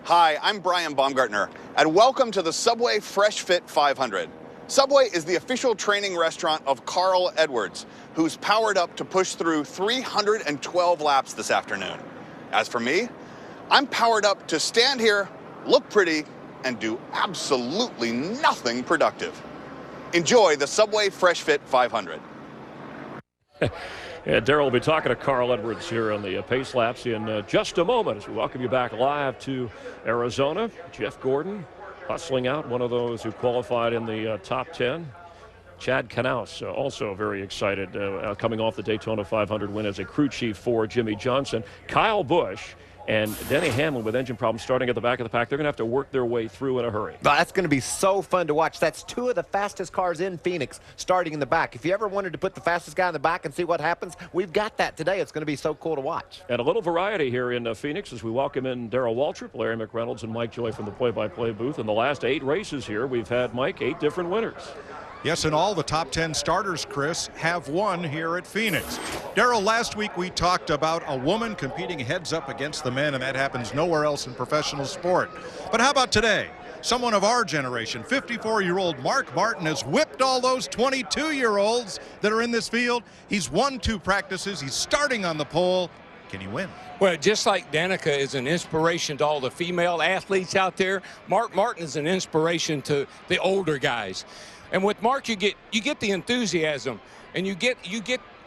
Hi, I'm Brian Baumgartner, and welcome to the Subway Fresh Fit 500. Subway is the official training restaurant of Carl Edwards, who's powered up to push through 312 laps this afternoon. As for me, I'm powered up to stand here, look pretty, and do absolutely nothing productive. Enjoy the Subway Fresh Fit 500. Yeah, Darrell will be talking to Carl Edwards here on the pace laps in just a moment as we welcome you back live to Arizona. Jeff Gordon hustling out, one of those who qualified in the top 10. Chad Knaus also very excited, coming off the Daytona 500 win as a crew chief for Jimmy Johnson. Kyle Busch and Denny Hamlin with engine problems starting at the back of the pack. They're going to have to work their way through in a hurry. Well, that's going to be so fun to watch. That's two of the fastest cars in Phoenix starting in the back. If you ever wanted to put the fastest guy in the back and see what happens, we've got that today. It's going to be so cool to watch. And a little variety here in Phoenix as we welcome in Darrell Waltrip, Larry McReynolds, and Mike Joy from the play-by-play booth. In the last 8 races here, we've had, Mike, 8 different winners. Yes, and all the top 10 starters, Chris, have won here at Phoenix. Darrell, last week we talked about a woman competing heads up against the men, and that happens nowhere else in professional sport. But how about today? Someone of our generation, 54-year-old Mark Martin, has whipped all those 22-year-olds that are in this field. He's won 2 practices. He's starting on the pole. Can he win? Well, just like Danica is an inspiration to all the female athletes out there, Mark Martin is an inspiration to the older guys. And with Mark, you get the enthusiasm, and you get.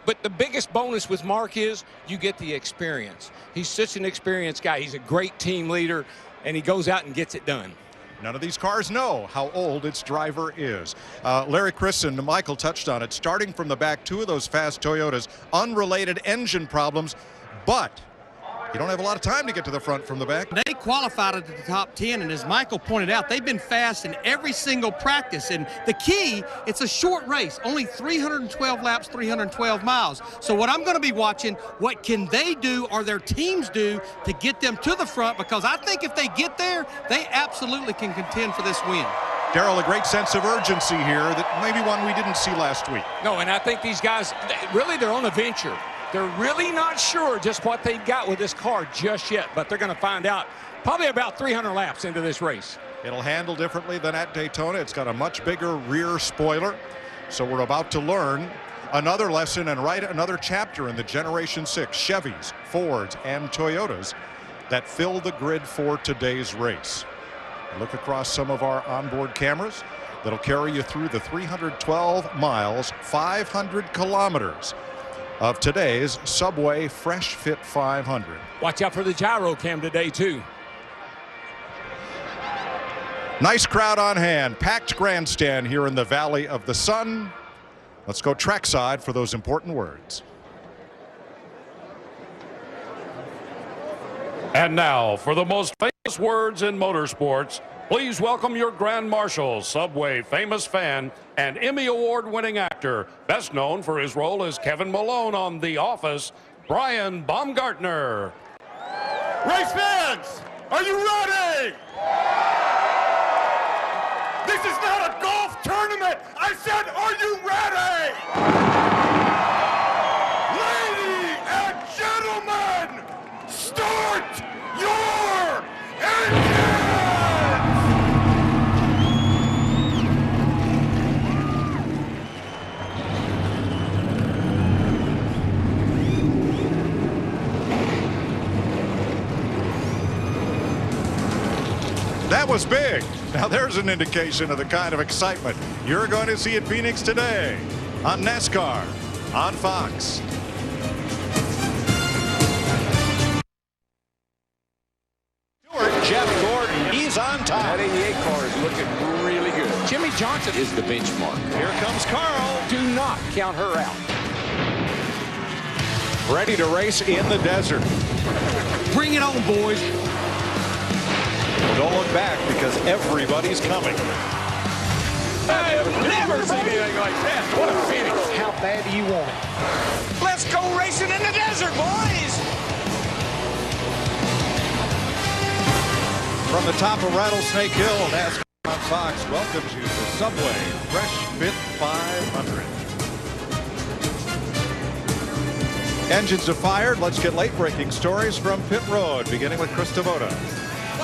But the biggest bonus with Mark is you get the experience. He's such an experienced guy. He's a great team leader, and he goes out and gets it done. None of these cars know how old its driver is. Larry, Chris, and Michael touched on it. Starting from the back, 2 of those fast Toyotas, unrelated engine problems, but you don't have a lot of time to get to the front from the back. They qualified at the top 10, and as Michael pointed out, they've been fast in every single practice. And the key, it's a short race, only 312 laps, 312 miles. So what I'm going to be watching, what can they do or their teams do to get them to the front? Because I think if they get there, they absolutely can contend for this win. Darrell, a great sense of urgency here that maybe one we didn't see last week. No, and I think these guys, really, they're on a venture. They're really not sure just what they've got with this car just yet, but they're going to find out probably about 300 laps into this race. It'll handle differently than at Daytona. It's got a much bigger rear spoiler. So we're about to learn another lesson and write another chapter in the Generation 6 Chevys, Fords, and Toyotas that fill the grid for today's race. Look across some of our onboard cameras that'll carry you through the 312 miles, 500 kilometers of today's Subway Fresh Fit 500. Watch out for the gyro cam today, too. Nice crowd on hand, packed grandstand here in the Valley of the Sun. Let's go trackside for those important words. And now, for the most famous words in motorsports, please welcome your Grand Marshal, Subway famous fan, and Emmy Award-winning actor, best known for his role as Kevin Malone on The Office, Brian Baumgartner. Race fans, are you ready? This is not a golf tournament. I said, are you ready? Ladies and gentlemen, start your engine! That was big. Now there's an indication of the kind of excitement you're going to see at Phoenix today on NASCAR on Fox. Jeff Gordon, he's on top. That 88 car is looking really good. Jimmy Johnson is the benchmark. Here comes Carl. Do not count her out. Ready to race in the desert. Bring it on, boys. Don't look back because everybody's coming. I have never seen anything like that. What a finish. How bad do you want it? Let's go racing in the desert, boys. From the top of Rattlesnake Hill, NASCAR on Fox welcomes you to Subway Fresh Fit 500. Engines are fired. Let's get late-breaking stories from pit road, beginning with Chris Devoto.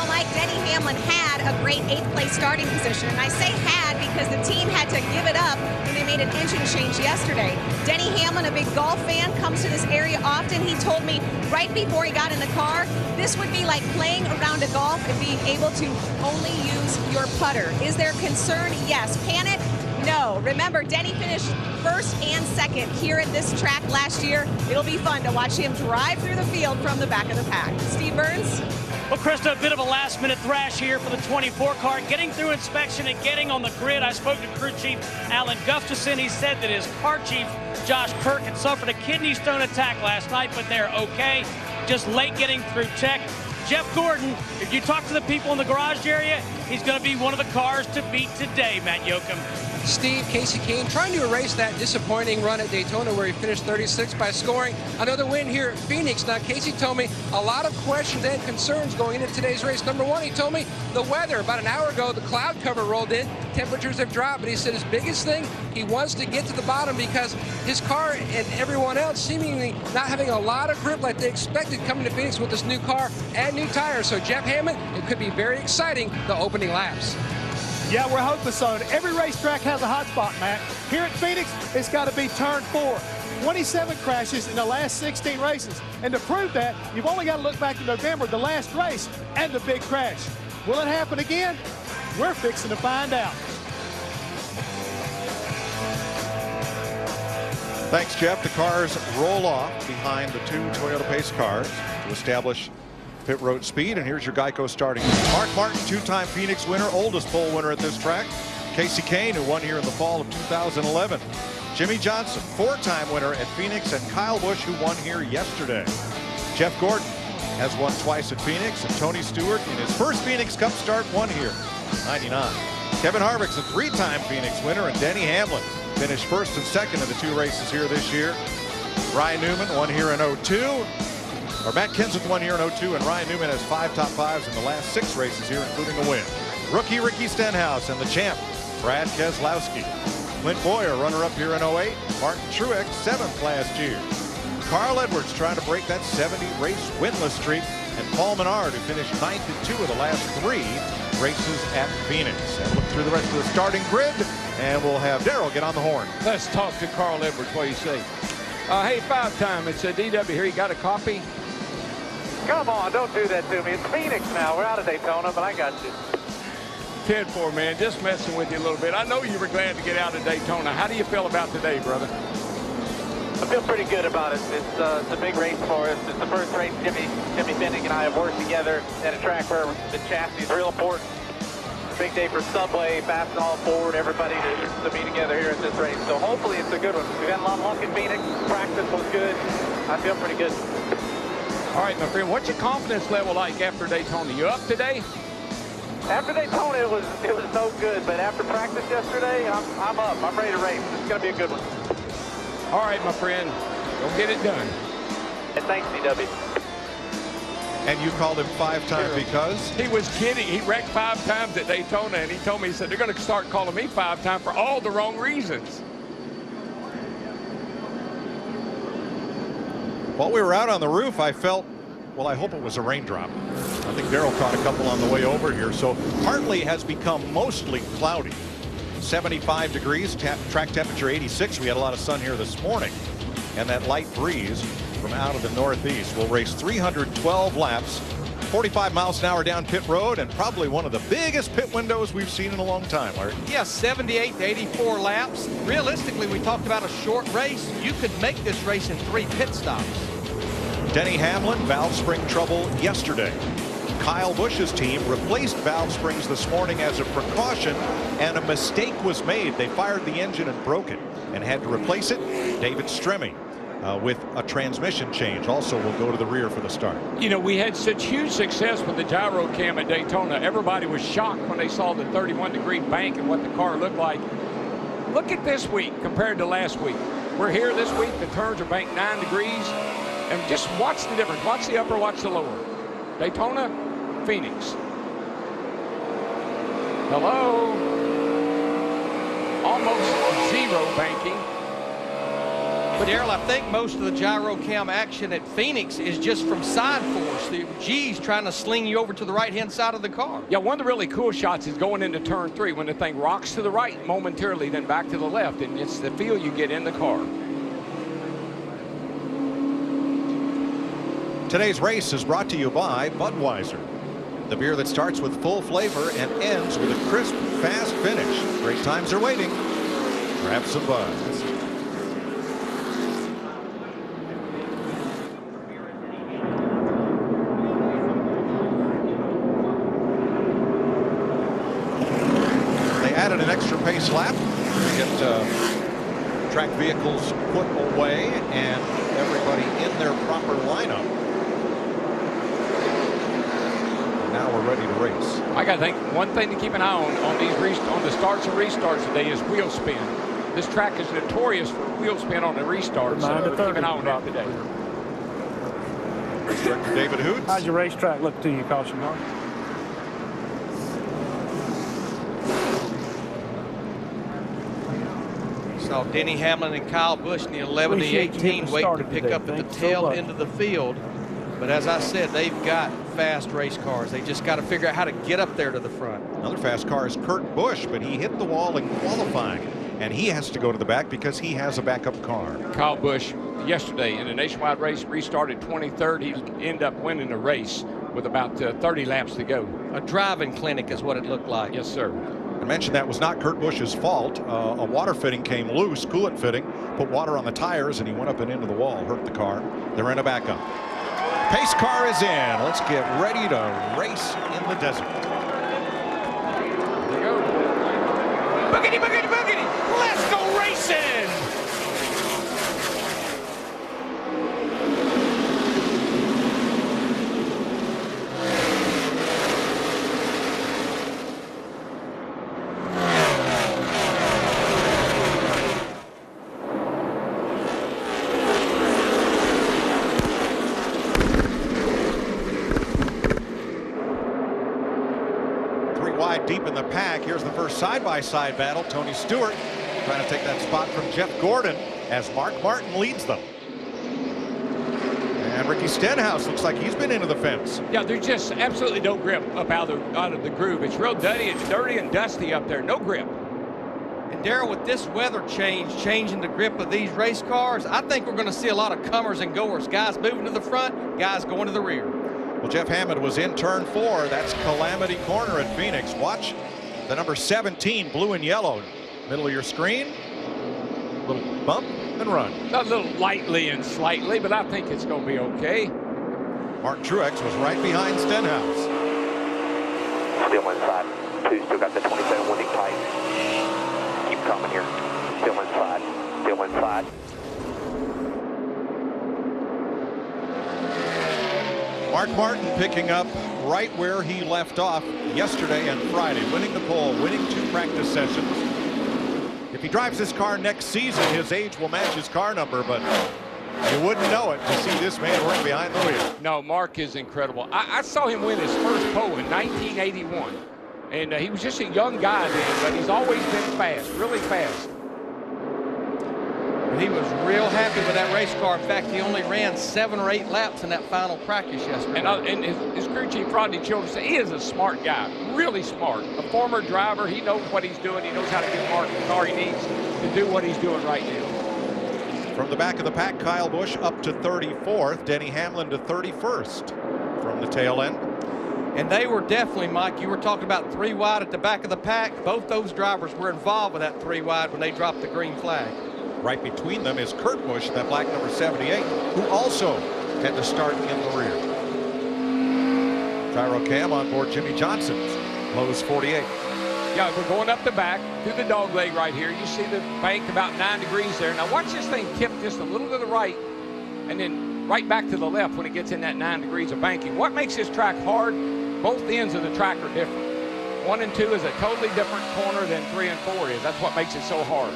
Well, Mike, Denny Hamlin had a great 8th place starting position, and I say had because the team had to give it up when they made an engine change yesterday. Denny Hamlin, a big golf fan, comes to this area often. He told me right before he got in the car, this would be like playing around a golf and being able to only use your putter. Is there concern? Yes. Panic? No. Remember, Denny finished 1st and 2nd here at this track last year. It'll be fun to watch him drive through the field from the back of the pack. Steve Burns? Well, Krista, a bit of a last-minute thrash here for the 24 car, getting through inspection and getting on the grid. I spoke to crew chief Alan Gustafson. He said that his car chief, Josh Kirk, had suffered a kidney stone attack last night, but they're okay. Just late getting through check. Jeff Gordon, if you talk to the people in the garage area, he's going to be one of the cars to beat today, Matt Yoakum. Steve, Casey Kane trying to erase that disappointing run at Daytona where he finished 36 by scoring another win here at Phoenix. Now, Casey told me a lot of questions and concerns going into today's race. Number one, he told me the weather. About an hour ago, the cloud cover rolled in. Temperatures have dropped, but he said his biggest thing, he wants to get to the bottom because his car and everyone else seemingly not having a lot of grip like they expected coming to Phoenix with this new car and new tires. So, Jeff Hammond, it could be very exciting, the opening laps. Yeah, we're hoping so. Every racetrack has a hot spot, Matt. Here at Phoenix, it's got to be turn 4. 27 crashes in the last 16 races. And to prove that, you've only got to look back to November, the last race, and the big crash. Will it happen again? We're fixing to find out. Thanks, Jeff. The cars roll off behind the 2 Toyota Pace cars to establish pit road speed, and here's your Geico starting. Mark Martin, 2-time Phoenix winner, oldest pole winner at this track. Casey Kane, who won here in the fall of 2011. Jimmy Johnson, 4-time winner at Phoenix, and Kyle Busch, who won here yesterday. Jeff Gordon has won twice at Phoenix, and Tony Stewart, in his first Phoenix Cup start, won here, 99. Kevin Harvick's a 3-time Phoenix winner, and Denny Hamlin finished 1st and 2nd in the 2 races here this year. Ryan Newman won here in 02. Matt Kenseth won here in 02, and Ryan Newman has 5 top 5s in the last 6 races here, including a win. Rookie Ricky Stenhouse and the champ, Brad Keselowski. Clint Boyer, runner-up here in 08. Martin Truex, 7th last year. Carl Edwards trying to break that 70-race winless streak, and Paul Menard, who finished 9th in 2 of the last 3 races at Phoenix. And look through the rest of the starting grid, and we'll have Darrell get on the horn. Let's talk to Carl Edwards. What do you say? Hey, 5-time. It's a DW here. You got a copy? Come on, don't do that to me. It's Phoenix now. We're out of Daytona, but I got you. 10-4, man. Just messing with you a little bit. I know you were glad to get out of Daytona. How do you feel about today, brother? I feel pretty good about it. It's a big race for us. It's the first race Jimmy Fennick and I have worked together at a track where the chassis is real important. It's a big day for Subway, fast and all forward, everybody to be together here at this race. So hopefully it's a good one. We've had a lot of luck in Phoenix. Practice was good. I feel pretty good. All right, my friend, what's your confidence level like after Daytona? You up today? After Daytona, it was no good, but after practice yesterday, I'm up. I'm ready to race. It's going to be a good one. All right, my friend, go get it done. And thanks, DW. And you called him 5-time because? He was kidding. He wrecked 5 times at Daytona, and he told me, he said, they're going to start calling me 5-time for all the wrong reasons. While we were out on the roof, I felt, well, I hope it was a raindrop. I think Darrell caught a couple on the way over here. So Hartley has become mostly cloudy. 75 degrees, track temperature 86. We had a lot of sun here this morning. And that light breeze from out of the northeast will race 312 laps, 45 miles an hour down pit road, and probably one of the biggest pit windows we've seen in a long time, Larry. Yeah, 78 to 84 laps. Realistically, we talked about a short race. You could make this race in 3 pit stops. Denny Hamlin, valve spring trouble yesterday. Kyle Busch's team replaced valve springs this morning as a precaution, and a mistake was made. They fired the engine and broke it and had to replace it. David Stremme with a transmission change also will go to the rear for the start. You know, we had such huge success with the gyro cam at Daytona. Everybody was shocked when they saw the 31-degree bank and what the car looked like. Look at this week compared to last week. We're here this week. The turns are banked 9 degrees. And just watch the difference. Watch the upper, watch the lower. Daytona, Phoenix. Hello. Almost 0 banking. But Darrell, I think most of the gyro cam action at Phoenix is just from side force. The G's trying to sling you over to the right-hand side of the car. Yeah, one of the really cool shots is going into turn 3 when the thing rocks to the right momentarily, then back to the left, and it's the feel you get in the car. Today's race is brought to you by Budweiser, the beer that starts with full flavor and ends with a crisp, fast finish. Great times are waiting. Grab some Buds. They added an extra pace lap to get track vehicles put away and everybody in their proper lineup. Now we're ready to race. I got to think one thing to keep an eye on these on the starts and restarts today is wheel spin. This track is notorious for wheel spin on the restarts, so keep an eye on that today. Race Director David Hoots. How's your racetrack look to you, caution car? Saw Denny Hamlin and Kyle Busch in the 11 to 18 waiting to pick up at the tail end of the field. But as I said, they've got fast race cars. They just got to figure out how to get up there to the front. Another fast car is Kurt Busch, but he hit the wall in qualifying, and he has to go to the back because he has a backup car. Kyle Busch yesterday in a nationwide race restarted 23rd. He ended up winning the race with about 30 laps to go. A driving clinic is what it looked like. Yes, sir. I mentioned that was not Kurt Busch's fault. A water fitting came loose, coolant fitting, put water on the tires, and he went up and into the wall, hurt the car. They're in a backup. Pace car is in. Let's get ready to race in the desert. There you go. Boogity, boogity, boogity. Let's go racing. Deep in the pack. Here's the first side-by-side battle. Tony Stewart trying to take that spot from Jeff Gordon as Mark Martin leads them. And Ricky Stenhouse looks like he's been into the fence. Yeah, there's just absolutely no grip up out of the groove. It's real dirty. It's dirty and dusty up there. No grip. And Darrell, with this weather change, changing the grip of these race cars, I think we're going to see a lot of comers and goers. Guys moving to the front, guys going to the rear. Well, Jeff Hammond was in turn 4. That's Calamity Corner at Phoenix. Watch the number 17, blue and yellow. Middle of your screen. Little bump and run. A little lightly and slightly, but I think it's going to be okay. Mark Truex was right behind Stenhouse. Still inside. 2 still got the 27 winding tight. Keep coming here. Still inside. Still inside. Mark Martin picking up right where he left off yesterday and Friday, winning the pole, winning 2 practice sessions. If he drives this car next season, his age will match his car number, but you wouldn't know it to see this man work behind the wheel. No, Mark is incredible. I saw him win his first pole in 1981, and he was just a young guy then, but he's always been fast, really fast. He was real happy with that race car. In fact, he only ran 7 or 8 laps in that final practice yesterday. And his crew chief, Rodney Childers, said he is a smart guy, really smart. A former driver, he knows what he's doing. He knows how to get Mark the car he needs to do what he's doing right now. From the back of the pack, Kyle Busch up to 34th, Denny Hamlin to 31st from the tail end. And they were definitely, Mike, you were talking about 3 wide at the back of the pack. Both those drivers were involved with that 3 wide when they dropped the green flag. Right between them is Kurt Busch, that black number 78, who also had to start in the rear. Gyro cam on board Jimmy Johnson's Lowe's 48. Yeah, we're going up the back through the dog leg right here. You see the bank about 9 degrees there. Now watch this thing tip just a little to the right and then right back to the left when it gets in that 9 degrees of banking. What makes this track hard? Both ends of the track are different. 1 and 2 is a totally different corner than 3 and 4 is. That's what makes it so hard.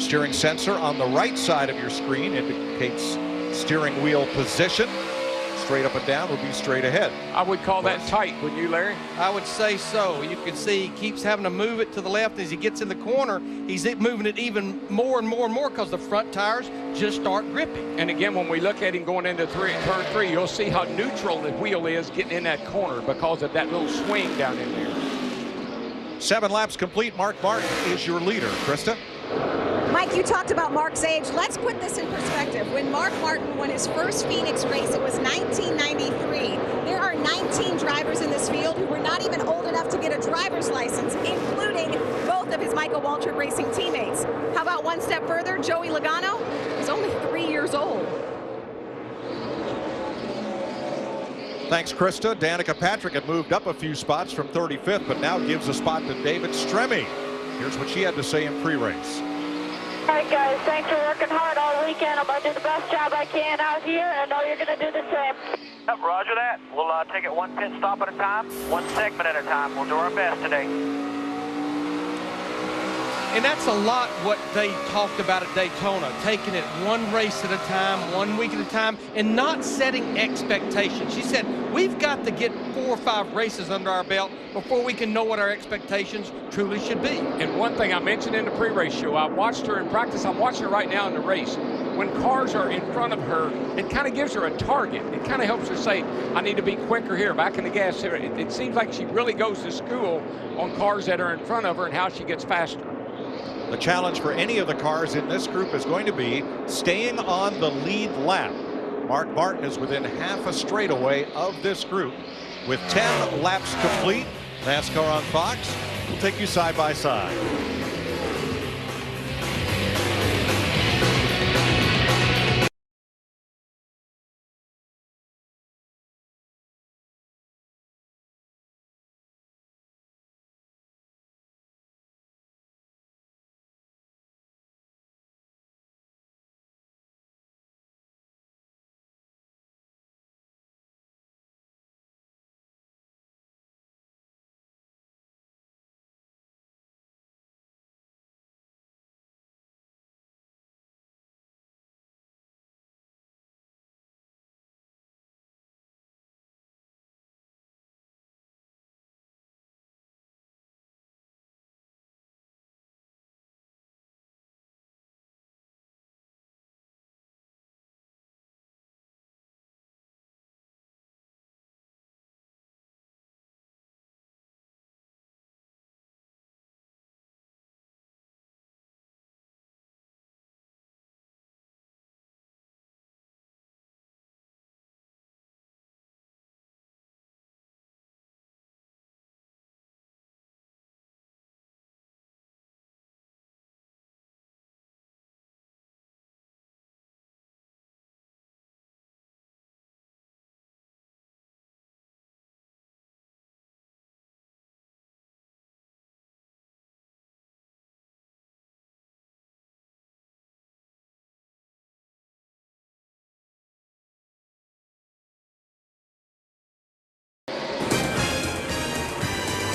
Steering sensor on the right side of your screen indicates steering wheel position. straight up and down would be straight ahead. I would call that tight, wouldn't you, Larry? I would say so. You can see he keeps having to move it to the left. As he gets in the corner, he's moving it even more and more and more because the front tires just start gripping. And again, when we look at him going into turn 3, you'll see how neutral the wheel is getting in that corner because of that little swing down in there. 7 laps complete. Mark Martin is your leader. Krista? Mike, you talked about Mark's age. Let's put this in perspective. When Mark Martin won his first Phoenix race, it was 1993. There are 19 drivers in this field who were not even old enough to get a driver's license, including both of his Michael Waltrip Racing teammates. How about one step further? Joey Logano is only 3 years old. Thanks, Krista. Danica Patrick had moved up a few spots from 35th, but now gives a spot to David Stremme. Here's what she had to say in pre-race. All right, guys, thanks for working hard all weekend. I'm going to do the best job I can out here, and I know you're going to do the same. Yep, roger that. We'll take it one pit stop at a time, one segment at a time. We'll do our best today. And that's a lot what they talked about at Daytona, taking it one race at a time, 1 week at a time, and not setting expectations. She said, we've got to get 4 or 5 races under our belt before we can know what our expectations truly should be. And one thing I mentioned in the pre-race show, I watched her in practice. I'm watching her right now in the race. When cars are in front of her, it kind of gives her a target. It kind of helps her say, I need to be quicker here, back in the gas here. It seems like she really goes to school on cars that are in front of her and how she gets faster. The challenge for any of the cars in this group is going to be staying on the lead lap. Mark Martin is within half a straightaway of this group. With 10 laps complete, NASCAR on Fox will take you side by side.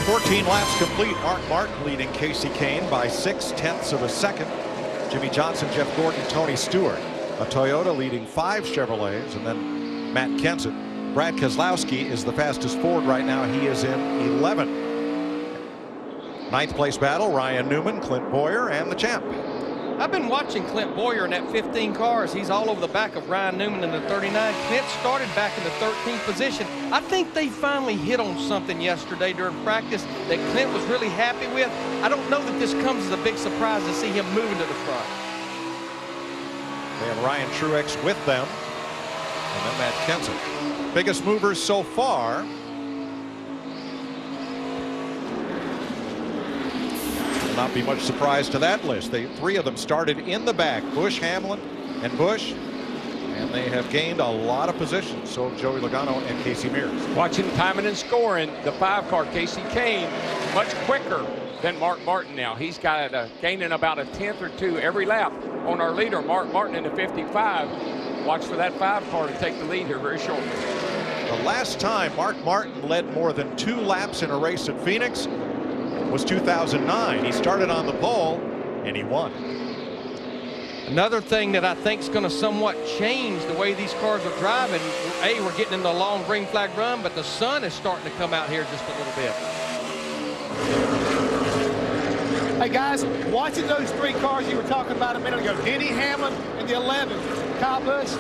.14 laps complete. Mark Martin leading Casey Kane by 0.6 of a second. Jimmy Johnson, Jeff Gordon, Tony Stewart. A Toyota leading 5 Chevrolets, and then Matt Kenseth. Brad Keselowski is the fastest Ford right now. He is in 11th. 9th place battle, Ryan Newman, Clint Boyer, and the champ. I've been watching Clint Boyer in that 15 cars. He's all over the back of Ryan Newman in the 39. Clint started back in the 13th position. I think they finally hit on something yesterday during practice that Clint was really happy with. I don't know that this comes as a big surprise to see him moving to the front. They have Ryan Truex with them, and then Matt Kenseth. Biggest movers so far. Not be much surprise to that list. 3 of them started in the back, Busch, Hamlin, and Busch, and they have gained a lot of positions. So have Joey Logano and Casey Mears. Watching timing and scoring, the 5 car, Casey Kane, much quicker than Mark Martin now. He's got gaining about a 10th or 2 every lap on our leader, Mark Martin, in the 55. Watch for that 5 car to take the lead here very shortly. The last time Mark Martin led more than 2 laps in a race at Phoenix was 2009. He started on the pole and he won. Another thing that I think is going to somewhat change the way these cars are driving, we're getting into a long green flag run, but the sun is starting to come out here just a little bit. Hey guys, watching those three cars you were talking about a minute ago, Denny Hamlin in the 11, Kyle Busch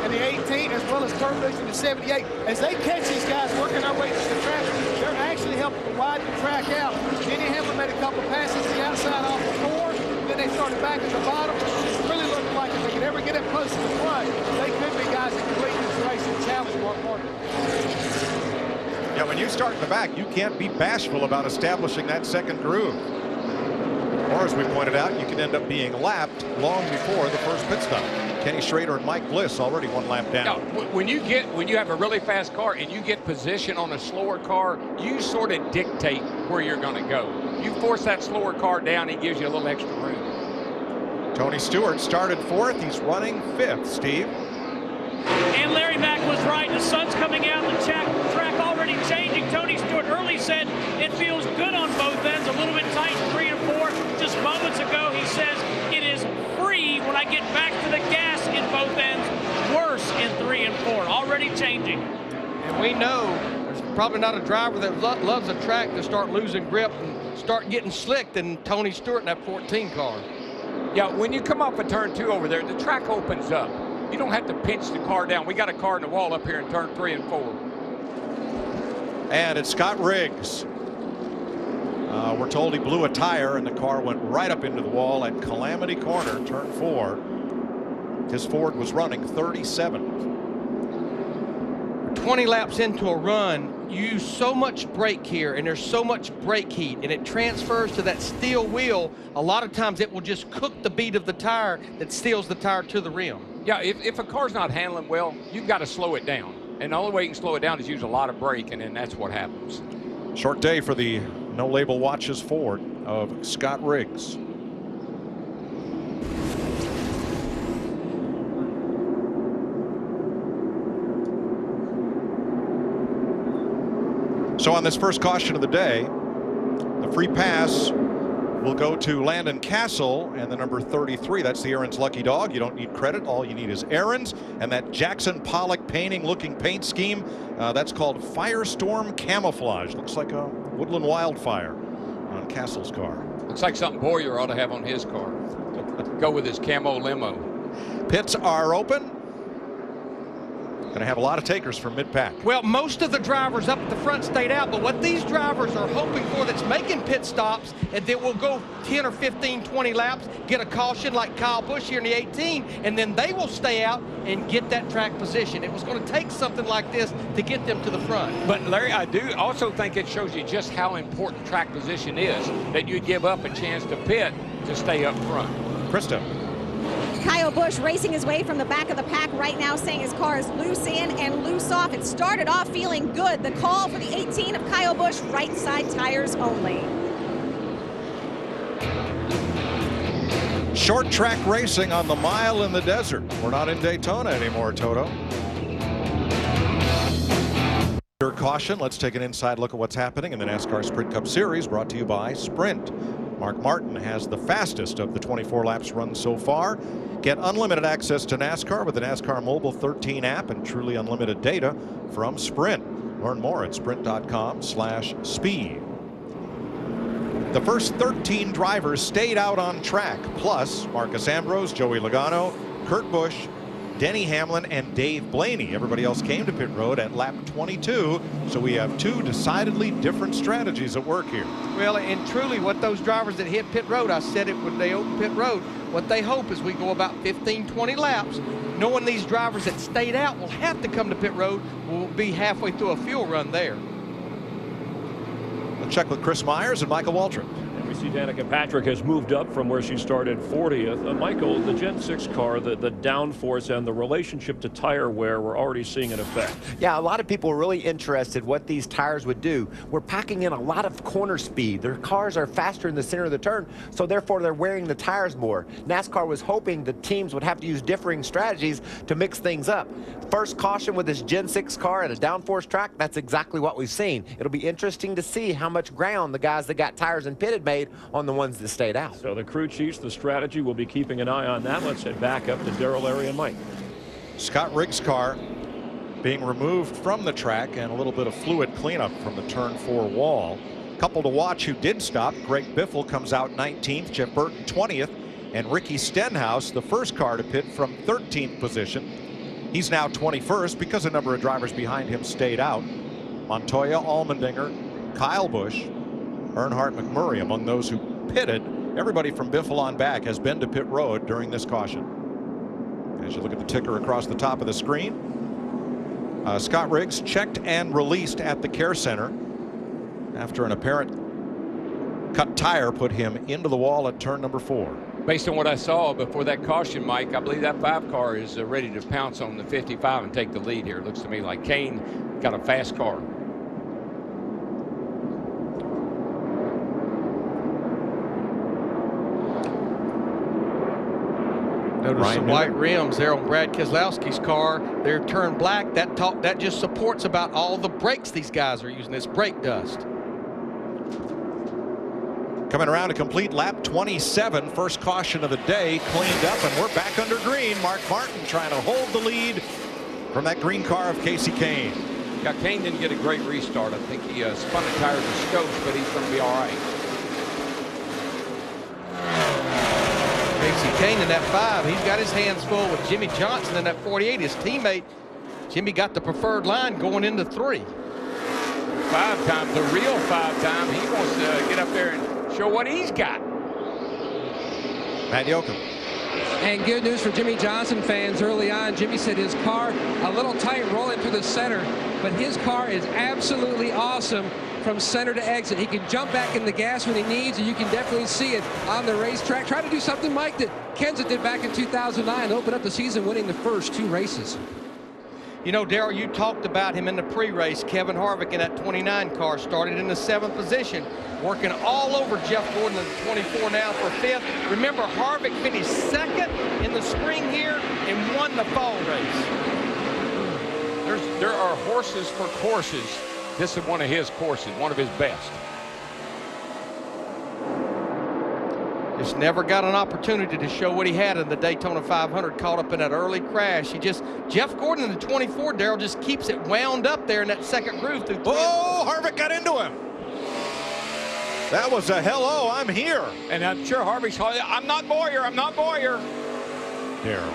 in the 18, as well as Kurt Busch in the 78. As they catch these guys working their way to the track, they're actually helping to widen the track out. Denny Hamlin made a couple passes to the outside off the 4, then they started back at the bottom. It's really looking like if they could ever get up close to the front, they could be guys that complete this race and challenge Mark Martin. Yeah, when you start in the back, you can't be bashful about establishing that second groove. Or as we pointed out, you can end up being lapped long before the first pit stop. Kenny Schrader and Mike Bliss already one lap down. Now, when you have a really fast car and you get position on a slower car, you sort of dictate where you're going to go. You force that slower car down, it gives you a little extra room. Tony Stewart started 4th. He's running 5th, Steve. And Larry Mack was right. The sun's coming out. The track already changing. Tony Stewart early said it feels good on both ends. A little bit tight in 3 and 4. Just moments ago, he says it is free when I get back to the gas in both ends. Worse in 3 and 4. Already changing. And we know there's probably not a driver that loves a track to start losing grip and start getting slick than Tony Stewart in that 14 car. Yeah, when you come off of turn 2 over there, the track opens up. You don't have to pinch the car down. We got a car in the wall up here in turn 3 and 4. And it's Scott Riggs. We're told he blew a tire and the car went right up into the wall at Calamity Corner, turn 4. His Ford was running 37. 20 laps into a run, you use so much brake here and there's so much brake heat and it transfers to that steel wheel. A lot of times it will just cook the bead of the tire that steals the tire to the rim. Yeah, if a car's not handling well, you've got to slow it down. And the only way you can slow it down is use a lot of brake, and then that's what happens. Short day for the No Label Watches Ford of Scott Riggs. So on this first caution of the day, the free pass will go to Landon Castle and the number 33. That's the Aaron's Lucky Dog. You don't need credit. All you need is Aaron's. And that Jackson Pollock painting looking paint scheme, that's called Firestorm Camouflage. Looks like a woodland wildfire on Castle's car. Looks like something Boyer ought to have on his car. Go with his camo limo. Pits are open. Going to have a lot of takers from mid-pack. Well, most of the drivers up at the front stayed out, but what these drivers are hoping for that's making pit stops and that will go 10 or 15, 20 laps, get a caution like Kyle Busch here in the 18, and then they will stay out and get that track position. It was going to take something like this to get them to the front. But Larry, I do also think it shows you just how important track position is, that you give up a chance to pit to stay up front. Krista. Kyle Busch racing his way from the back of the pack right now, saying his car is loose in and loose off. It started off feeling good. The call for the 18 of Kyle Busch, right side tires only. Short track racing on the mile in the desert. We're not in Daytona anymore, Toto. Caution. Let's take an inside look at what's happening in the NASCAR Sprint Cup Series, brought to you by Sprint. Mark Martin has the fastest of the 24 laps run so far. Get unlimited access to NASCAR with the NASCAR Mobile 13 app and truly unlimited data from Sprint. Learn more at sprint.com/speed. The first 13 drivers stayed out on track, plus Marcus Ambrose, Joey Logano, Kurt Busch, Denny Hamlin, and Dave Blaney. Everybody else came to pit road at lap 22, so we have two decidedly different strategies at work here. Well, and truly what those drivers that hit pit road, I said it when they opened pit road, what they hope is we go about 15, 20 laps, knowing these drivers that stayed out will have to come to pit road, will be halfway through a fuel run there. We'll check with Chris Myers and Michael Waltrip. We see Danica Patrick has moved up from where she started 40th. Michael, the Gen 6 car, the downforce and the relationship to tire wear, we're already seeing an effect. Yeah, a lot of people are really interested what these tires would do. We're packing in a lot of corner speed. Their cars are faster in the center of the turn, so therefore they're wearing the tires more. NASCAR was hoping the teams would have to use differing strategies to mix things up. First caution with this Gen 6 car at a downforce track, that's exactly what we've seen. It'll be interesting to see how much ground the guys that got tires and pitted made on the ones that stayed out. So the crew chiefs, the strategy, will be keeping an eye on that. Let's head back up to Darrell, Larry, and Mike. Scott Riggs' car being removed from the track and a little bit of fluid cleanup from the turn 4 wall. Couple to watch who did stop. Greg Biffle comes out 19th, Jeff Burton 20th, and Ricky Stenhouse, the first car to pit, from 13th position. He's now 21st because a number of drivers behind him stayed out. Montoya, Allmendinger, Kyle Busch, Earnhardt, McMurray among those who pitted. Everybody from Biffle on back has been to pit road during this caution. As you look at the ticker across the top of the screen, Scott Riggs checked and released at the care center after an apparent cut tire put him into the wall at turn number 4. Based on what I saw before that caution, Mike, I believe that 5 car is ready to pounce on the 55 and take the lead here. It looks to me like Kane got a fast car. Notice the white rims there on Brad Keselowski's car. They're turned black. That just supports about all the brakes these guys are using. It's brake dust. Coming around to complete lap 27, first caution of the day, cleaned up, and we're back under green. Mark Martin trying to hold the lead from that green car of Casey Kane. Yeah, Kane didn't get a great restart. I think he spun the tires of scopes, but he's going to be all right. Casey Kane in that 5, he's got his hands full with Jimmy Johnson in that 48. His teammate, Jimmy, got the preferred line going into 3. 5 time, the real 5 time. He wants to get up there and show what he's got. Matt Yoakum. And good news for Jimmy Johnson fans early on. Jimmy said his car a little tight rolling through the center, but his car is absolutely awesome from center to exit. He can jump back in the gas when he needs, and you can definitely see it on the racetrack. Try to do something, Mike, that Kenseth did back in 2009, open up the season winning the first 2 races. You know, Darrell, you talked about him in the pre-race. Kevin Harvick in that 29 car started in the 7th position, working all over Jeff Gordon in the 24 now for 5th. Remember, Harvick finished 2nd in the spring here and won the fall race. There are horses for courses. This is one of his courses, one of his best. Just never got an opportunity to show what he had in the Daytona 500, caught up in that early crash. Jeff Gordon in the 24, Darrell, just keeps it wound up there in that second groove. Oh, Harvick got into him. That was a hello, I'm here. And I'm sure Harvick's, I'm not Boyer, I'm not Boyer. Darrell.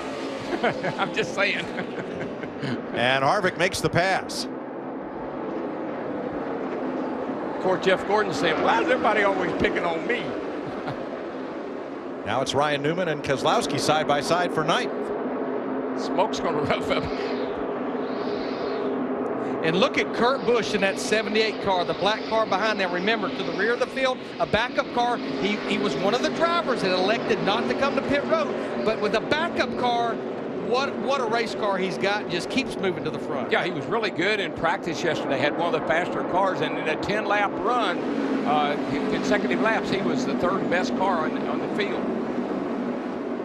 I'm just saying. And Harvick makes the pass. Of course, Jeff Gordon's saying, why is everybody always picking on me? Now it's Ryan Newman and Keselowski side by side for 9th. Smoke's going to rough up. And look at Kurt Busch in that 78 car, the black car behind them. Remember, to the rear of the field, a backup car. He was one of the drivers that elected not to come to pit road. But with a backup car, what a race car he's got, just keeps moving to the front. Yeah, he was really good in practice yesterday. Had one of the faster cars, and in a 10-lap run, consecutive laps, he was the 3rd best car on the field.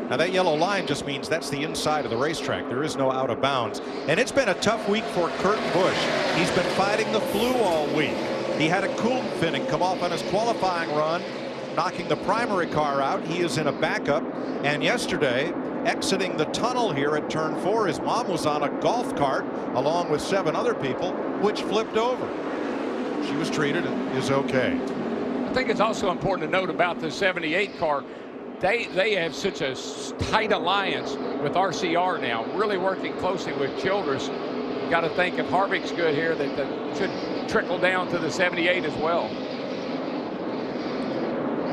Now that yellow line just means that's the inside of the racetrack. There is no out of bounds. And it's been a tough week for Kurt Busch. He's been fighting the flu all week. He had a coolant finning come off on his qualifying run, knocking the primary car out. He is in a backup. And yesterday, exiting the tunnel here at turn 4, his mom was on a golf cart along with 7 other people, which flipped over. She was treated and is okay. I think it's also important to note about the 78 car. They have such a tight alliance with RCR now, really working closely with Childress. Got to think if Harvick's good here, that should trickle down to the 78 as well.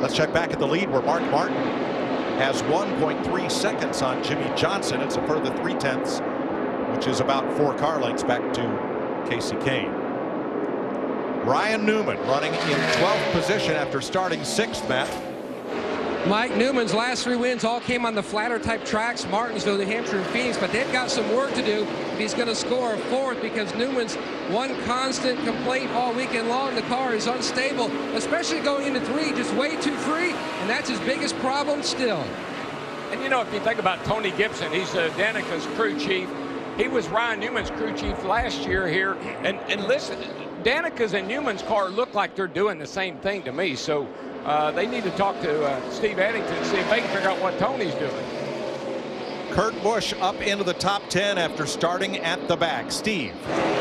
Let's check back at the lead where Mark Martin has 1.3 seconds on Jimmy Johnson. It's a further 0.3, which is about 4 car lengths back to Casey Kane. Ryan Newman running in 12th position after starting 6th, Matt. Mike Newman's last 3 wins all came on the flatter type tracks, Martinsville, New Hampshire, and Phoenix, but they've got some work to do if he's going to score a 4th, because Newman's one constant complaint all weekend long. The car is unstable, especially going into 3, just way too free, and that's his biggest problem still. And you know, if you think about Tony Gibson, he's Danica's crew chief. He was Ryan Newman's crew chief last year here, and listen, Danica's and Newman's car look like they're doing the same thing to me. So they need to talk to Steve Addington and see if they can figure out what Tony's doing. Kurt Busch up into the top 10 after starting at the back. Steve.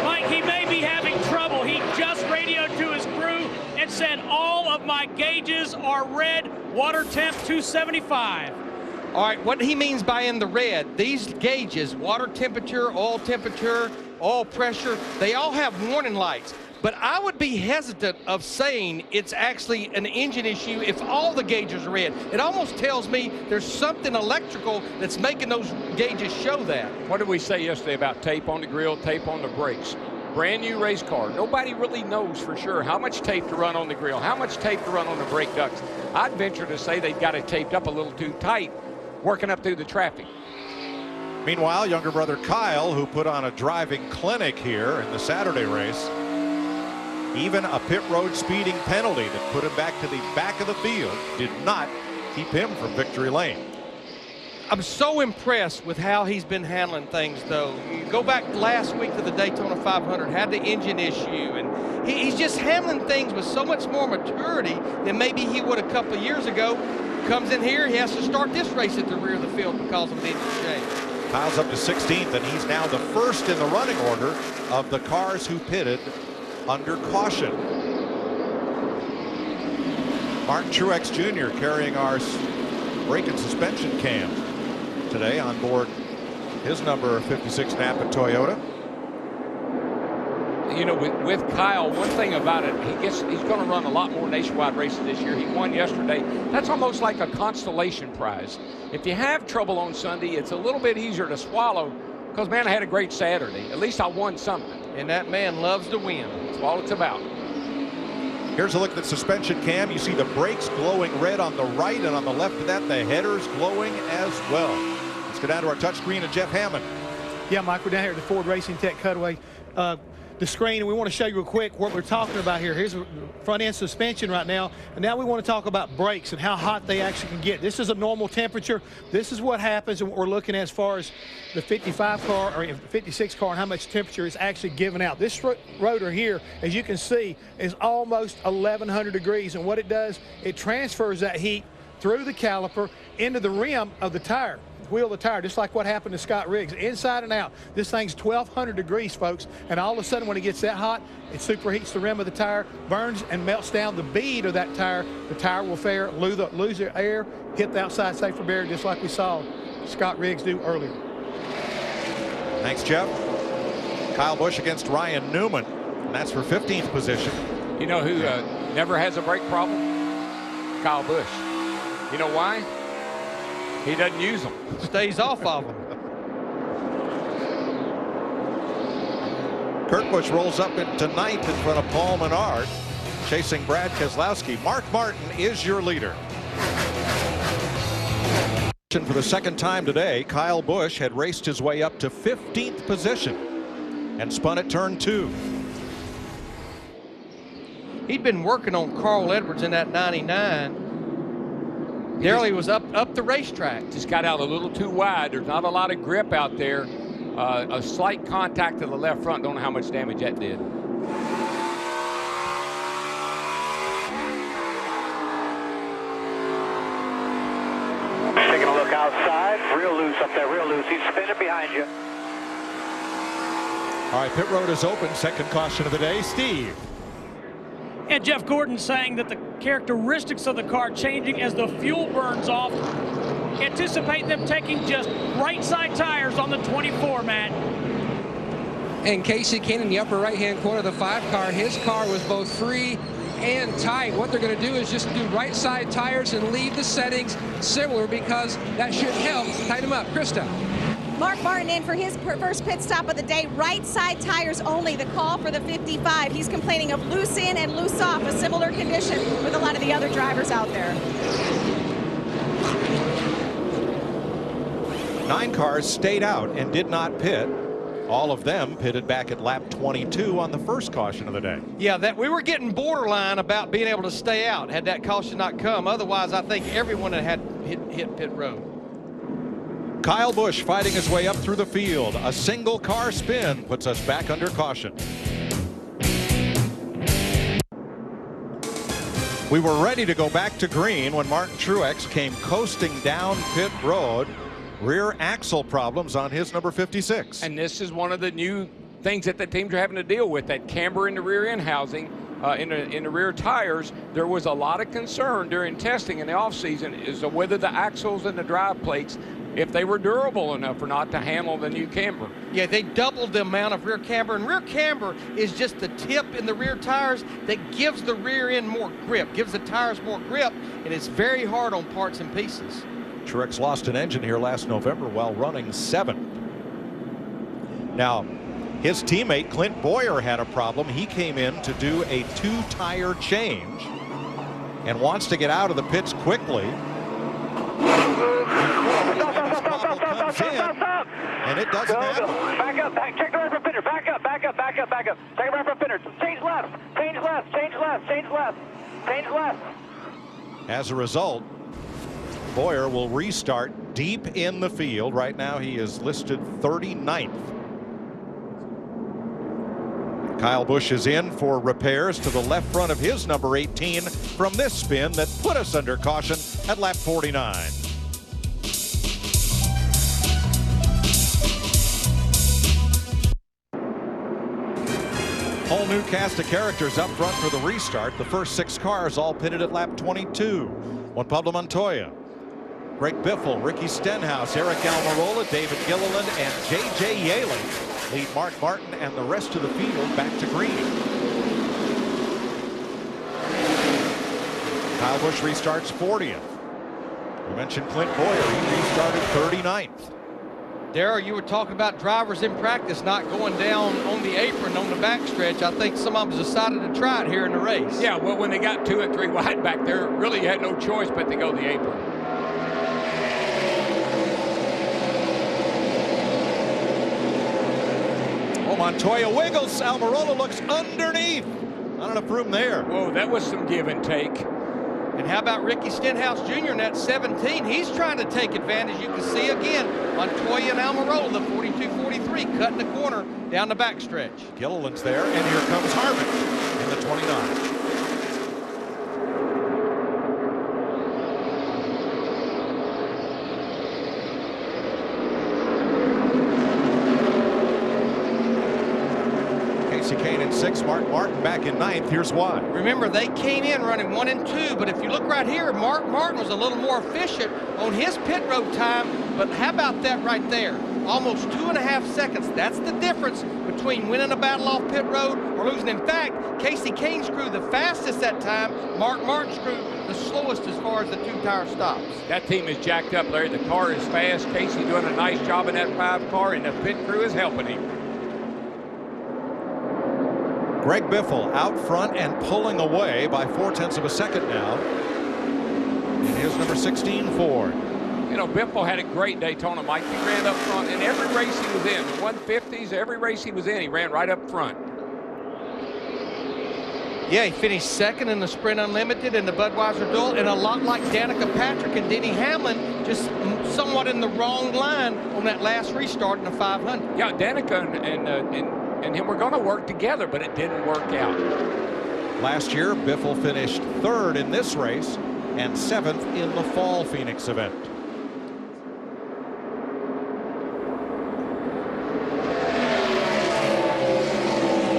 Mike, he may be having trouble. He just radioed to his crew and said all of my gauges are red, water temp 275. All right, what he means by in the red, these gauges, water temperature, oil pressure, they all have warning lights. But I would be hesitant of saying it's actually an engine issue if all the gauges are red. It almost tells me there's something electrical that's making those gauges show that. What did we say yesterday about tape on the grill, tape on the brakes? Brand new race car. Nobody really knows for sure how much tape to run on the grill, how much tape to run on the brake ducts. I'd venture to say they've got it taped up a little too tight, working up through the traffic. Meanwhile, younger brother Kyle, who put on a driving clinic here in the Saturday race, even a pit road speeding penalty that put him back to the back of the field did not keep him from victory lane. I'm so impressed with how he's been handling things, though. You go back last week to the Daytona 500, had the engine issue, and he's just handling things with so much more maturity than maybe he would a couple of years ago. Comes in here, he has to start this race at the rear of the field because of the engine change. Kyle's up to 16th, and he's now the first in the running order of the cars who pitted under caution. Martin Truex Jr. carrying our brake and suspension cam today on board his number 56 Napa Toyota. You know, with Kyle, one thing about it, he's going to run a lot more nationwide races this year. He won yesterday. That's almost like a consolation prize. If you have trouble on Sunday, it's a little bit easier to swallow because, man, I had a great Saturday. At least I won something. And that man loves to win. That's all it's about. Here's a look at the suspension cam. You see the brakes glowing red on the right, and on the left of that, the headers glowing as well. Let's go down to our touchscreen and Jeff Hammond. Yeah, Mike, we're down here at the Ford Racing Tech Cutaway. The screen, and we want to show you real quick what we're talking about here. Here's front end suspension right now, and now we want to talk about brakes and how hot they actually can get. This is a normal temperature. This is what happens, and what we're looking at as far as the 55 car or 56 car and how much temperature is actually given out. This rotor here, as you can see, is almost 1100 degrees, and what it does, it transfers that heat through the caliper into the rim of the tire. Wheel of the tire, just like what happened to Scott Riggs, inside and out. This thing's 1200 degrees, folks, and all of a sudden when it gets that hot, it superheats the rim of the tire, burns and melts down the bead of that tire. The tire will lose their air, hit the outside safety barrier, just like we saw Scott Riggs do earlier. Thanks, Jeff. Kyle Busch against Ryan Newman, and that's for 15th position. You know who never has a brake problem? Kyle Busch. You know why? He doesn't use them. Stays off of them. Kurt Busch rolls up into 9th in front of Paul Menard, chasing Brad Keselowski. Mark Martin is your leader. For the second time today, Kyle Busch had raced his way up to 15th position and spun at turn 2. He'd been working on Carl Edwards in that 99. Darrell was up the racetrack. Just got out a little too wide. There's not a lot of grip out there. A slight contact to the left front. Don't know how much damage that did. Taking a look outside. Real loose up there, real loose. He's spinning behind you. All right, pit road is open. Second caution of the day. Steve. And Jeff Gordon saying that the characteristics of the car changing as the fuel burns off. Anticipate them taking just right side tires on the 24, Matt. And Casey Kane in the upper right-hand corner of the 5 car, his car was both free and tight. What they're going to do is just do right side tires and leave the settings similar because that should help tighten them up. Krista. Mark Martin in for his first pit stop of the day. Right side tires only, the call for the 55. He's complaining of loose in and loose off, a similar condition with a lot of the other drivers out there. 9 cars stayed out and did not pit. All of them pitted back at lap 22 on the first caution of the day. Yeah, that we were getting borderline about being able to stay out had that caution not come. Otherwise, I think everyone had hit pit road. Kyle Busch fighting his way up through the field. A single car spin puts us back under caution. We were ready to go back to green when Martin Truex came coasting down pit road. Rear axle problems on his number 56. And this is one of the new things that the teams are having to deal with, that camber in the rear end housing, in the rear tires. There was a lot of concern during testing in the offseason as to whether the axles and the drive plates, if they were durable enough or not to handle the new camber. Yeah, they doubled the amount of rear camber, and rear camber is just the tip in the rear tires that gives the rear end more grip, gives the tires more grip, and it's very hard on parts and pieces. Truex lost an engine here last November while running 7th. Now, his teammate Clint Boyer had a problem. He came in to do a 2-tire change and wants to get out of the pits quickly. And it doesn't happen. Back up, check the right front fender. Back up. Take a right front fender. Change left. As a result, Boyer will restart deep in the field. Right now he is listed 39th. Kyle Busch is in for repairs to the left front of his number 18 from this spin that put us under caution at lap 49. Whole new cast of characters up front for the restart. The first 6 cars all pitted at lap 22. Juan Pablo Montoya, Greg Biffle, Ricky Stenhouse, Eric Almirola, David Gilliland, and J.J. Yaley lead Mark Martin and the rest of the field back to green. Kyle Busch restarts 40th. We mentioned Clint Boyer. He restarted 39th. Darrell, you were talking about drivers in practice not going down on the apron on the backstretch. I think some of them decided to try it here in the race. Yeah, well, when they got 2 and 3 wide back there, really you had no choice but to go the apron. Oh, Montoya wiggles. Almirola looks underneath. Not enough room there. Whoa, that was some give and take. And how about Ricky Stenhouse Jr. in that 17? He's trying to take advantage. You can see again Montoya and Almirola, the 42-43, cutting the corner down the backstretch. Gilliland's there, and here comes Harvick in the 29. Kane in 6, Mark Martin back in 9th. Here's why. Remember, they came in running 1 and 2, but if you look right here, Mark Martin was a little more efficient on his pit road time. But how about that right there? Almost 2.5 seconds. That's the difference between winning a battle off pit road or losing. In fact, Casey Kane's crew the fastest that time. Mark Martin's crew the slowest as far as the 2-tire stops. That team is jacked up, Larry. The car is fast. Casey doing a nice job in that 5 car, and the pit crew is helping him. Greg Biffle out front and pulling away by 0.4 of a second now in his number 16 Ford. You know, Biffle had a great Daytona, Mike. He ran up front in every race he was in. The 150s, every race he was in, he ran right up front. Yeah, he finished 2nd in the Sprint Unlimited and the Budweiser Duel, and a lot like Danica Patrick and Denny Hamlin, just somewhat in the wrong line on that last restart in the 500. Yeah, Danica and him were going to work together, but it didn't work out. Last year, Biffle finished 3rd in this race and 7th in the Fall Phoenix event.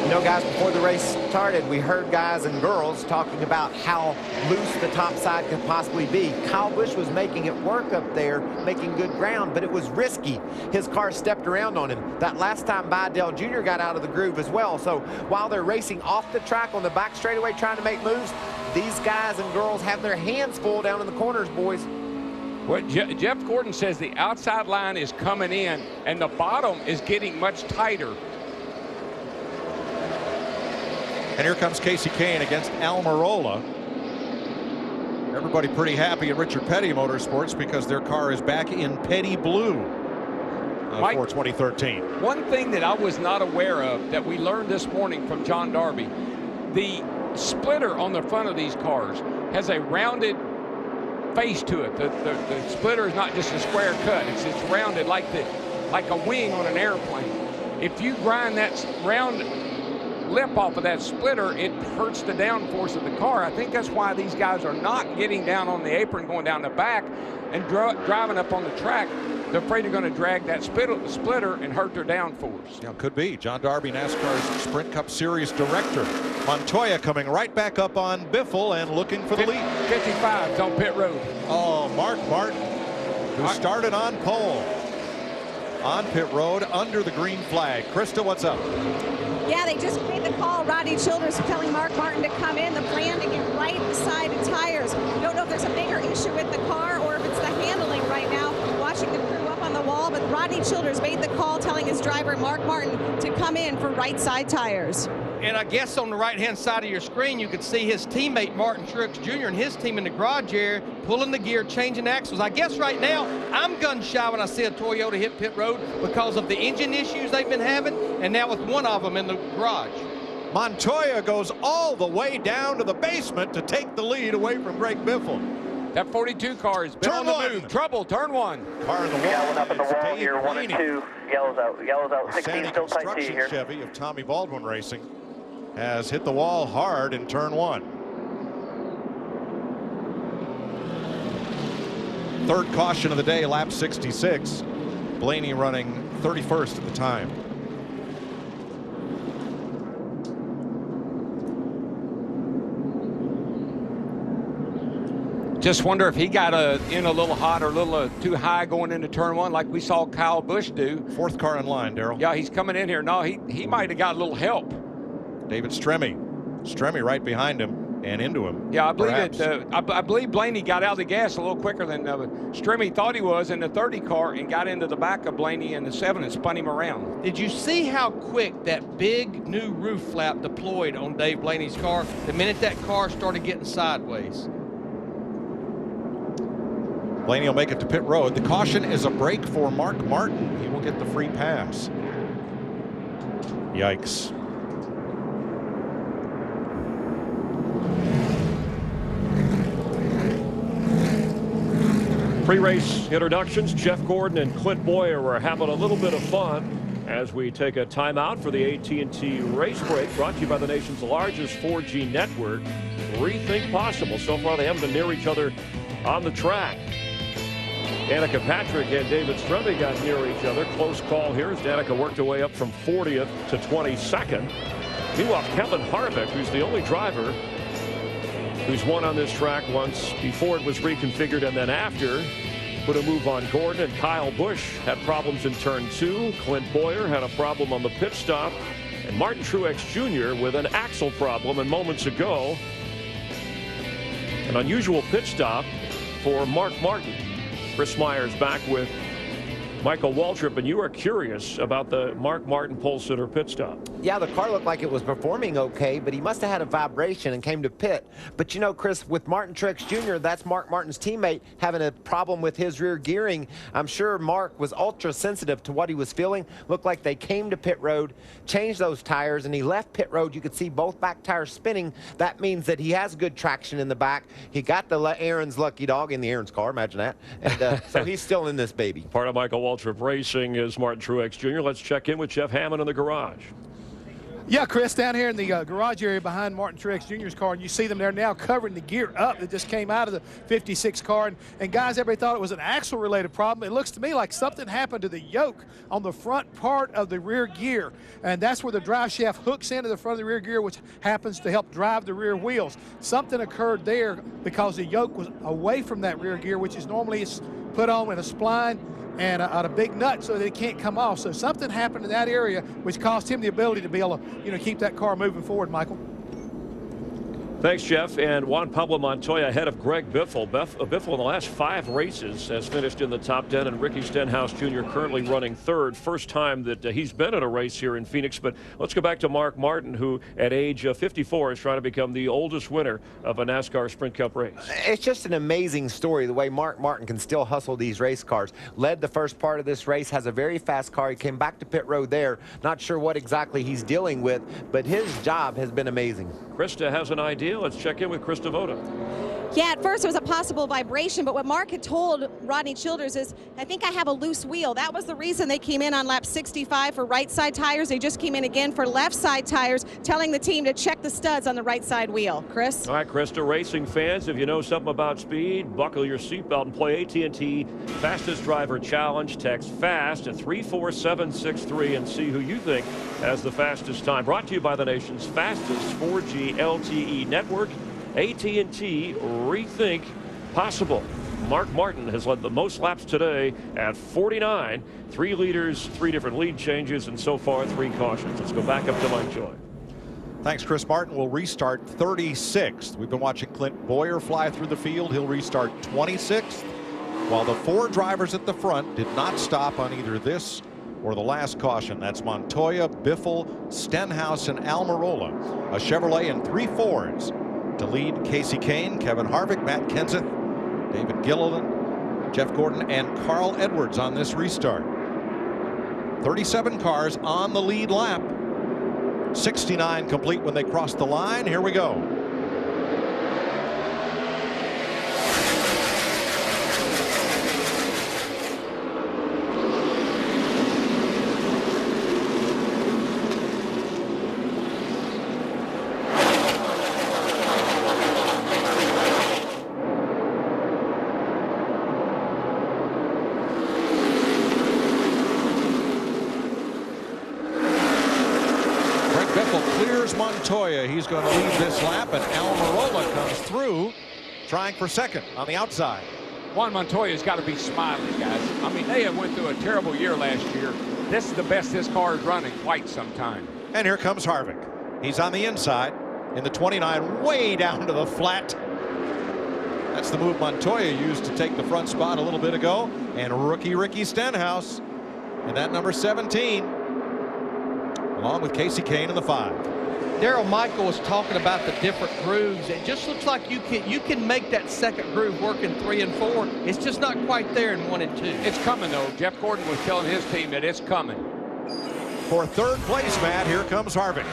You know, guys, before the race started, we heard guys and girls talking about how loose the top side could possibly be. Kyle Busch was making it work up there, making good ground, but it was risky. His car stepped around on him. That last time Bydell Jr. got out of the groove as well. So while they're racing off the track on the back straightaway trying to make moves, these guys and girls have their hands full down in the corners, boys. Well, Jeff Gordon says the outside line is coming in and the bottom is getting much tighter. And here comes Casey Kane against Almirola. Everybody pretty happy at Richard Petty Motorsports because their car is back in Petty Blue for 2013. One thing that I was not aware of that we learned this morning from John Darby, the splitter on the front of these cars has a rounded face to it. The splitter is not just a square cut. It's rounded like a wing on an airplane. If you grind that round lip off of that splitter, it hurts the downforce of the car. I think that's why these guys are not getting down on the apron, going down the back, and driving up on the track. They're afraid they're going to drag that splitter and hurt their downforce. Yeah, could be. John Darby, NASCAR's Sprint Cup Series director. Montoya coming right back up on Biffle and looking for the lead. 55's on pit road. Oh, Mark Martin, who started on pole. On pit road under the green flag. Krista, what's up? Yeah, they just made the call. Rodney Childers telling Mark Martin to come in. The plan to get right beside the tires. Don't know if there's a bigger issue with the car or if it's the handling right now. Watching the crew up on the wall, but Rodney Childers made the call telling his driver, Mark Martin, to come in for right side tires. And I guess on the right-hand side of your screen, you could see his teammate, Martin Truex Jr., and his team in the garage area, pulling the gear, changing axles. I guess right now, I'm gun-shy when I see a Toyota hit pit road because of the engine issues they've been having, and now with one of them in the garage. Montoya goes all the way down to the basement to take the lead away from Greg Biffle. That 42 car has been on the move. Trouble, turn one. Car in the wall. Yelling up in the It's wall Dave here, 1 Blaney. and 2. Yellows out. 16 Sandy still tight T Construction here. Chevy of Tommy Baldwin Racing has hit the wall hard in turn one. Third caution of the day, lap 66. Blaney running 31st at the time. Just wonder if he got in a little hot or a little too high going into turn one, like we saw Kyle Busch do. Fourth car in line, Darrell. Yeah, he's coming in here. No, he might have got a little help. David Stremme right behind him and into him. Yeah, I believe perhaps. I believe Blaney got out of the gas a little quicker than Stremme thought he was in the 30 car and got into the back of Blaney in the 7 and spun him around. Did you see how quick that big new roof flap deployed on Dave Blaney's car the minute that car started getting sideways? Blaney will make it to pit road. The caution is a break for Mark Martin. He will get the free pass. Yikes. Pre-race introductions. Jeff Gordon and Clint Boyer are having a little bit of fun as we take a timeout for the AT&T race break, brought to you by the nation's largest 4G network. Rethink possible. So far, they haven't been near each other on the track. Danica Patrick and David Stremme got near each other. Close call here as Danica worked her way up from 40th to 22nd. Meanwhile, Kevin Harvick, who's the only driver who's won on this track once before it was reconfigured and then after, put a move on Gordon. And Kyle Busch had problems in turn 2. Clint Boyer had a problem on the pit stop. And Martin Truex Jr. with an axle problem. And moments ago, an unusual pit stop for Mark Martin. Chris Myers back with Michael Waltrip, and you are curious about the Mark Martin pole sitter pit stop. Yeah, the car looked like it was performing okay, but he must have had a vibration and came to pit. But you know, Chris, with Martin Truex Jr., that's Mark Martin's teammate, having a problem with his rear gearing. I'm sure Mark was ultra sensitive to what he was feeling. Looked like they came to pit road, changed those tires, and he left pit road. You could see both back tires spinning. That means that he has good traction in the back. He got the Aaron's lucky dog in the Aaron's car, imagine that. And so he's still in this baby. Part of Michael Waltrip Racing is Martin Truex Jr. Let's check in with Jeff Hammond in the garage. Yeah, Chris, down here in the garage area behind Martin Truex Jr.'s car, and you see them, they're now covering the gear up that just came out of the 56 car. And guys, everybody thought it was an axle-related problem. It looks to me like something happened to the yoke on the front part of the rear gear, and that's where the drive shaft hooks into the front of the rear gear, which happens to help drive the rear wheels. Something occurred there because the yoke was away from that rear gear, which is normally put on in a spline and a big nut so that it can't come off. So something happened in that area which cost him the ability to be able to, keep that car moving forward, Michael. Thanks, Jeff. And Juan Pablo Montoya ahead of Greg Biffle. Biffle in the last 5 races has finished in the top 10, and Ricky Stenhouse Jr. currently running third. First time that he's been in a race here in Phoenix. But let's go back to Mark Martin, who at age 54 is trying to become the oldest winner of a NASCAR Sprint Cup race. It's just an amazing story, the way Mark Martin can still hustle these race cars. Led the first part of this race, has a very fast car. He came back to pit road there. Not sure what exactly he's dealing with, but his job has been amazing. Krista has an idea. Let's check in with Krista Voda. Yeah, at first it was a possible vibration, but what Mark had told Rodney Childers is, I think I have a loose wheel. That was the reason they came in on lap 65 for right side tires. They just came in again for left side tires, telling the team to check the studs on the right side wheel. Chris? All right, Krista, racing fans, if you know something about speed, buckle your seatbelt and play AT&T Fastest Driver Challenge. Text FAST to 34763 and see who you think has the fastest time. Brought to you by the nation's fastest 4G LTE network. AT&T Rethink Possible. Mark Martin has led the most laps today at 49. 3 leaders, 3 different lead changes, and so far 3 cautions. Let's go back up to Mike Joy. Thanks, Chris Martin. Will restart 36th. We've been watching Clint Boyer fly through the field. He'll restart 26th, while the 4 drivers at the front did not stop on either this or the last caution. That's Montoya, Biffle, Stenhouse, and Almirola. A Chevrolet and 3 Fords to lead Casey Kane, Kevin Harvick, Matt Kenseth, David Gilliland, Jeff Gordon, and Carl Edwards on this restart. 37 cars on the lead lap. 69 complete when they cross the line. Here we go. Montoya, he's going to lead this lap, and Almirola comes through, trying for second on the outside. Juan Montoya's got to be smiling, guys. I mean, they have went through a terrible year last year. This is the best this car has run in quite some time. And here comes Harvick. He's on the inside in the 29, way down to the flat. That's the move Montoya used to take the front spot a little bit ago. And rookie Ricky Stenhouse in that number 17, along with Casey Kane in the 5. Darrell Michael was talking about the different grooves. It just looks like you can make that second groove work in 3 and 4. It's just not quite there in 1 and 2. It's coming, though. Jeff Gordon was telling his team that it's coming. For 3rd place, Matt, here comes Harvick.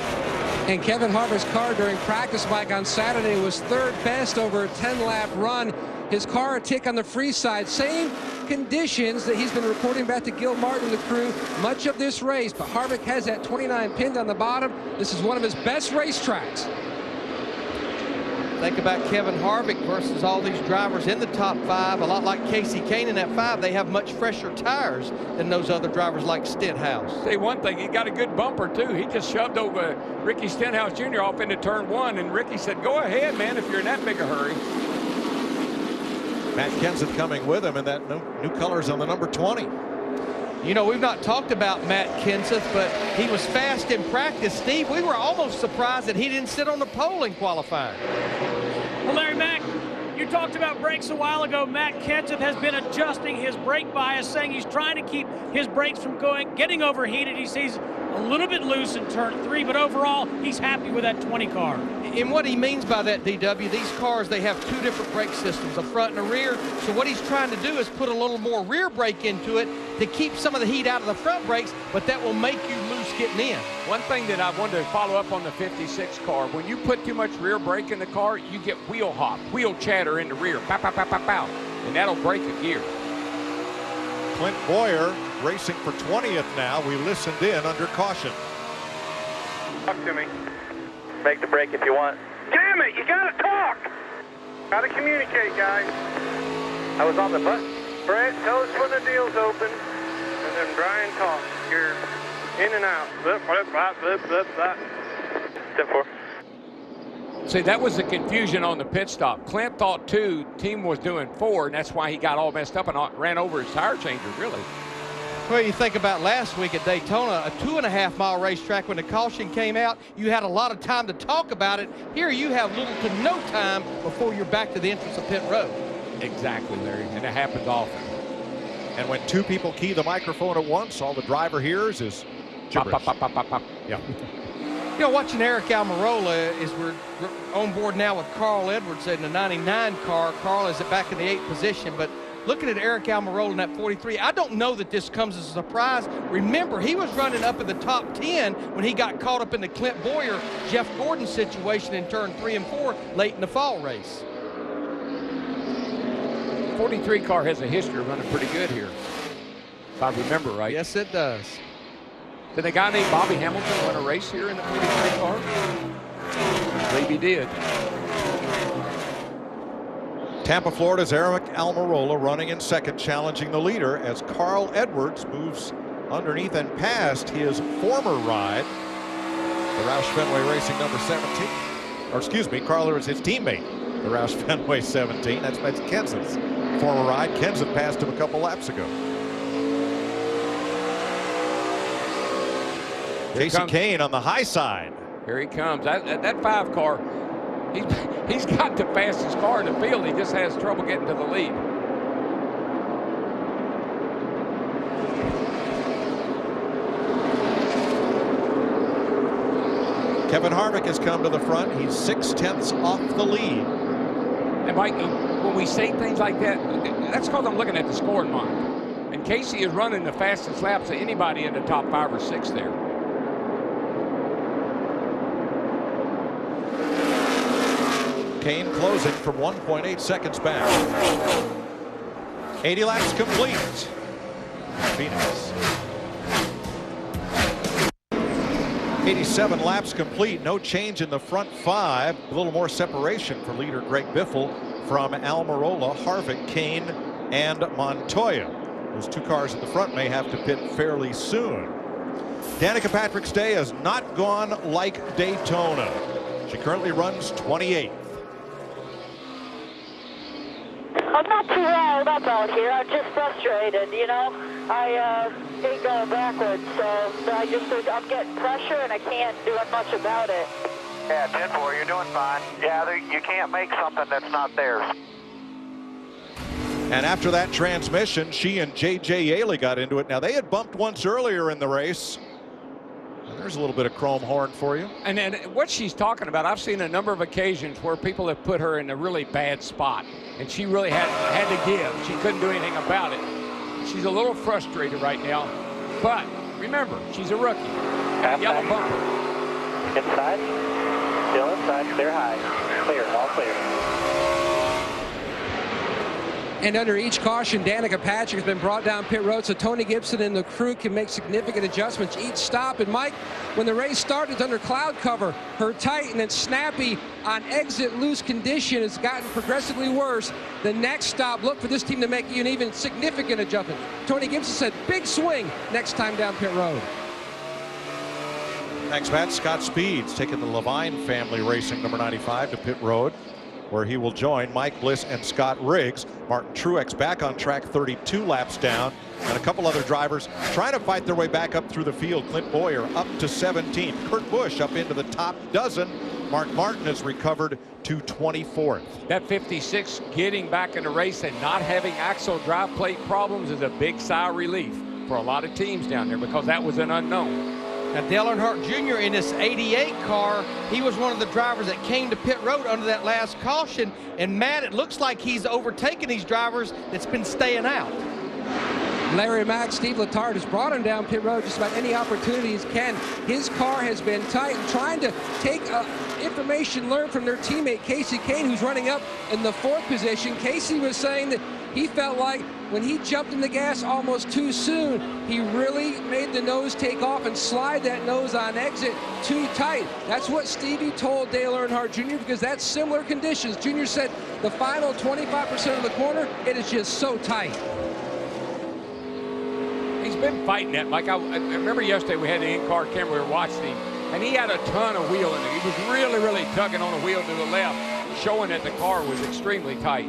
And Kevin Harvick's car during practice, Mike, on Saturday was 3rd best over a 10-lap run. His car a tick on the free side. Same conditions that he's been reporting back to Gil Martin and the crew much of this race. But Harvick has that 29 pinned on the bottom. This is one of his best racetracks. Think about Kevin Harvick versus all these drivers in the top 5. A lot like Casey Kane in that 5. They have much fresher tires than those other drivers like Stenhouse. Say one thing, he got a good bumper too. He just shoved over Ricky Stenhouse Jr. off into turn 1, and Ricky said, go ahead, man, if you're in that big a hurry. Matt Kenseth coming with him, and that new colors on the number 20. You know, we've not talked about Matt Kenseth, but he was fast in practice. Steve, we were almost surprised that he didn't sit on the pole in qualifying. Well, Larry Mack, you talked about brakes a while ago. Matt Kenseth has been adjusting his brake bias, saying he's trying to keep his brakes from getting overheated. He sees a little bit loose in turn 3, but overall, he's happy with that 20 car. And what he means by that, DW, these cars, they have 2 different brake systems, a front and a rear. So what he's trying to do is put a little more rear brake into it to keep some of the heat out of the front brakes, but that will make you loose getting in. One thing that I wanted to follow up on the 56 car, when you put too much rear brake in the car, you get wheel hop, wheel chatter in the rear, pow, pow, pow, pow, pow, and that'll break a gear. Clint Boyer racing for 20th now. We listened in under caution. Talk to me. Make the break if you want. Damn it, you gotta talk! Gotta communicate, guys. I was on the bus. Brett, tell us when the deal's open, and then Brian talks. You're in and out. Flip, flip, flip, flip, flip, flip. 10-4. See, that was the confusion on the pit stop. Clint thought 2, team was doing 4, and that's why he got all messed up and ran over his tire changer, really. Well, you think about last week at Daytona, a 2.5-mile racetrack. When the caution came out, you had a lot of time to talk about it. Here you have little to no time before you're back to the entrance of pit road. Exactly, Larry, and it happens often. And when 2 people key the microphone at once, all the driver hears is gibberish. Pop, pop, pop, pop, pop. Yeah. You know, watching Eric Almirola as we're on board now with Carl Edwards in the 99 car. Carl is back in the 8th position, but looking at Eric Almirola in that 43, I don't know that this comes as a surprise. Remember, he was running up in the top 10 when he got caught up in the Clint Boyer, Jeff Gordon situation in turn 3 and 4 late in the fall race. 43 car has a history of running pretty good here, if I remember right. Yes, it does. Did a guy named Bobby Hamilton win a race here in the 43 car? I believe he did. Tampa, Florida's Eric Almirola running in second, challenging the leader as Carl Edwards moves underneath and past his former ride, the Roush Fenway Racing number 17. Or excuse me, Carl Edwards, his teammate, the Roush Fenway 17. That's Kenseth's former ride. Kenseth passed him a couple laps ago. Jason Kane on the high side. Here he comes. That 5 car, he's got the fastest car in the field. He just has trouble getting to the lead. Kevin Harvick has come to the front. He's 6/10 off the lead. And Mike, when we say things like that, that's because I'm looking at the scoring line. And Casey is running the fastest laps of anybody in the top 5 or 6 there. Kane closing from 1.8 seconds back. 80 laps complete. Phoenix. 87 laps complete. No change in the front 5. A little more separation for leader Greg Biffle from Almirola, Harvick, Kane, and Montoya. Those 2 cars at the front may have to pit fairly soon. Danica Patrick's day has not gone like Daytona. She currently runs 28th. I'm not too riled up out here. I'm just frustrated, you know. I hate going backwards, so I'm getting pressure and I can't do much about it. Yeah, 10-4, you're doing fine. Yeah, you can't make something that's not theirs. And after that transmission, she and J.J. Yaley got into it. Now, they had bumped once earlier in the race. And there's a little bit of chrome horn for you. And then what she's talking about, I've seen a number of occasions where people have put her in a really bad spot. And she really had to give. She couldn't do anything about it. She's a little frustrated right now. But remember, she's a rookie. Yellow bumper. Inside. Still inside. Clear high. Clear. All clear. And under each caution, Danica Patrick has been brought down pit road, so Tony Gibson and the crew can make significant adjustments each stop. And Mike, when the race started under cloud cover, her tight and then snappy on exit loose condition has gotten progressively worse. The next stop, look for this team to make an even significant adjustment. Tony Gibson said, big swing next time down pit road. Next bat, Scott Speed's taking the Levine family racing number 95 to pit road, where he will join Mike Bliss and Scott Riggs. Martin Truex back on track, 32 laps down, and a couple other drivers trying to fight their way back up through the field. Clint Boyer up to 17th. Kurt Busch up into the top dozen. Mark Martin has recovered to 24th. That 56 getting back in the race and not having axle drive plate problems is a big sigh of relief for a lot of teams down there, because that was an unknown. Now, Dale Earnhardt Jr. in this 88 car, he was one of the drivers that came to pit road under that last caution. And Matt, it looks like he's overtaken these drivers that's been staying out. Larry Mack, Steve Letarte has brought him down pit road just about any opportunity he can. His car has been tight and trying to take information learned from their teammate Casey Kane, who's running up in the 4th position. Casey was saying that he felt like when he jumped in the gas almost too soon, he really made the nose take off and slide that nose on exit too tight. That's what Stevie told Dale Earnhardt Jr., because that's similar conditions. Jr. said the final 25% of the corner, it is just so tight. He's been fighting that, Mike. I remember yesterday we had the in-car camera, we were watching him, and he had a ton of wheel in it. He was really, really tugging on the wheel to the left, showing that the car was extremely tight.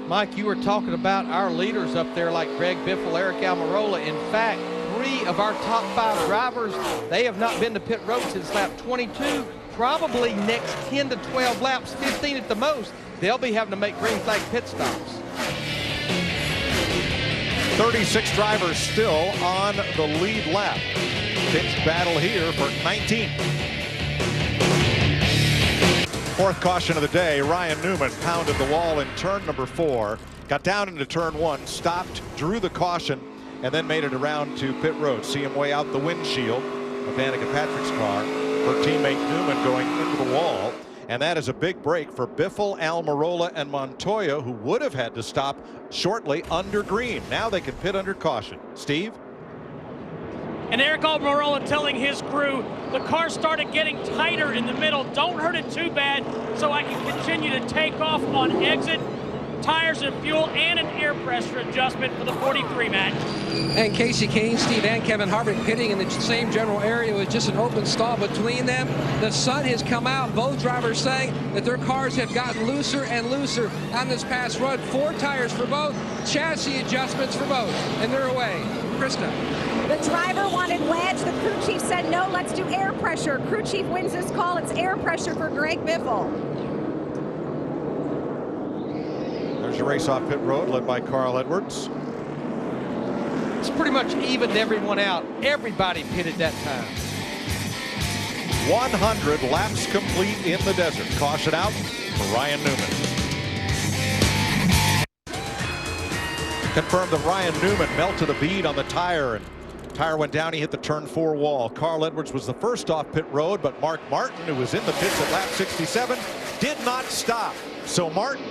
Mike, you were talking about our leaders up there like Greg Biffle, Eric Almirola. In fact, 3 of our top 5 drivers, they have not been to pit road since lap 22. Probably next 10 to 12 laps, 15 at the most, they'll be having to make green flag pit stops. 36 drivers still on the lead lap. Pitch battle here for 19th. 4th caution of the day, Ryan Newman pounded the wall in turn number 4, got down into turn 1, stopped, drew the caution, and then made it around to pit road. See him way out the windshield of Danica Patrick's car. Her teammate Newman going into the wall. And that is a big break for Biffle, Almirola, and Montoya, who would have had to stop shortly under green. Now they can pit under caution. Steve? And Eric Almirola telling his crew, the car started getting tighter in the middle. Don't hurt it too bad so I can continue to take off on exit. Tires and fuel and an air pressure adjustment for the 43 match. And Casey Kane, Steve, and Kevin Harvick pitting in the same general area with just an open stall between them. The sun has come out. Both drivers saying that their cars have gotten looser and looser on this past run. 4 tires for both, chassis adjustments for both, and they're away. Krista. The driver wanted wedge. The crew chief said, no, let's do air pressure. Crew chief wins this call. It's air pressure for Greg Biffle. There's your race off pit road led by Carl Edwards. It's pretty much evened everyone out. Everybody pitted that time. 100 laps complete in the desert. Caution out for Ryan Newman. Confirmed that Ryan Newman melted a bead on the tire, and tire went down. He hit the turn 4 wall. Carl Edwards was the first off pit road, but Mark Martin, who was in the pits at lap 67, did not stop. So Martin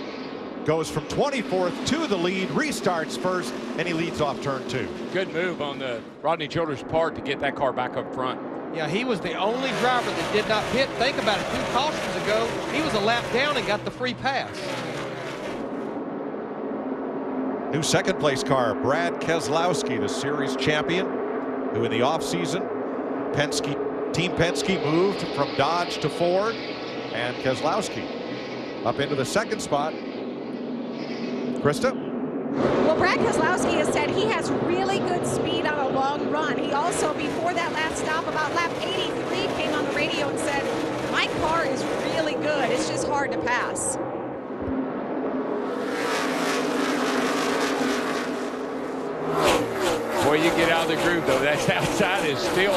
goes from 24th to the lead, restarts first, and he leads off turn 2. Good move on the Rodney Childers' part to get that car back up front. Yeah, he was the only driver that did not pit. Think about it, 2 cautions ago, he was a lap down and got the free pass. New second place car, Brad Keselowski, the series champion, who in the offseason, Team Penske moved from Dodge to Ford, and Keselowski up into the second spot. Krista? Well, Brad Keselowski has said he has really good speed on a long run. He also, before that last stop, about lap 83, came on the radio and said, my car is really good. It's just hard to pass. Boy, you get out of the groove, though. That outside is still...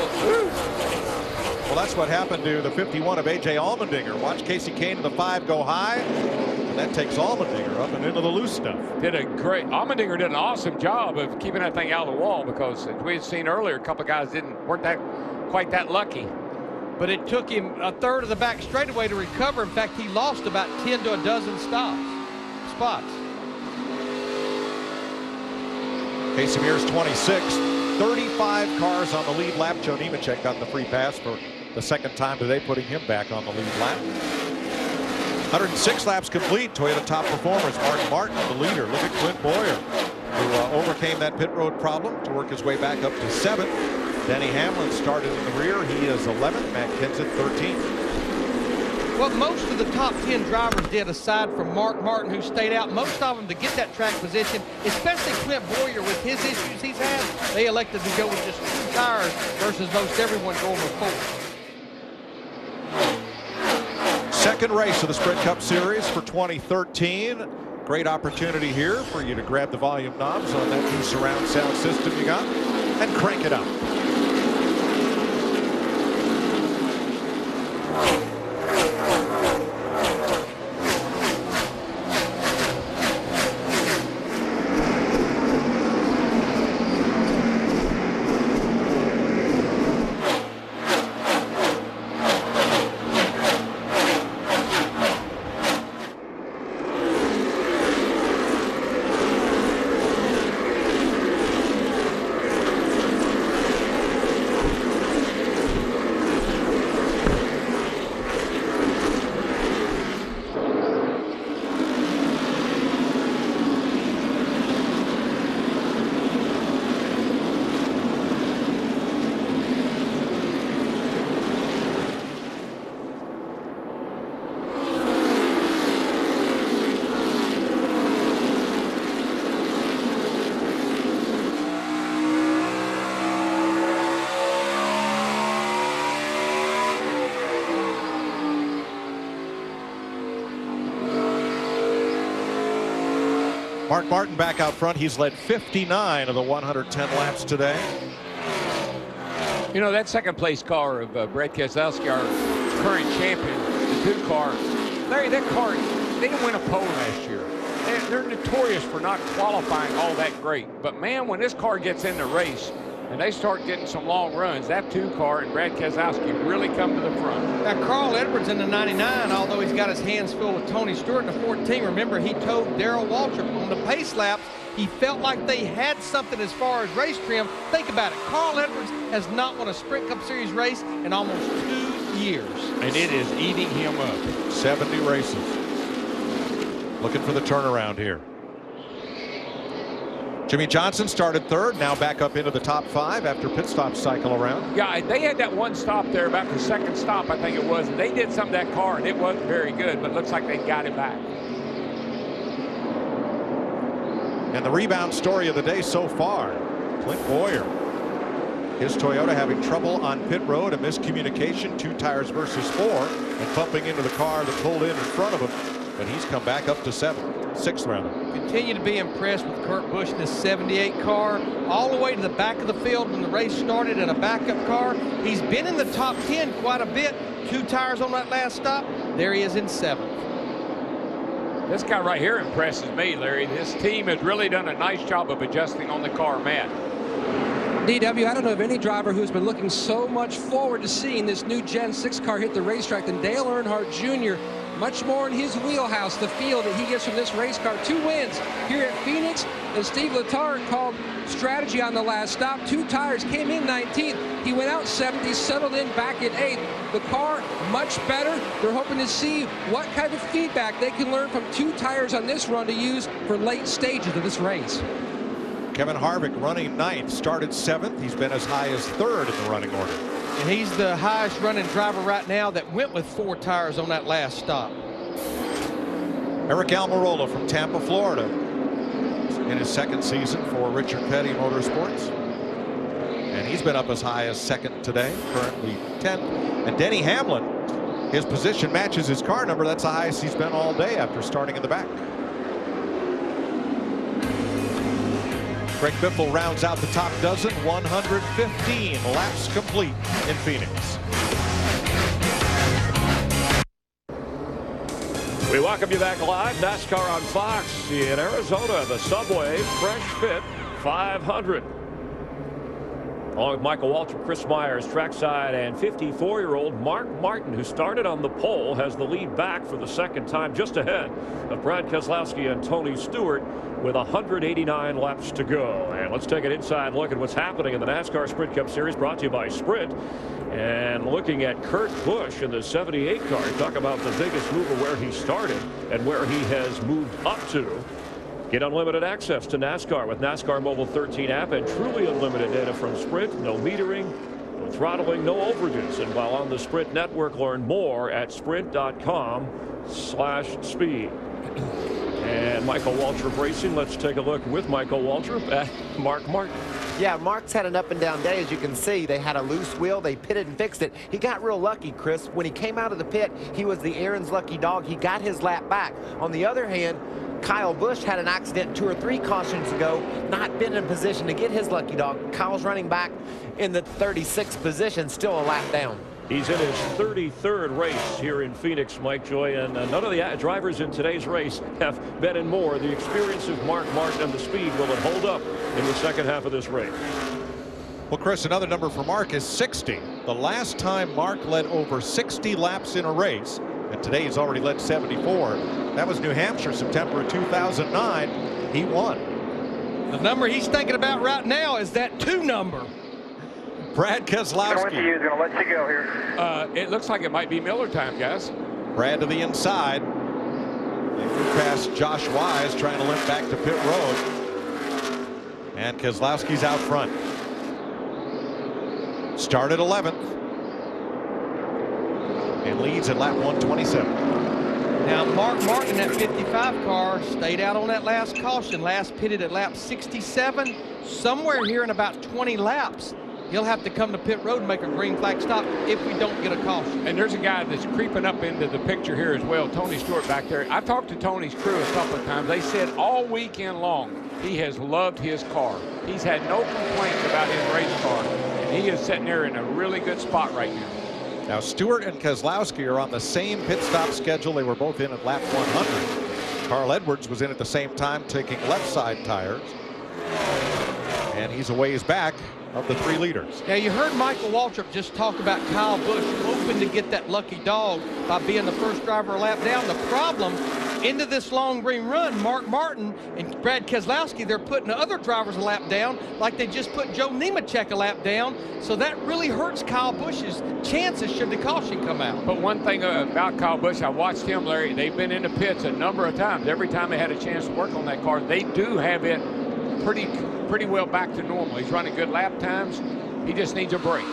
Well, that's what happened to the 51 of A.J. Allmendinger. Watch Casey Kane in the 5 go high, and that takes Allmendinger up and into the loose stuff. Allmendinger did an awesome job of keeping that thing out of the wall, because as we had seen earlier, a couple of guys weren't quite that lucky. But it took him a third of the back straightaway to recover. In fact, he lost about 10 to a dozen spots. Casey Mears 26, 35 cars on the lead lap. Joe Nemechek got the free pass for the second time today, putting him back on the lead lap. 106 laps complete. Toyota top performers, Mark Martin, the leader. Look at Clint Boyer, who overcame that pit road problem to work his way back up to 7th. Denny Hamlin started in the rear. He is 11th. Matt Kenseth 13th. What most of the top 10 drivers did, aside from Mark Martin, who stayed out, most of them to get that track position, especially Clint Boyer with his issues he's had, they elected to go with just 2 tires versus most everyone going with 4. Second race of the Sprint Cup Series for 2013. Great opportunity here for you to grab the volume knobs on that new surround sound system you got and crank it up. Mark Martin back out front. He's led 59 of the 110 laps today. You know, that second place car of Brad Keselowski, our current champion, the 2 car, that car, they didn't win a pole last year. They're notorious for not qualifying all that great. But man, when this car gets in the race, and they start getting some long runs, that 2 car and Brad Keselowski really come to the front. Now, Carl Edwards in the 99, although he's got his hands full with Tony Stewart in the 14, remember he told Darrell Waltrip on the pace laps he felt like they had something as far as race trim. Think about it. Carl Edwards has not won a Sprint Cup Series race in almost 2 years. And it is eating him up. 70 races. Looking for the turnaround here. Jimmy Johnson started third, now back up into the top 5 after pit stop cycle around. Yeah, they had that one stop there, about the second stop, I think it was, and they did something to that car, and it wasn't very good, but looks like they got it back. And the rebound story of the day so far, Clint Boyer. His Toyota having trouble on pit road, a miscommunication, 2 tires versus 4, and bumping into the car that pulled in front of him. But he's come back up to 6th rather. Continue to be impressed with Kurt Busch in this 78 car, all the way to the back of the field when the race started in a backup car. He's been in the top 10 quite a bit. 2 tires on that last stop. There he is in 7th. This guy right here impresses me, Larry. This team has really done a nice job of adjusting on the car, Matt. DW, I don't know of any driver who's been looking so much forward to seeing this new Gen 6 car hit the racetrack than Dale Earnhardt Jr. Much more in his wheelhouse, the feel that he gets from this race car. 2 wins here at Phoenix, and Steve Letarte called strategy on the last stop. 2 tires, came in 19th. He went out 7th, settled in back in 8th. The car much better. They're hoping to see what kind of feedback they can learn from 2 tires on this run to use for late stages of this race. Kevin Harvick running 9th, started 7th. He's been as high as 3rd in the running order. And he's the highest running driver right now that went with 4 tires on that last stop. Eric Almirola from Tampa, Florida, in his 2nd season for Richard Petty Motorsports. And he's been up as high as 2nd today, currently 10th. And Denny Hamlin, his position matches his car number. That's the highest he's been all day after starting in the back. Greg Biffle rounds out the top dozen, 115 laps complete in Phoenix. We welcome you back live. NASCAR on Fox in Arizona, the Subway Fresh Fit 500. Along with Michael Waltrip, Chris Myers, trackside, and 54-year-old Mark Martin, who started on the pole, has the lead back for the 2nd time, just ahead of Brad Keselowski and Tony Stewart with 189 laps to go. And let's take an inside look at what's happening in the NASCAR Sprint Cup Series, brought to you by Sprint. And looking at Kurt Busch in the 78 car, talk about the biggest mover where he started and where he has moved up to. Get unlimited access to NASCAR with NASCAR Mobile 13 app and truly unlimited data from Sprint. No metering, no throttling, no overages. And while on the Sprint network, learn more at sprint.com/speed. And Michael Waltrip Racing. Let's take a look with Michael Waltrip at Mark Martin. Yeah, Mark's had an up and down day. As you can see, they had a loose wheel. They pitted and fixed it. He got real lucky, Chris. When he came out of the pit, he was the Aaron's lucky dog. He got his lap back. On the other hand, Kyle Busch had an accident 2 or 3 cautions ago, not been in position to get his lucky dog. Kyle's running back in the 36th position, still a lap down. He's in his 33rd race here in Phoenix, Mike Joy, and none of the drivers in today's race have been in more. The experience of Mark Martin and the speed, will it hold up in the 2nd half of this race? Well, Chris, another number for Mark is 60. The last time Mark led over 60 laps in a race, and today he's already led 74. That was New Hampshire, September of 2009. He won. The number he's thinking about right now is that 2 number. Brad Keselowski. He's going to let you go here. It looks like it might be Miller time, guys. Brad to the inside. They move past Josh Wise, trying to limp back to pit road. And Keselowski's out front. Started 11th. And leads at lap 127. Now, Mark Martin, that 55 car, stayed out on that last caution. Last pitted at lap 67. Somewhere here in about 20 laps, he'll have to come to pit road and make a green flag stop if we don't get a caution. And there's a guy that's creeping up into the picture here as well, Tony Stewart back there. I talked to Tony's crew a couple of times. They said all weekend long he has loved his car. He's had no complaints about his race car, and he is sitting there in a really good spot right now. Now, Stewart and Keselowski are on the same pit stop schedule. They were both in at lap 100. Carl Edwards was in at the same time, taking left side tires. And he's a ways back of the 3 leaders. Now, you heard Michael Waltrip just talk about Kyle Busch hoping to get that lucky dog by being the first driver a lap down. The problem, into this long green run, Mark Martin and Brad Keselowski, they're putting other drivers a lap down like they just put Joe Nemechek a lap down. So that really hurts Kyle Busch's chances should the caution come out. But one thing about Kyle Busch, I watched him, Larry, they've been in the pits a number of times. Every time they had a chance to work on that car, they do have it pretty well back to normal. He's running good lap times. He just needs a break.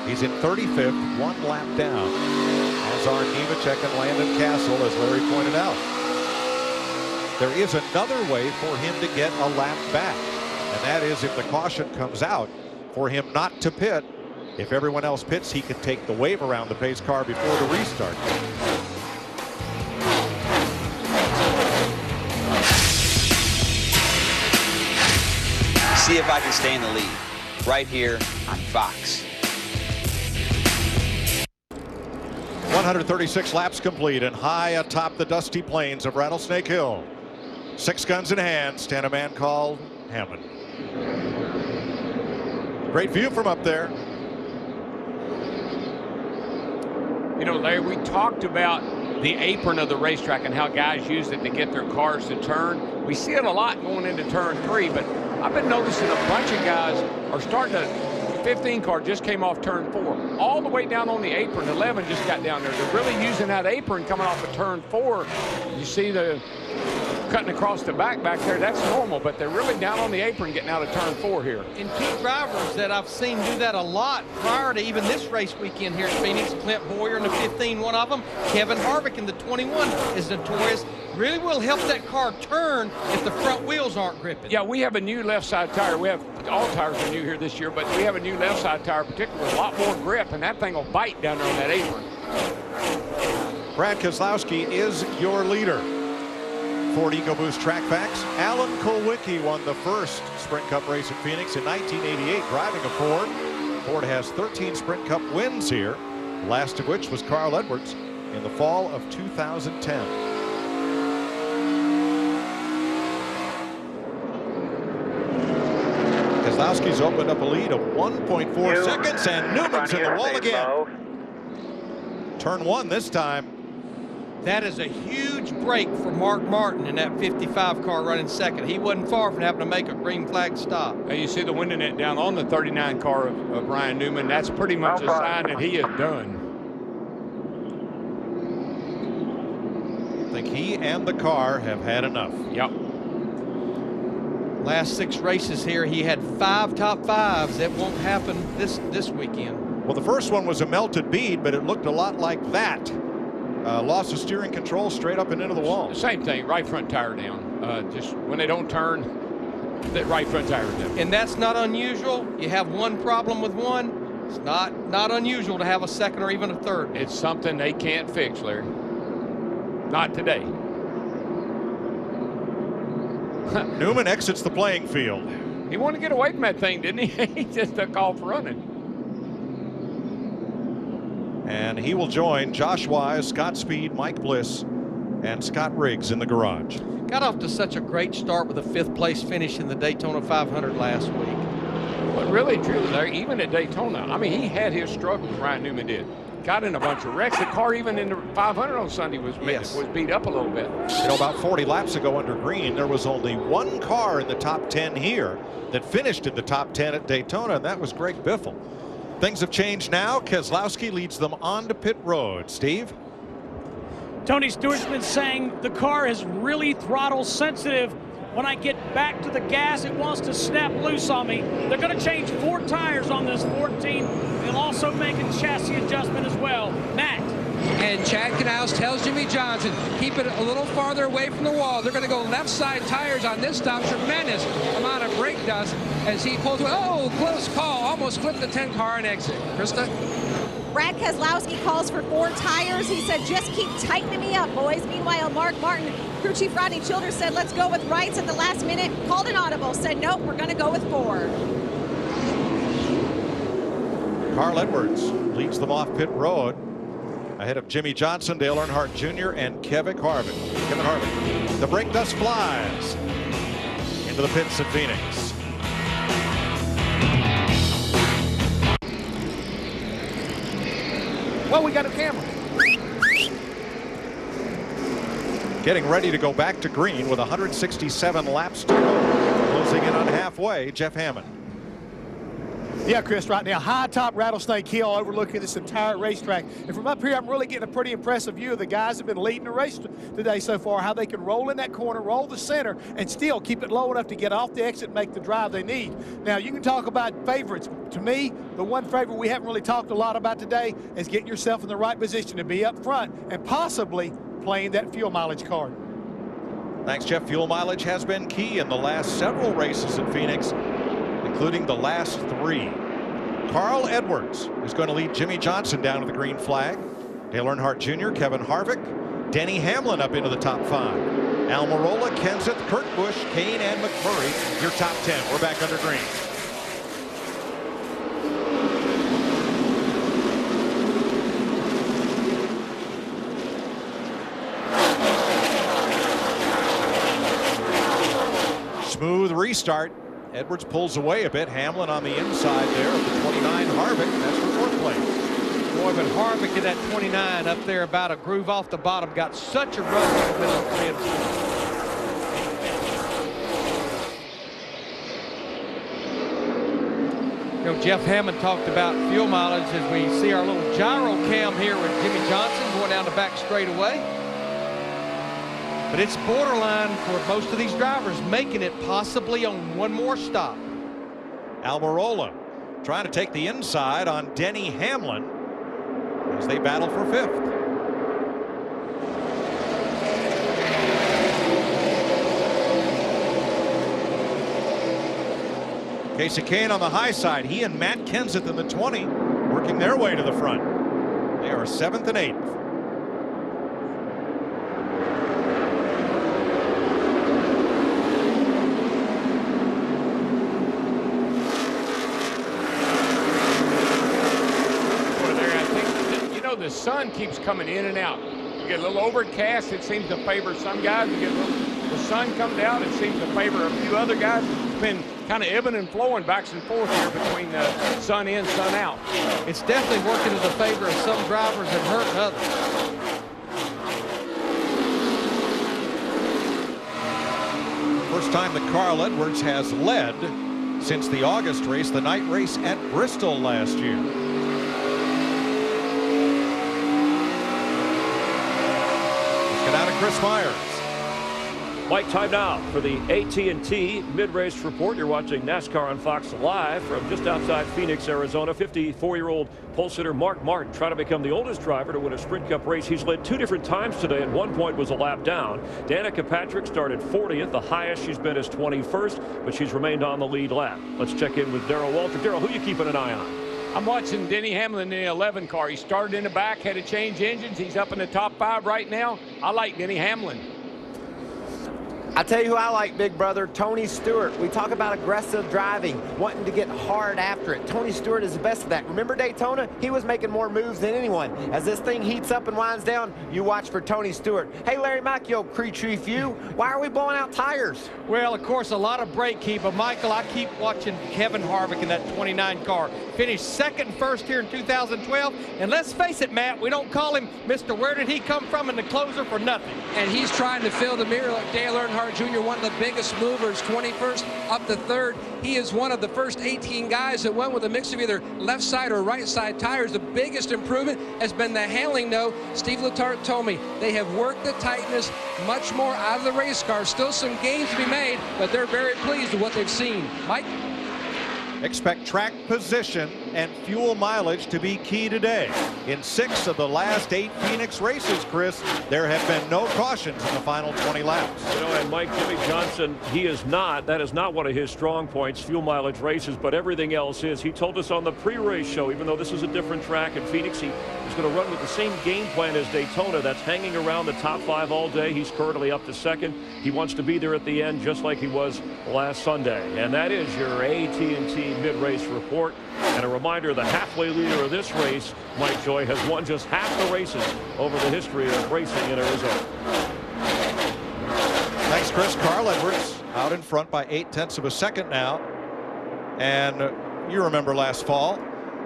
He's in 35th, 1 lap down, as are Nemechek and Landon Castle, as Larry pointed out. There is another way for him to get a lap back, and that is if the caution comes out for him not to pit. If everyone else pits, he can take the wave around the pace car before the restart. See if I can stay in the lead right here on Fox. 136 laps complete and high atop the dusty plains of Rattlesnake Hill. 6 guns in hand, stand a man called Hammond. Great view from up there. You know, Larry, we talked about the apron of the racetrack and how guys use it to get their cars to turn. We see it a lot going into turn 3, but I've been noticing a bunch of guys are starting to. 15 car just came off turn 4, all the way down on the apron. 11 just got down there. They're really using that apron coming off of turn 4. You see the cutting across the back there. That's normal, but they're really down on the apron getting out of turn 4 here. And key drivers that I've seen do that a lot prior to even this race weekend here at Phoenix. Clint Boyer in the 15, one of them. Kevin Harvick in the 21 is notorious. Really will help that car turn if the front wheels aren't gripping. Yeah, we have a new left side tire. We have all tires are new here this year, but we have a new left side tire, particularly with a lot more grip, and that thing will bite down there on that apron. Brad Keselowski is your leader. Ford EcoBoost track facts. Alan Kulwicki won the first Sprint Cup race at Phoenix in 1988 driving a Ford. Ford has 13 Sprint Cup wins here, the last of which was Carl Edwards in the fall of 2010. Keselowski's opened up a lead of 1.4 seconds, and Newman's in the wall again. Turn 1 this time. That is a huge break for Mark Martin in that 55 car running second. He wasn't far from having to make a green flag stop. Now you see the window net down on the 39 car of Ryan Newman. That's pretty much a sign that he is done. I think he and the car have had enough. Yep. Last 6 races here, he had 5 top 5s. That won't happen this weekend. Well, the first one was a melted bead, but it looked a lot like that. Loss of steering control straight up and into the wall. Same thing, right front tire down. Just when they don't turn, that right front tire down. And that's not unusual. You have one problem with one. It's not unusual to have a second or even a third. It's something they can't fix, Larry. Not today. Newman exits the playing field. He wanted to get away from that thing, didn't he? He just took off running. And he will join Josh Wise, Scott Speed, Mike Bliss, and Scott Riggs in the garage. Got off to such a great start with a 5th place finish in the Daytona 500 last week. But really, truly, Larry, even at Daytona, I mean, he had his struggles, Ryan Newman did. Got in a bunch of wrecks. The car, even in the 500 on Sunday, was beat up a little bit. You know, about 40 laps ago under green, there was only one car in the top 10 here that finished in the top 10 at Daytona, and that was Greg Biffle. Things have changed now. Keselowski leads them onto pit road. Steve? Tony Stewart's been saying the car is really throttle sensitive. When I get back to the gas, it wants to snap loose on me. They're going to change 4 tires on this 14. They'll also make a chassis adjustment as well. Matt. And Chad Knaus tells Jimmy Johnson, keep it a little farther away from the wall. They're going to go left side tires on this stop. Tremendous amount of brake dust as he pulls away. Oh, close call. Almost flipped the 10 car and exit. Krista? Brad Keselowski calls for 4 tires. He said, just keep tightening me up, boys. Meanwhile, Mark Martin, crew chief Rodney Childers said, let's go with rights at the last minute. Called an audible, said, nope, we're going to go with 4. Carl Edwards leads them off pit road ahead of Jimmy Johnson, Dale Earnhardt Jr., and Kevin Harvick. The brake dust flies into the pits at Phoenix. Well, we got a camera. Getting ready to go back to green with 167 laps to go. Closing in on halfway, Jeff Hammond. Yeah, Chris, right now, high top Rattlesnake Hill overlooking this entire racetrack. And from up here, I'm really getting a pretty impressive view of the guys that have been leading the race today so far, how they can roll in that corner, roll the center, and still keep it low enough to get off the exit and make the drive they need. Now, you can talk about favorites. To me, the one favorite we haven't really talked a lot about today is getting yourself in the right position to be up front and possibly playing that fuel mileage card. Thanks, Jeff. Fuel mileage has been key in the last several races at Phoenix, including the last 3. Carl Edwards is going to lead Jimmy Johnson down to the green flag. Dale Earnhardt Jr., Kevin Harvick, Denny Hamlin up into the top 5. Almirola, Kenseth, Kurt Busch, Kane, and McMurray, your top 10. We're back under green. Smooth restart. Edwards pulls away a bit. Hamlin on the inside there of the 29 Harvick. That's for 4th place. Boy, but Harvick in that 29 up there about a groove off the bottom. Got such a run in the middle of the field. You know, Jeff Hammond talked about fuel mileage as we see our little gyro cam here with Jimmy Johnson going down the back straightaway. But it's borderline for most of these drivers, making it possibly on one more stop. Almirola trying to take the inside on Denny Hamlin as they battle for 5th. Casey Kane on the high side. He and Matt Kenseth in the 20 working their way to the front. They are 7th and 8th. The sun keeps coming in and out. You get a little overcast, it seems to favor some guys. You get the sun comes out, it seems to favor a few other guys. It's been kind of ebbing and flowing back and forth here between the sun in, sun out. It's definitely working in the favor of some drivers and hurting others. First time that Carl Edwards has led since the August race, the night race at Bristol last year. Out of Chris Myers. Mike, time now for the AT&T mid-race report. You're watching NASCAR on Fox live from just outside Phoenix, Arizona. 54-year-old pole sitter Mark Martin trying to become the oldest driver to win a Sprint Cup race. He's led 2 different times today. At one point was a lap down. Danica Patrick started 40th. The highest she's been is 21st, but she's remained on the lead lap. Let's check in with Darrell Walter. Darrell, who are you keeping an eye on? I'm watching Denny Hamlin in the 11 car. He started in the back, had to change engines. He's up in the top 5 right now. I like Denny Hamlin. I tell you who I like, big brother, Tony Stewart. We talk about aggressive driving, wanting to get hard after it. Tony Stewart is the best of that. Remember Daytona? He was making more moves than anyone. As this thing heats up and winds down, you watch for Tony Stewart. Hey, Larry Macchio, Crew Few, why are we blowing out tires? Well, of course, a lot of brake keep, but Michael, I keep watching Kevin Harvick in that 29 car. Finished 2nd and 1st here in 2012. And let's face it, Matt, we don't call him Mr. Where Did He Come From in the closer for nothing. And he's trying to fill the mirror like Dale Earnhardt Jr., one of the biggest movers, 21st up to 3rd. He is one of the first 18 guys that went with a mix of either left side or right side tires. The biggest improvement has been the handling, though. Steve Letarte told me they have worked the tightness much more out of the race car. Still some gains to be made, but they're very pleased with what they've seen. Mike? Expect track position and fuel mileage to be key today. In 6 of the last 8 Phoenix races, Chris, there have been no cautions in the final 20 laps. You know, and Mike, Jimmy Johnson, that is not one of his strong points, fuel mileage races, but everything else is. He told us on the pre-race show, even though this is a different track in Phoenix, he is going to run with the same game plan as Daytona. That's hanging around the top 5 all day. He's currently up to 2nd. He wants to be there at the end, just like he was last Sunday. And that is your AT&T mid-race report. And a reminder, the halfway leader of this race, Mike Joy, has won just half the races over the history of racing in Arizona. Thanks, Chris. Carl Edwards out in front by 0.8 of a second now. And you remember last fall,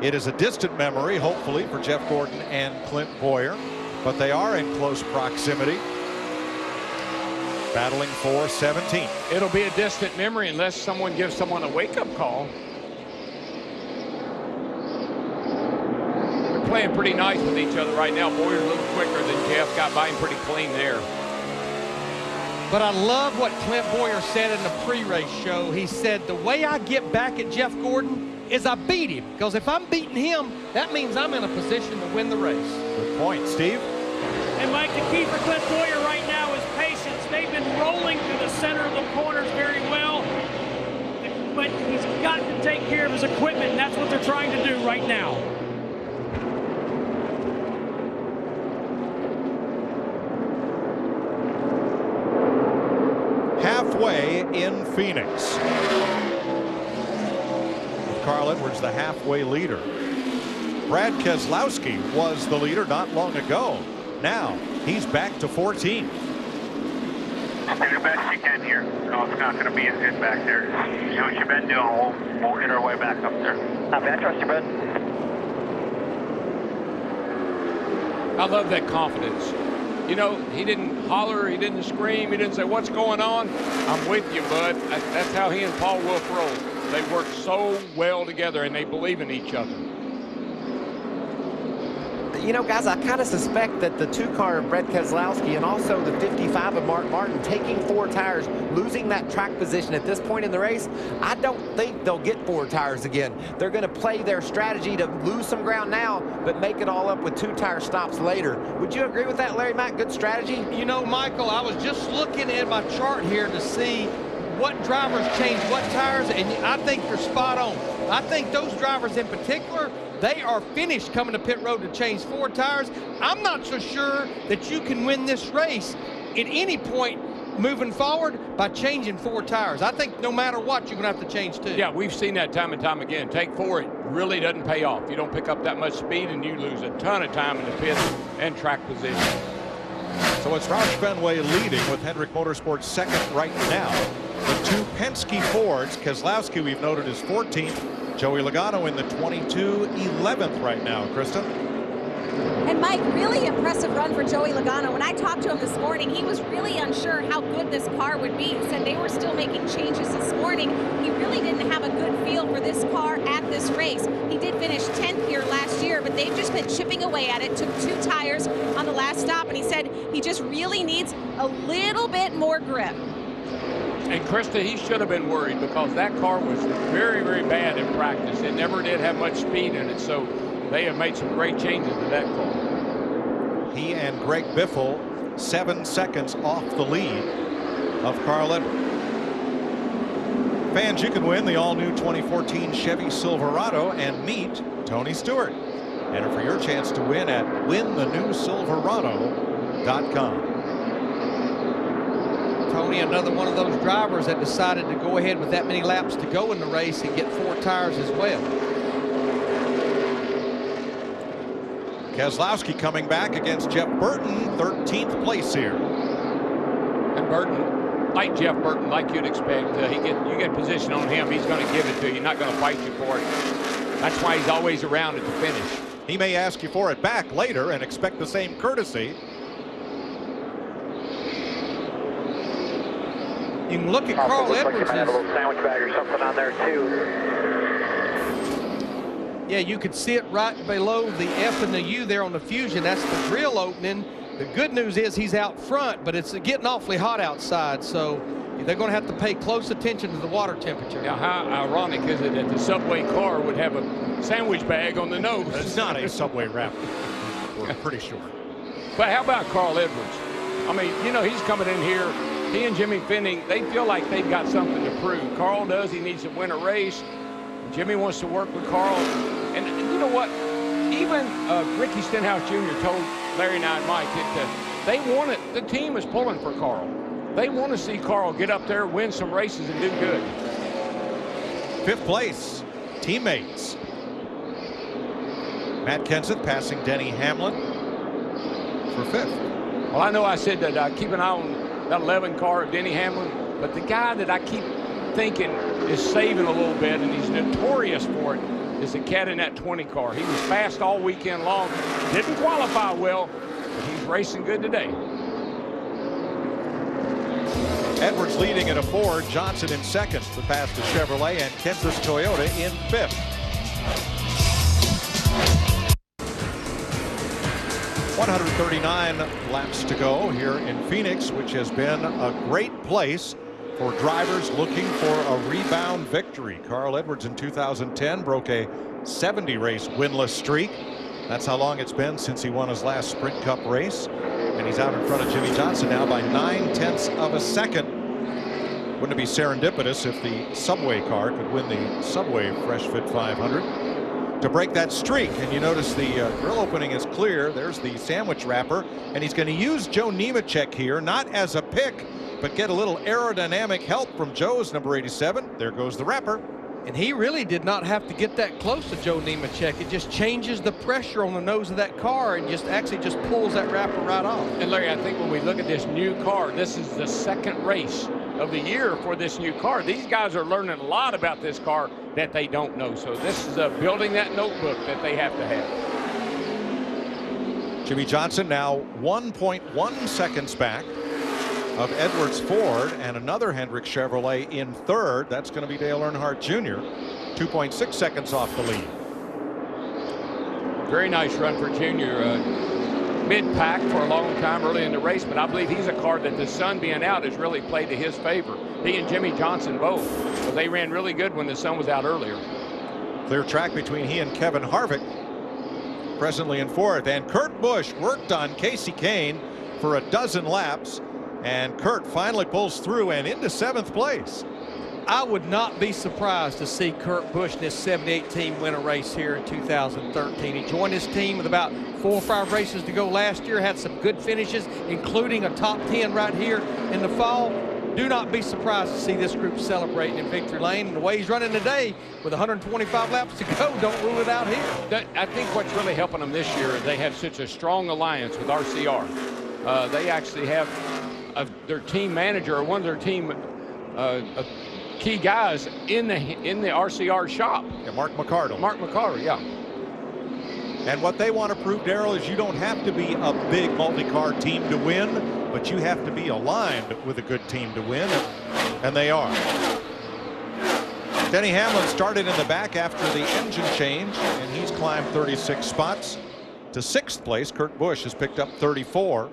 It is a distant memory, hopefully, for Jeff Gordon and Clint Boyer, but they are in close proximity, battling for 17th. It'll be a distant memory unless someone gives someone a wake-up call. They're playing pretty nice with each other right now. Boyer's a little quicker than Jeff. Got by him pretty clean there. But I love what Clint Boyer said in the pre-race show. He said, the way I get back at Jeff Gordon is I beat him. Because if I'm beating him, that means I'm in a position to win the race. Good point, Steve. And Mike, the key for Clint Boyer right now is patience. They've been rolling through the center of the corners very well. But he's got to take care of his equipment, and that's what they're trying to do right now. Halfway in Phoenix. With Carl Edwards, the halfway leader. Brad Keselowski was the leader not long ago. Now he's back to 14. Do the best you can here. No, it's not going to be as good back there. Do what you've been doing. We'll get our way back up there. Not bad. Trust you, bud. I love that confidence. You know, he didn't holler, he didn't scream, he didn't say, what's going on? I'm with you, bud. That's how he and Paul Wolf roll. They work so well together, and they believe in each other. You know, guys, I kind of suspect that the 2-car of Brad Keselowski and also the 55 of Mark Martin taking 4 tires, losing that track position at this point in the race, I don't think they'll get 4 tires again. They're going to play their strategy to lose some ground now, but make it all up with 2-tire stops later. Would you agree with that, Larry Mack? Good strategy? You know, Michael, I was just looking at my chart here to see what drivers change what tires, and I think you're spot on. I think those drivers in particular, they are finished coming to pit road to change 4 tires. I'm not so sure that you can win this race at any point moving forward by changing 4 tires. I think no matter what, you're going to have to change 2. Yeah, we've seen that time and time again. Take 4, it really doesn't pay off. You don't pick up that much speed, and you lose a ton of time in the pit and track position. So it's Roush Fenway leading with Hendrick Motorsports second right now. The 2 Penske Fords, Keselowski we've noted is 14th. Joey Logano in the 22, 11th right now. Krista? And Mike, really impressive run for Joey Logano. When I talked to him this morning, he was really unsure how good this car would be. He said they were still making changes this morning. He really didn't have a good feel for this car at this race. He did finish 10th here last year, but they've just been chipping away at it. Took 2 tires on the last stop, and he said he just really needs a little bit more grip. And Krista, he should have been worried because that car was very, very bad in practice. It never did have much speed in it, so they have made some great changes to that car. He and Greg Biffle 7 seconds off the lead of Carl Edwards. Fans, you can win the all-new 2014 Chevy Silverado and meet Tony Stewart. Enter for your chance to win at winthenewsilverado.com. Tony, another one of those drivers that decided to go ahead with that many laps to go in the race and get 4 tires as well. Keselowski coming back against Jeff Burton, 13th place here. And Burton, like Jeff Burton, like you'd expect, you get position on him, he's going to give it to you, not going to fight you for it. That's why he's always around at the finish. He may ask you for it back later and expect the same courtesy. You can look at Carl Edwards. Like have a little sandwich bag or something on there too. Yeah, you could see it right below the F and the U there on the Fusion. That's the grill opening. The good news is he's out front, but it's getting awfully hot outside, so they're going to have to pay close attention to the water temperature. Now, how ironic is it that the Subway car would have a sandwich bag on the nose? It's not a Subway wrap. We're pretty sure. But how about Carl Edwards? I mean, you know, he's coming in here. He and Jimmy Fenning, they feel like they've got something to prove. Carl does. He needs to win a race. Jimmy wants to work with Carl. And you know what? Even Ricky Stenhouse Jr. told Larry and I and Mike that they want it. The team is pulling for Carl. They want to see Carl get up there, win some races, and do good. 5th place, teammates. Matt Kenseth passing Denny Hamlin for 5th. Well, I know I said that keep an eye on that 11 car of Denny Hamlin, but the guy that I keep thinking is saving a little bit, and he's notorious for it, is the cat in that 20 car. He was fast all weekend long. Didn't qualify well, but he's racing good today. Edwards leading in a Ford, Johnson in second. The pass to Chevrolet and Kansas Toyota in fifth. 139 laps to go here in Phoenix, which has been a great place for drivers looking for a rebound victory. Carl Edwards in 2010 broke a 70-race winless streak. That's how long it's been since he won his last Sprint Cup race. And he's out in front of Jimmy Johnson now by 9/10 of a second. Wouldn't it be serendipitous if the Subway car could win the Subway Fresh Fit 500 to break that streak? And you notice the grill opening is clear. There's the sandwich wrapper. And he's going to use Joe Nemechek here, not as a pick, but get a little aerodynamic help from Joe's number 87. There goes the wrapper. And he really did not have to get that close to Joe Nemechek. It just changes the pressure on the nose of that car and just pulls that wrapper right off. And Larry, I think when we look at this new car, this is the second race of the year for this new car. These guys are learning a lot about this car that they don't know. So this is building that notebook that they have to have. Jimmy Johnson now 1.1 seconds back of Edwards Ford and another Hendrick Chevrolet in third. That's going to be Dale Earnhardt Jr. 2.6 seconds off the lead. Very nice run for Junior. Mid-pack for a long time early in the race, but I believe he's a car that the sun being out has really played to his favor. He and Jimmy Johnson both. So they ran really good when the sun was out earlier. Clear track between he and Kevin Harvick. Presently in fourth. And Kurt Busch worked on Casey Kane for a dozen laps. And Kurt finally pulls through and into seventh place. I would not be surprised to see Kurt Busch and his 78 team win a race here in 2013. He joined his team with about 4 or 5 races to go last year, had some good finishes, including a top 10 right here in the fall. Do not be surprised to see this group celebrating in victory lane. And the way he's running today with 125 laps to go, don't rule it out here. I think what's really helping them this year is they have such a strong alliance with RCR. They actually have their team manager or one of their team key guys in the RCR shop. Yeah, Mark McCardle. Mark McCardle, yeah. And what they want to prove, Darrell, is you don't have to be a big multi-car team to win, but you have to be aligned with a good team to win, and they are. Denny Hamlin started in the back after the engine change, and he's climbed 36 spots to 6th place. Kurt Busch has picked up 34.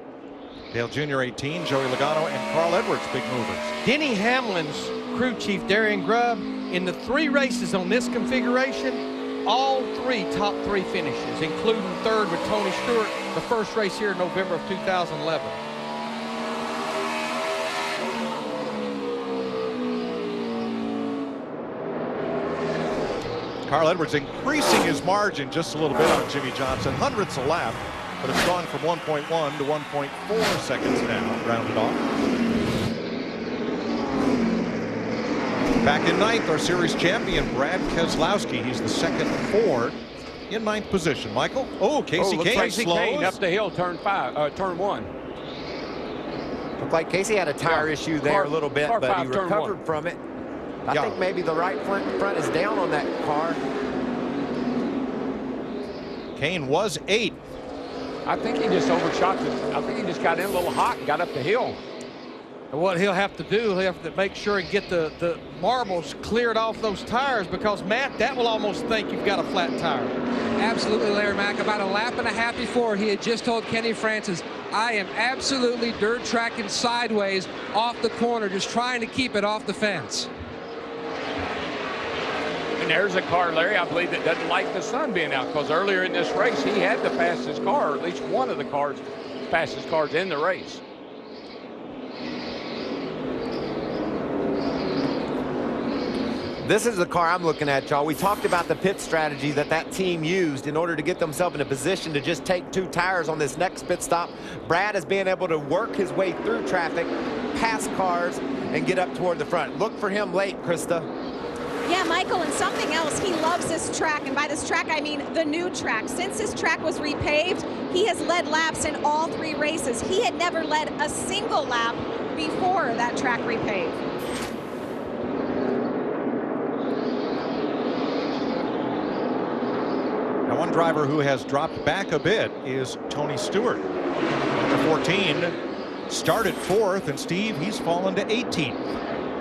Dale Jr. 18, Joey Logano, and Carl Edwards, big movers. Denny Hamlin's crew chief, Darian Grubb, in the 3 races on this configuration, all 3 top 3 finishes, including 3rd with Tony Stewart, the first race here in November of 2011. Carl Edwards increasing his margin just a little bit on Jimmy Johnson, hundredths a lap, but it's gone from 1.1 to 1.4 seconds now, rounded off. Back in 9th, our series champion, Brad Keselowski. He's the 2nd Ford in 9th position. Michael? Oh, Casey Kane slows. Kane up the hill, turn 1. Looked like Casey had a tire issue there a little bit, but he recovered from it. I think maybe the right front is down on that car. Kane was 8th. I think he just overshot I think he just got in a little hot and got up the hill. And what he'll have to do, he'll have to make sure and get the marbles cleared off those tires, because, Matt, that will almost think you've got a flat tire. Absolutely, Larry Mack. About a lap and a half before, he had just told Kenny Francis, I am absolutely dirt tracking sideways off the corner, just trying to keep it off the fence. And there's a car, Larry, I believe, that doesn't like the sun being out, because earlier in this race, he had the fastest car, or at least one of the fastest cars in the race. This is the car I'm looking at, y'all. We talked about the pit strategy that team used in order to get themselves in a position to just take 2 tires on this next pit stop. Brad is being able to work his way through traffic, pass cars, and get up toward the front. Look for him late, Krista. Yeah, Michael, and something else, he loves this track, and by this track I mean the new track. Since this track was repaved, he has led laps in all 3 races. He had never led a single lap before that track repaved. One driver who has dropped back a bit is Tony Stewart. Number 14 started 4th, and Steve, he's fallen to 18th.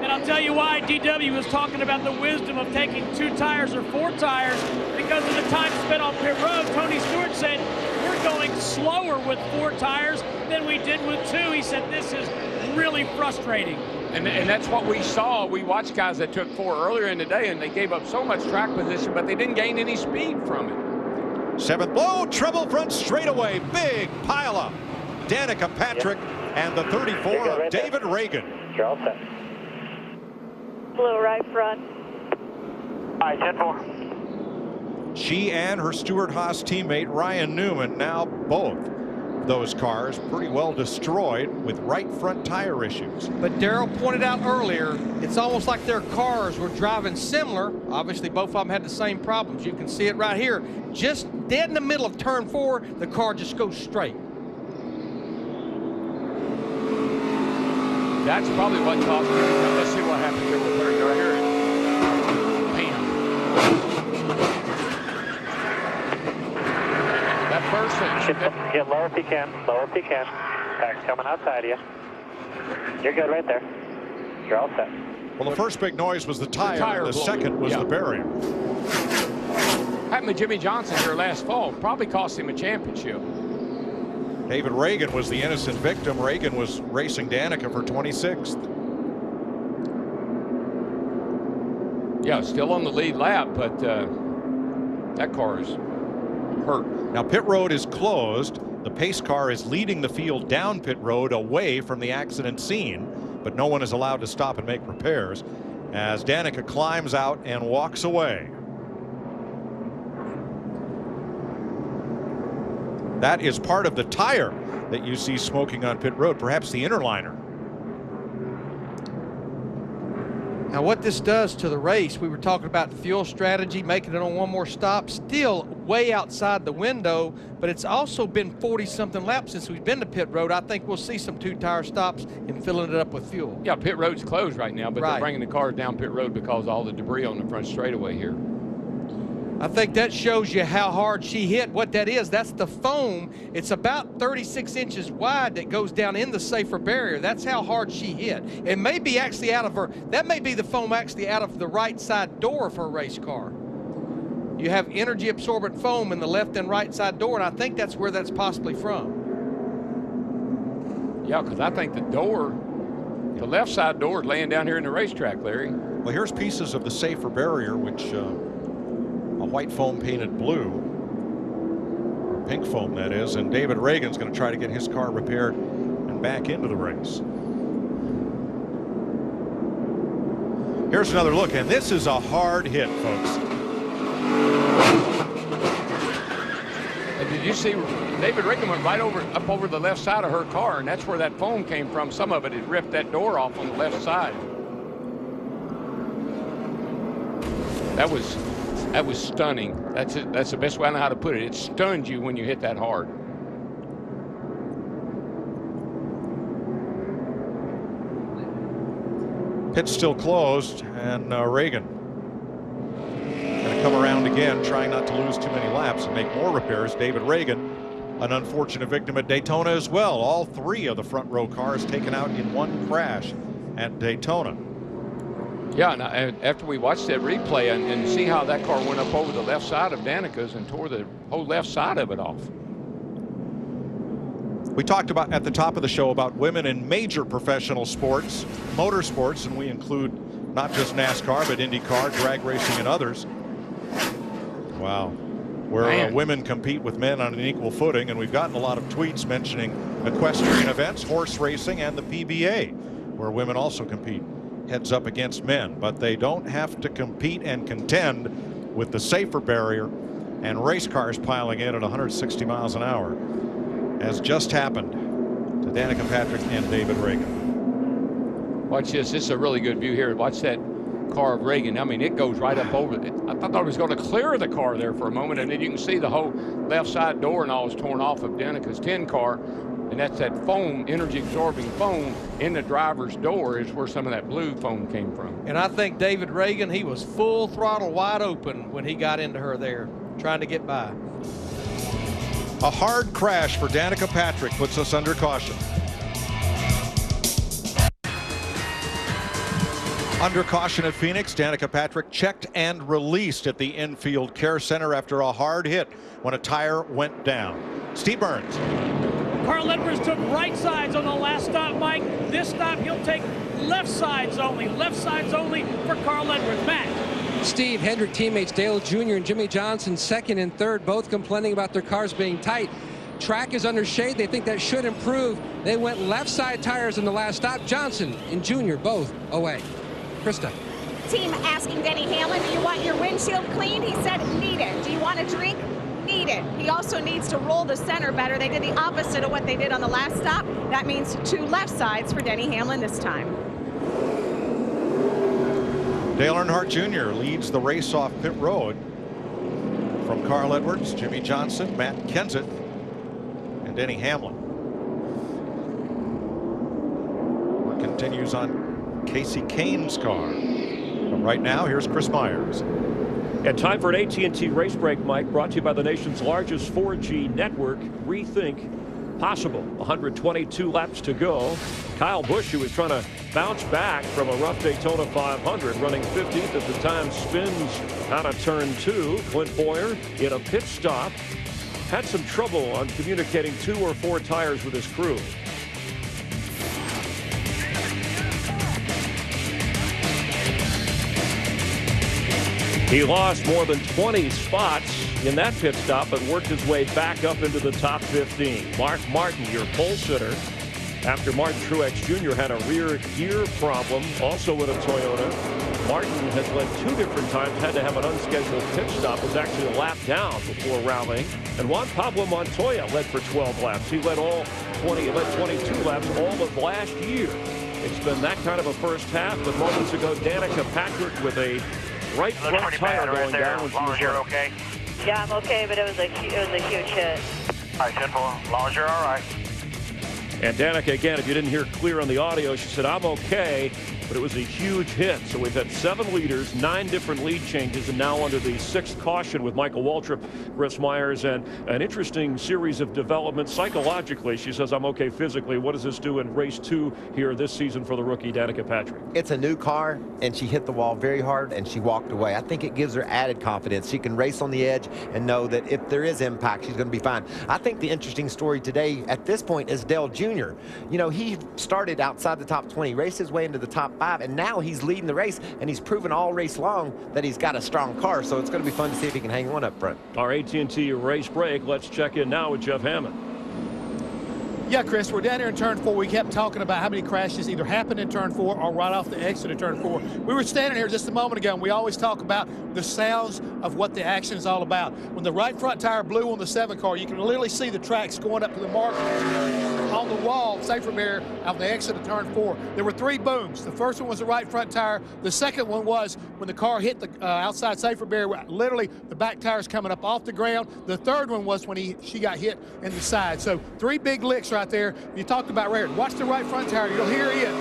And I'll tell you why DW was talking about the wisdom of taking 2 tires or 4 tires because of the time spent on pit road. Tony Stewart said, we're going slower with 4 tires than we did with 2. He said, this is really frustrating. And that's what we saw. We watched guys that took 4 earlier in the day, and they gave up so much track position, but they didn't gain any speed from it. 7th blow, treble front straightaway, big pile up. Danica Patrick and the 34 of David Reagan. You're all set. Blue right front. Hi, 10-4. She and her Stewart-Haas teammate Ryan Newman, now both those cars pretty well destroyed with right front tire issues. But Darrell pointed out earlier, it's almost like their cars were driving similar. Obviously, both of them had the same problems. You can see it right here. Just dead in the middle of turn 4, the car just goes straight. That's probably what caused it. Let's see what happens here with her. Right here. Bam. That first Get lower if you can. Lower if you can. Back's coming outside of you. You're good right there. You're all set. Well, the first big noise was the tire and the second was the barrier. Happened to Jimmy Johnson here last fall. Probably cost him a championship. David Reagan was the innocent victim. Reagan was racing Danica for 26th. Yeah, still on the lead lap, but that car is hurt. Now pit road is closed. The pace car is leading the field down pit road away from the accident scene, but no one is allowed to stop and make repairs as Danica climbs out and walks away. That is part of the tire that you see smoking on pit road, perhaps the inner liner. Now what this does to the race, we were talking about fuel strategy, making it on one more stop, still way outside the window, but it's also been 40-something laps since we've been to pit road. I think we'll see some 2-tire stops and filling it up with fuel. Yeah, pit road's closed right now, but they're bringing the cars down pit road because of all the debris on the front straightaway here. I think that shows you how hard she hit. What that is, that's the foam. It's about 36 inches wide that goes down in the safer barrier. That's how hard she hit. It may be actually out of her, that may be the foam actually out of the right side door of her race car. You have energy absorbent foam in the left and right side door, and I think that's where that's possibly from. Yeah, because I think the left side door is laying down here in the racetrack, Larry. Well, here's pieces of the safer barrier, which a white foam painted blue, or pink foam that is, and David Reagan's going to try to get his car repaired and back into the race. Here's another look, and this is a hard hit, folks. And did you see David Reagan went right up over the left side of her car, and that's where that foam came from. Some of it had ripped that door off on the left side. That was stunning. That's the best way I know how to put it. It stuns you when you hit that hard. Pit's still closed, and Reagan going to come around again, trying not to lose too many laps and make more repairs. David Reagan, an unfortunate victim at Daytona as well. All 3 of the front row cars taken out in one crash at Daytona. Yeah, and after we watched that replay and see how that car went up over the left side of Danica's and tore the whole left side of it off. We talked about at the top of the show about women in major professional sports, motorsports, and we include not just NASCAR, but IndyCar, drag racing, and others. Wow. Where women compete with men on an equal footing, and we've gotten a lot of tweets mentioning equestrian events, horse racing, and the PBA, where women also compete heads up against men, but they don't have to compete and contend with the safer barrier and race cars piling in at 160 miles an hour, as just happened to Danica Patrick and David Reagan. Watch this. This is a really good view here. Watch that car of Reagan. I mean, it goes right up over it. I thought it was going to clear the car there for a moment, and then you can see the whole left side door and all is torn off of Danica's 10 car. And that's that foam, energy absorbing foam in the driver's door is where some of that blue foam came from. And I think David Reagan, he was full throttle wide open when he got into her there, trying to get by. A hard crash for Danica Patrick puts us under caution. Under caution at Phoenix, Danica Patrick checked and released at the infield care center after a hard hit when a tire went down. Steve Burns. Carl Edwards took right sides on the last stop, Mike. This stop, he'll take left sides only. Left sides only for Carl Edwards. Matt. Steve, Hendrick teammates Dale Jr. and Jimmy Johnson, second and third, both complaining about their cars being tight. Track is under shade. They think that should improve. They went left side tires in the last stop. Johnson and Jr. both away. Krista. Team asking Denny Hamlin, do you want your windshield cleaned? He said, need it. Do you want a drink? Need it. He also needs to roll the center better. They did the opposite of what they did on the last stop. That means 2 left sides for Denny Hamlin this time. Dale Earnhardt Jr. leads the race off pit road from Carl Edwards, Jimmy Johnson, Matt Kenseth, and Denny Hamlin. Work continues on Casey Kane's car. But right now, here's Chris Myers. And time for an AT&T race break, Mike, brought to you by the nation's largest 4G network. Rethink possible. 122 laps to go. Kyle Busch, who was trying to bounce back from a rough Daytona 500, running 15th at the time, spins out of turn 2. Clint Boyer in a pit stop. Had some trouble on communicating 2 or 4 tires with his crew. He lost more than 20 spots in that pit stop, but worked his way back up into the top 15. Mark Martin, your pole sitter, after Martin Truex Jr. had a rear gear problem, also with a Toyota. Martin has led 2 different times, had to have an unscheduled pit stop, was actually a lap down before rallying. And Juan Pablo Montoya led for 12 laps. He led 22 laps all of last year. It's been that kind of a first half, but moments ago, Danica Patrick with a right front tire going down when she was you're okay. Yeah, I'm okay, but it was a huge hit. All right, simple. As long as you're all right. And Danica, again, if you didn't hear clear on the audio, she said, I'm okay, but it was a huge hit. So we've had 7 leaders, 9 different lead changes, and now under the 6th caution with Michael Waltrip, Chris Myers, and an interesting series of developments psychologically. She says, I'm okay physically. What does this do in race 2 here this season for the rookie Danica Patrick? It's a new car, and she hit the wall very hard, and she walked away. I think it gives her added confidence. She can race on the edge and know that if there is impact, she's going to be fine. I think the interesting story today at this point is Dale Jr. You know, he started outside the top 20, raced his way into the top 5, and now he's leading the race, and he's proven all race long that he's got a strong car, so it's going to be fun to see if he can hang one up front. Our AT&T race break. Let's check in now with Jeff Hammond. Yeah, Chris, we're down here in turn 4. We kept talking about how many crashes either happened in turn 4 or right off the exit of turn 4. We were standing here just a moment ago, and we always talk about the sounds of what the action is all about. When the right front tire blew on the 7 car, you can literally see the tracks going up to the mark on the wall, safer barrier, of the exit of turn 4. There were 3 booms. The first one was the right front tire. The second one was when the car hit the outside safer barrier, literally the back tire's coming up off the ground. The third one was when she got hit in the side. So 3 big licks right there. You talked about rare. Watch the right front tire. You'll hear it.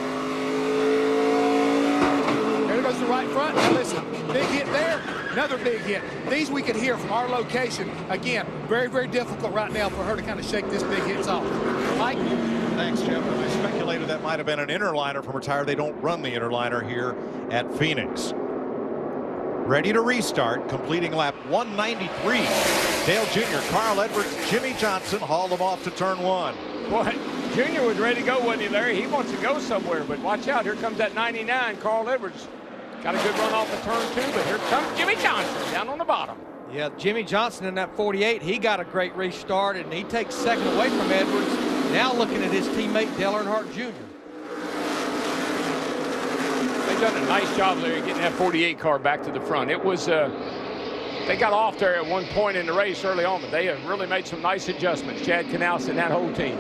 There goes the right front. Now listen, big hit there. Another big hit. These we could hear from our location. Again, very, very difficult right now for her to kind of shake this big hits off. Mike? Thanks, Jeff. I speculated that might have been an interliner from her tire. They don't run the interliner here at Phoenix. Ready to restart, completing lap 193. Dale Jr., Carl Edwards, Jimmy Johnson haul them off to turn 1. Boy, Junior was ready to go, wasn't he, Larry? He wants to go somewhere, but watch out. Here comes that 99, Carl Edwards. Got a good run off the turn 2, but here comes Jimmy Johnson down on the bottom. Yeah, Jimmy Johnson in that 48, he got a great restart, and he takes second away from Edwards. Now looking at his teammate, Dale Earnhardt Jr. They've done a nice job, Larry, getting that 48 car back to the front. It was, they got off there at one point in the race early on, but they have really made some nice adjustments. Chad Knaus and that whole team.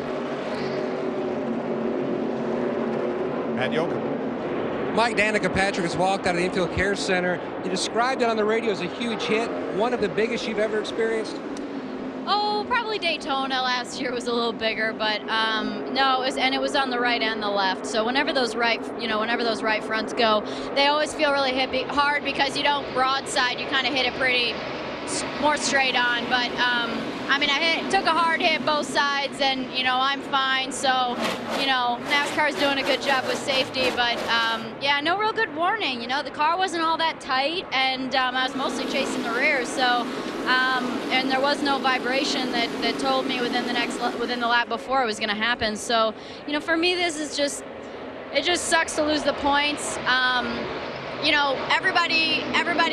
And Yoakum. Mike, Danica Patrick has walked out of the infield care center. You described it on the radio as a huge hit, one of the biggest you've ever experienced. Oh, probably Daytona last year was a little bigger, but no, it was on the right and the left. So whenever those right fronts go, they always feel really hard because you don't broadside, you kind of hit it pretty more straight on. But I mean, I took a hard hit both sides, and, you know, I'm fine. So, you know, NASCAR's doing a good job with safety. But, yeah, no real good warning. You know, the car wasn't all that tight, and I was mostly chasing the rear. So, and there was no vibration that told me within the lap before it was going to happen. So, you know, for me, this is just, it just sucks to lose the points. You know, everybody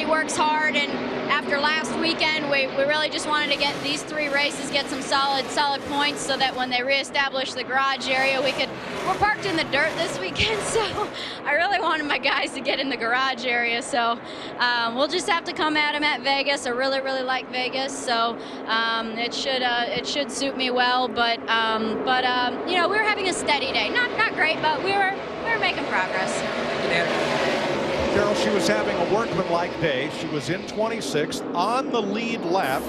works hard, and after last weekend, we really just wanted to get these 3 races, get some solid points, so that when they reestablish the garage area, we're parked in the dirt this weekend, so I really wanted my guys to get in the garage area. So we'll just have to come at them at Vegas. I really like Vegas, so it should suit me well. But you know, we were having a steady day, not great, but we were making progress. Carol, she was having a workmanlike day. She was in 26th on the lead lap,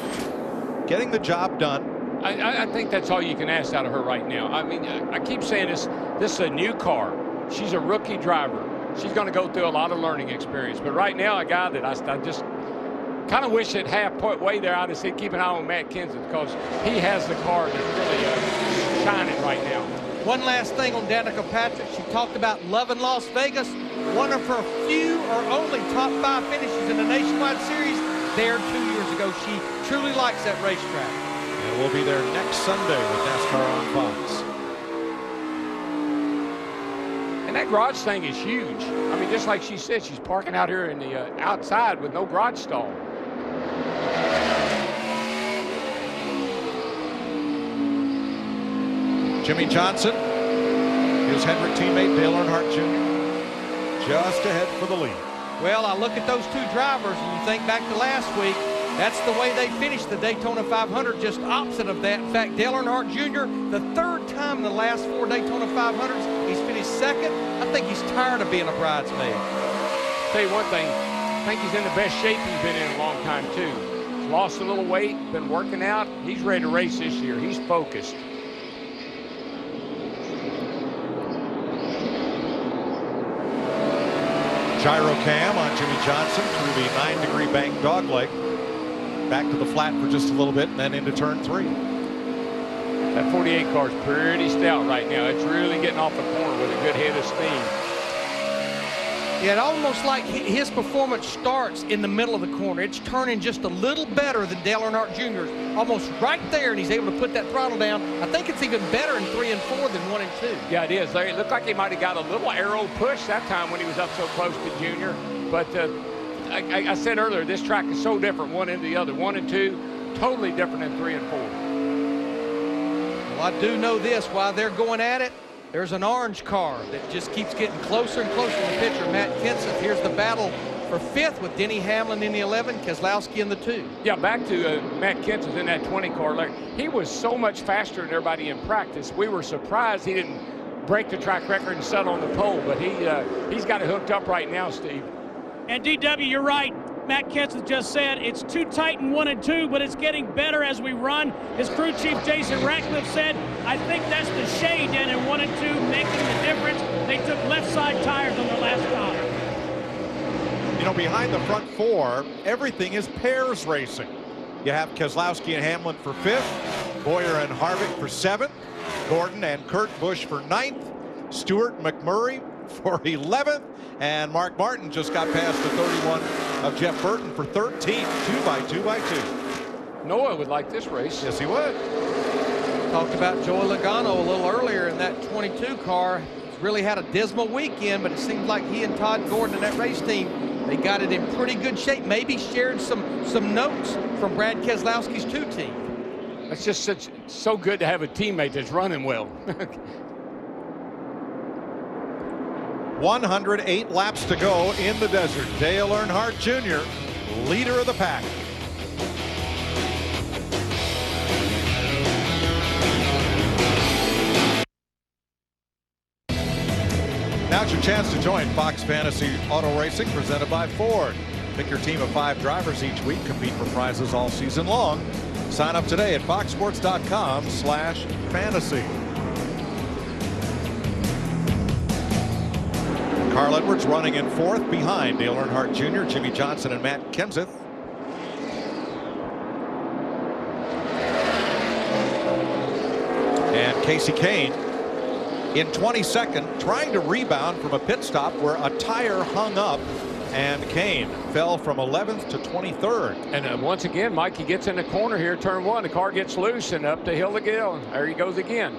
getting the job done. I think that's all you can ask out of her right now. I mean, I keep saying this is a new car. She's a rookie driver. She's going to go through a lot of learning experience. But right now, a guy that I just kind of wish at halfway there, I'd have said keep an eye on Matt Kenseth, because he has the car that's really shining right now. One last thing on Danica Patrick. She talked about loving Las Vegas. One of her few or only top 5 finishes in the Nationwide Series there 2 years ago. She truly likes that racetrack. And we'll be there next Sunday with NASCAR on Fox. And that garage thing is huge. I mean, just like she said, she's parking out here in the outside with no garage stall. Jimmy Johnson, his Hendrick teammate Dale Earnhardt Jr. just ahead for the lead. Well, I look at those 2 drivers and you think back to last week, that's the way they finished the Daytona 500, just opposite of that. In fact, Dale Earnhardt Jr., the 3rd time in the last 4 Daytona 500s, he's finished 2nd. I think he's tired of being a bridesmaid. Tell you one thing, I think he's in the best shape he's been in a long time too. He's lost a little weight, been working out. He's ready to race this year. He's focused. Gyro cam on Jimmy Johnson through the 9-degree bank dogleg. Back to the flat for just a little bit and then into turn 3. That 48 car is pretty stout right now. It's really getting off the corner with a good head of steam. Yeah, it almost like his performance starts in the middle of the corner. It's turning just a little better than Dale Earnhardt Jr.'s. Almost right there, and he's able to put that throttle down. I think it's even better in 3 and 4 than 1 and 2. Yeah, it is. It looked like he might have got a little aero push that time when he was up so close to Junior. But I said earlier, this track is so different one into the other. 1 and 2, totally different than 3 and 4. Well, I do know this. While they're going at it, there's an orange car that just keeps getting closer and closer to the picture. Matt Kenseth. Here's the battle for 5th with Denny Hamlin in the 11, Keselowski in the 2. Yeah, back to Matt Kenseth in that 20 car. He was so much faster than everybody in practice. We were surprised he didn't break the track record and settle on the pole, but he's got it hooked up right now, Steve. And DW, you're right. Matt Kenseth just said it's too tight in 1 and 2, but it's getting better as we run. His crew chief, Jason Ratcliffe, said, I think that's the shade down in 1 and 2 making the difference. They took left side tires on their last stop. You know, behind the front 4, everything is pairs racing. You have Keselowski and Hamlin for 5th, Boyer and Harvick for 7th, Gordon and Kurt Busch for 9th, Stewart and McMurray for 11th, and Mark Martin just got past the 31 of Jeff Burton for 13th, 2 by 2 by 2. Noah would like this race. Yes, he would. Talked about Joey Logano a little earlier in that 22 car. He's really had a dismal weekend, but it seems like he and Todd Gordon and that race team, they got it in pretty good shape. Maybe shared some notes from Brad Keselowski's 2 team. It's just so good to have a teammate that's running well. 108 laps to go in the desert. Dale Earnhardt Jr., leader of the pack. Now it's your chance to join Fox Fantasy Auto Racing presented by Ford. Pick your team of 5 drivers each week. Compete for prizes all season long. Sign up today at foxsports.com/fantasy. Carl Edwards running in 4th behind Dale Earnhardt Jr., Jimmy Johnson, and Matt Kenseth. Casey Kane in 22nd, trying to rebound from a pit stop where a tire hung up, and Kane fell from 11th to 23rd. And once again, Mike, he gets in the corner here, turn one, the car gets loose and up the hill again. There he goes again.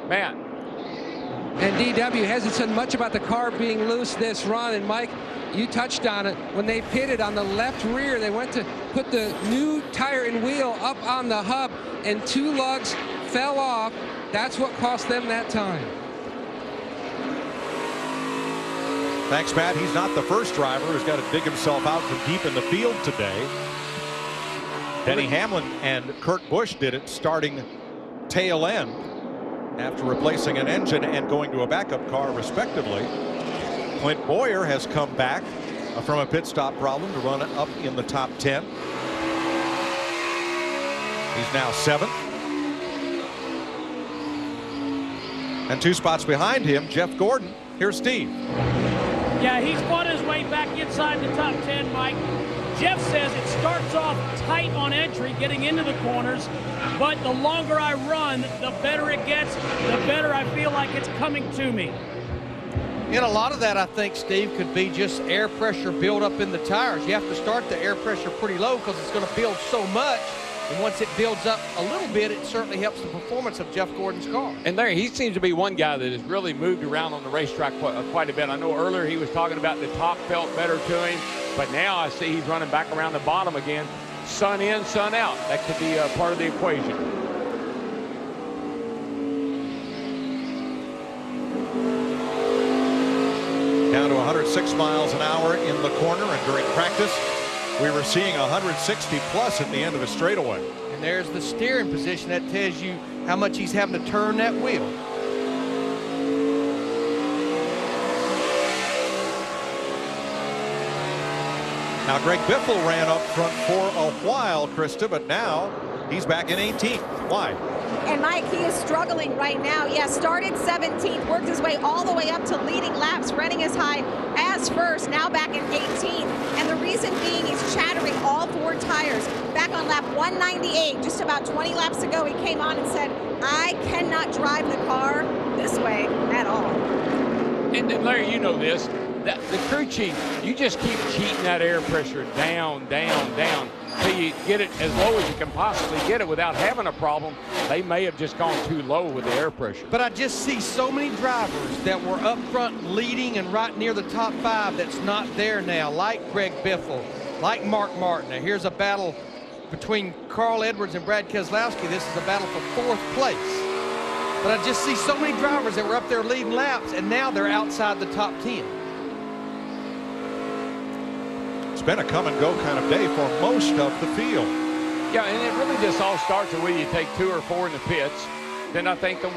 Matt. And DW hasn't said much about the car being loose this run. And Mike, you touched on it. When they pitted on the left rear, they went to put the new tire and wheel up on the hub, and 2 lugs fell off. That's what cost them that time. Thanks, Matt. He's not the first driver who's got to dig himself out from deep in the field today. Denny Hamlin and Kurt Busch did it starting tail end after replacing an engine and going to a backup car respectively. Clint Boyer has come back from a pit stop problem to run up in the top 10. He's now 7th. And 2 spots behind him, Jeff Gordon. Here's Steve. Yeah, he's fought his way back inside the top 10, Mike. Jeff says it starts off tight on entry, getting into the corners, but the longer I run, the better it gets, the better I feel like it's coming to me. And a lot of that, I think, Steve, could be just air pressure build up in the tires. You have to start the air pressure pretty low because it's going to build so much. And once it builds up a little bit, it certainly helps the performance of Jeff Gordon's car. And there, he seems to be one guy that has really moved around on the racetrack quite a bit. I know earlier he was talking about the top felt better to him, but now I see he's running back around the bottom again. Sun in, sun out. That could be a part of the equation. Down to 106 miles an hour in the corner, and during practice, we were seeing 160 plus at the end of the straightaway. And there's the steering position. That tells you how much he's having to turn that wheel. Now Greg Biffle ran up front for a while, Krista, but now he's back in 18th. Why? And Mike, he is struggling right now. Yeah, started 17th, worked his way all the way up to leading laps, running as high as first, now back in 18th. And the reason being he's chattering all 4 tires. Back on lap 198, just about 20 laps ago, he came on and said, I cannot drive the car this way at all. And Larry, you know this. The crew chief, you just keep cheating that air pressure down, down, down, till you get it as low as you can possibly get it without having a problem. They may have just gone too low with the air pressure. But I just see so many drivers that were up front leading and right near the top 5 that's not there now, like Greg Biffle, like Mark Martin. Now here's a battle between Carl Edwards and Brad Keselowski. This is a battle for 4th place. But I just see so many drivers that were up there leading laps, and now they're outside the top 10. It's been a come and go kind of day for most of the field. Yeah, and it really just all starts with whether you take 2 or 4 in the pits. Then I think the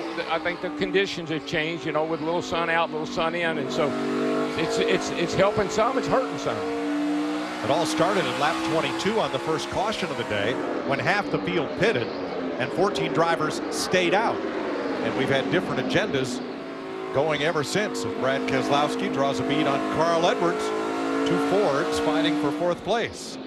conditions have changed, you know, with a little sun out, little sun in, and so it's helping some, it's hurting some. It all started at lap 22 on the first caution of the day when half the field pitted and 14 drivers stayed out. And we've had different agendas going ever since. Brad Keselowski draws a bead on Carl Edwards. 2 Fords fighting for 4th place.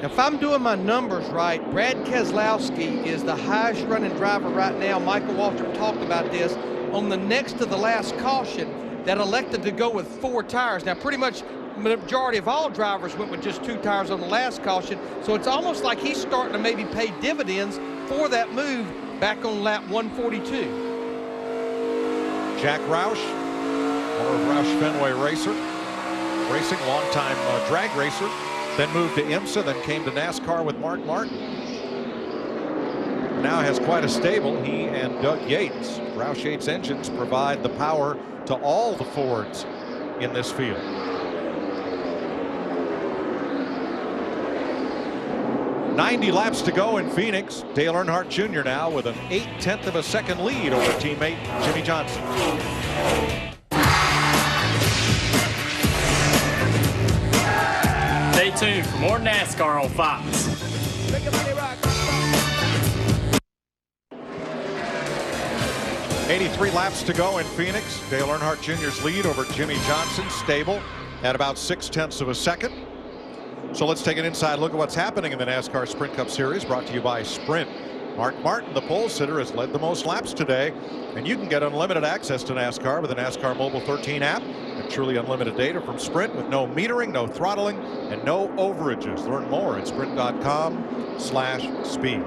If I'm doing my numbers right, Brad Keselowski is the highest running driver right now. Michael Waltrip talked about this on the next to the last caution that elected to go with 4 tires. Now pretty much the majority of all drivers went with just 2 tires on the last caution. So it's almost like he's starting to maybe pay dividends for that move back on lap 142. Jack Roush, former Roush Fenway Racing, longtime drag racer, then moved to IMSA, then came to NASCAR with Mark Martin. Now has quite a stable, he and Doug Yates. Roush Yates engines provide the power to all the Fords in this field. .90 laps to go in Phoenix. Dale Earnhardt Jr. now with an 0.8 of a second lead over teammate Jimmy Johnson. Stay tuned for more NASCAR on Fox. 83 laps to go in Phoenix. Dale Earnhardt Jr.'s lead over Jimmy Johnson, stable at about 0.6 of a second. So let's take an inside look at what's happening in the NASCAR Sprint Cup Series, brought to you by Sprint. Mark Martin, the pole sitter, has led the most laps today. And you can get unlimited access to NASCAR with the NASCAR Mobile 13 app. And truly unlimited data from Sprint with no metering, no throttling, and no overages. Learn more at sprint.com/speed.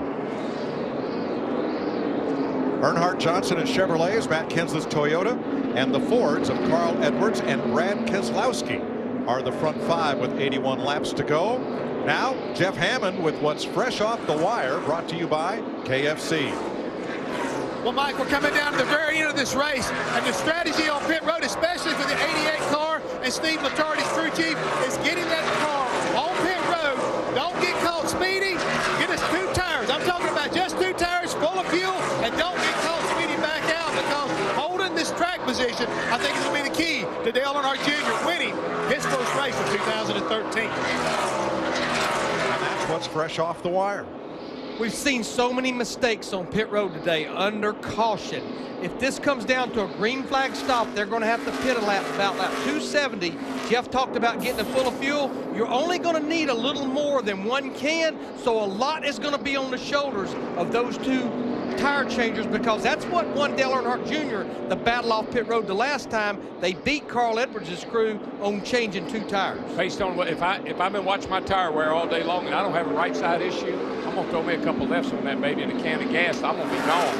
Earnhardt Johnson and Chevrolet's, Matt Kenseth's Toyota, and the Fords of Carl Edwards and Brad Keselowski are the front five with 81 laps to go. Now, Jeff Hammond with what's fresh off the wire, brought to you by KFC. Well, Mike, we're coming down to the very end of this race, and the strategy on pit road, especially for the 88 car and Steve Letarte, crew chief, is getting that car on pit road. Don't get caught speeding. Get us 2 tires. I'm talking about just 2 tires full of fuel, and don't get caught speeding back out, because holding this track position, I think, is going to be the key to Dale Earnhardt Jr. winning his first race of 2013. What's fresh off the wire. We've seen so many mistakes on pit road today under caution. If this comes down to a green flag stop, they're going to have to pit a lap about lap 270. Jeff talked about getting it full of fuel. You're only going to need a little more than 1 can, so a lot is going to be on the shoulders of those 2 tire changers, because that's what won Dale Earnhardt Jr. the battle off pit road the last time. They beat Carl Edwards' crew on changing 2 tires. Based on what, if I've been watching my tire wear all day long and I don't have a right side issue, I'm gonna throw me a couple lefts on that baby and a can of gas. I'm gonna be gone.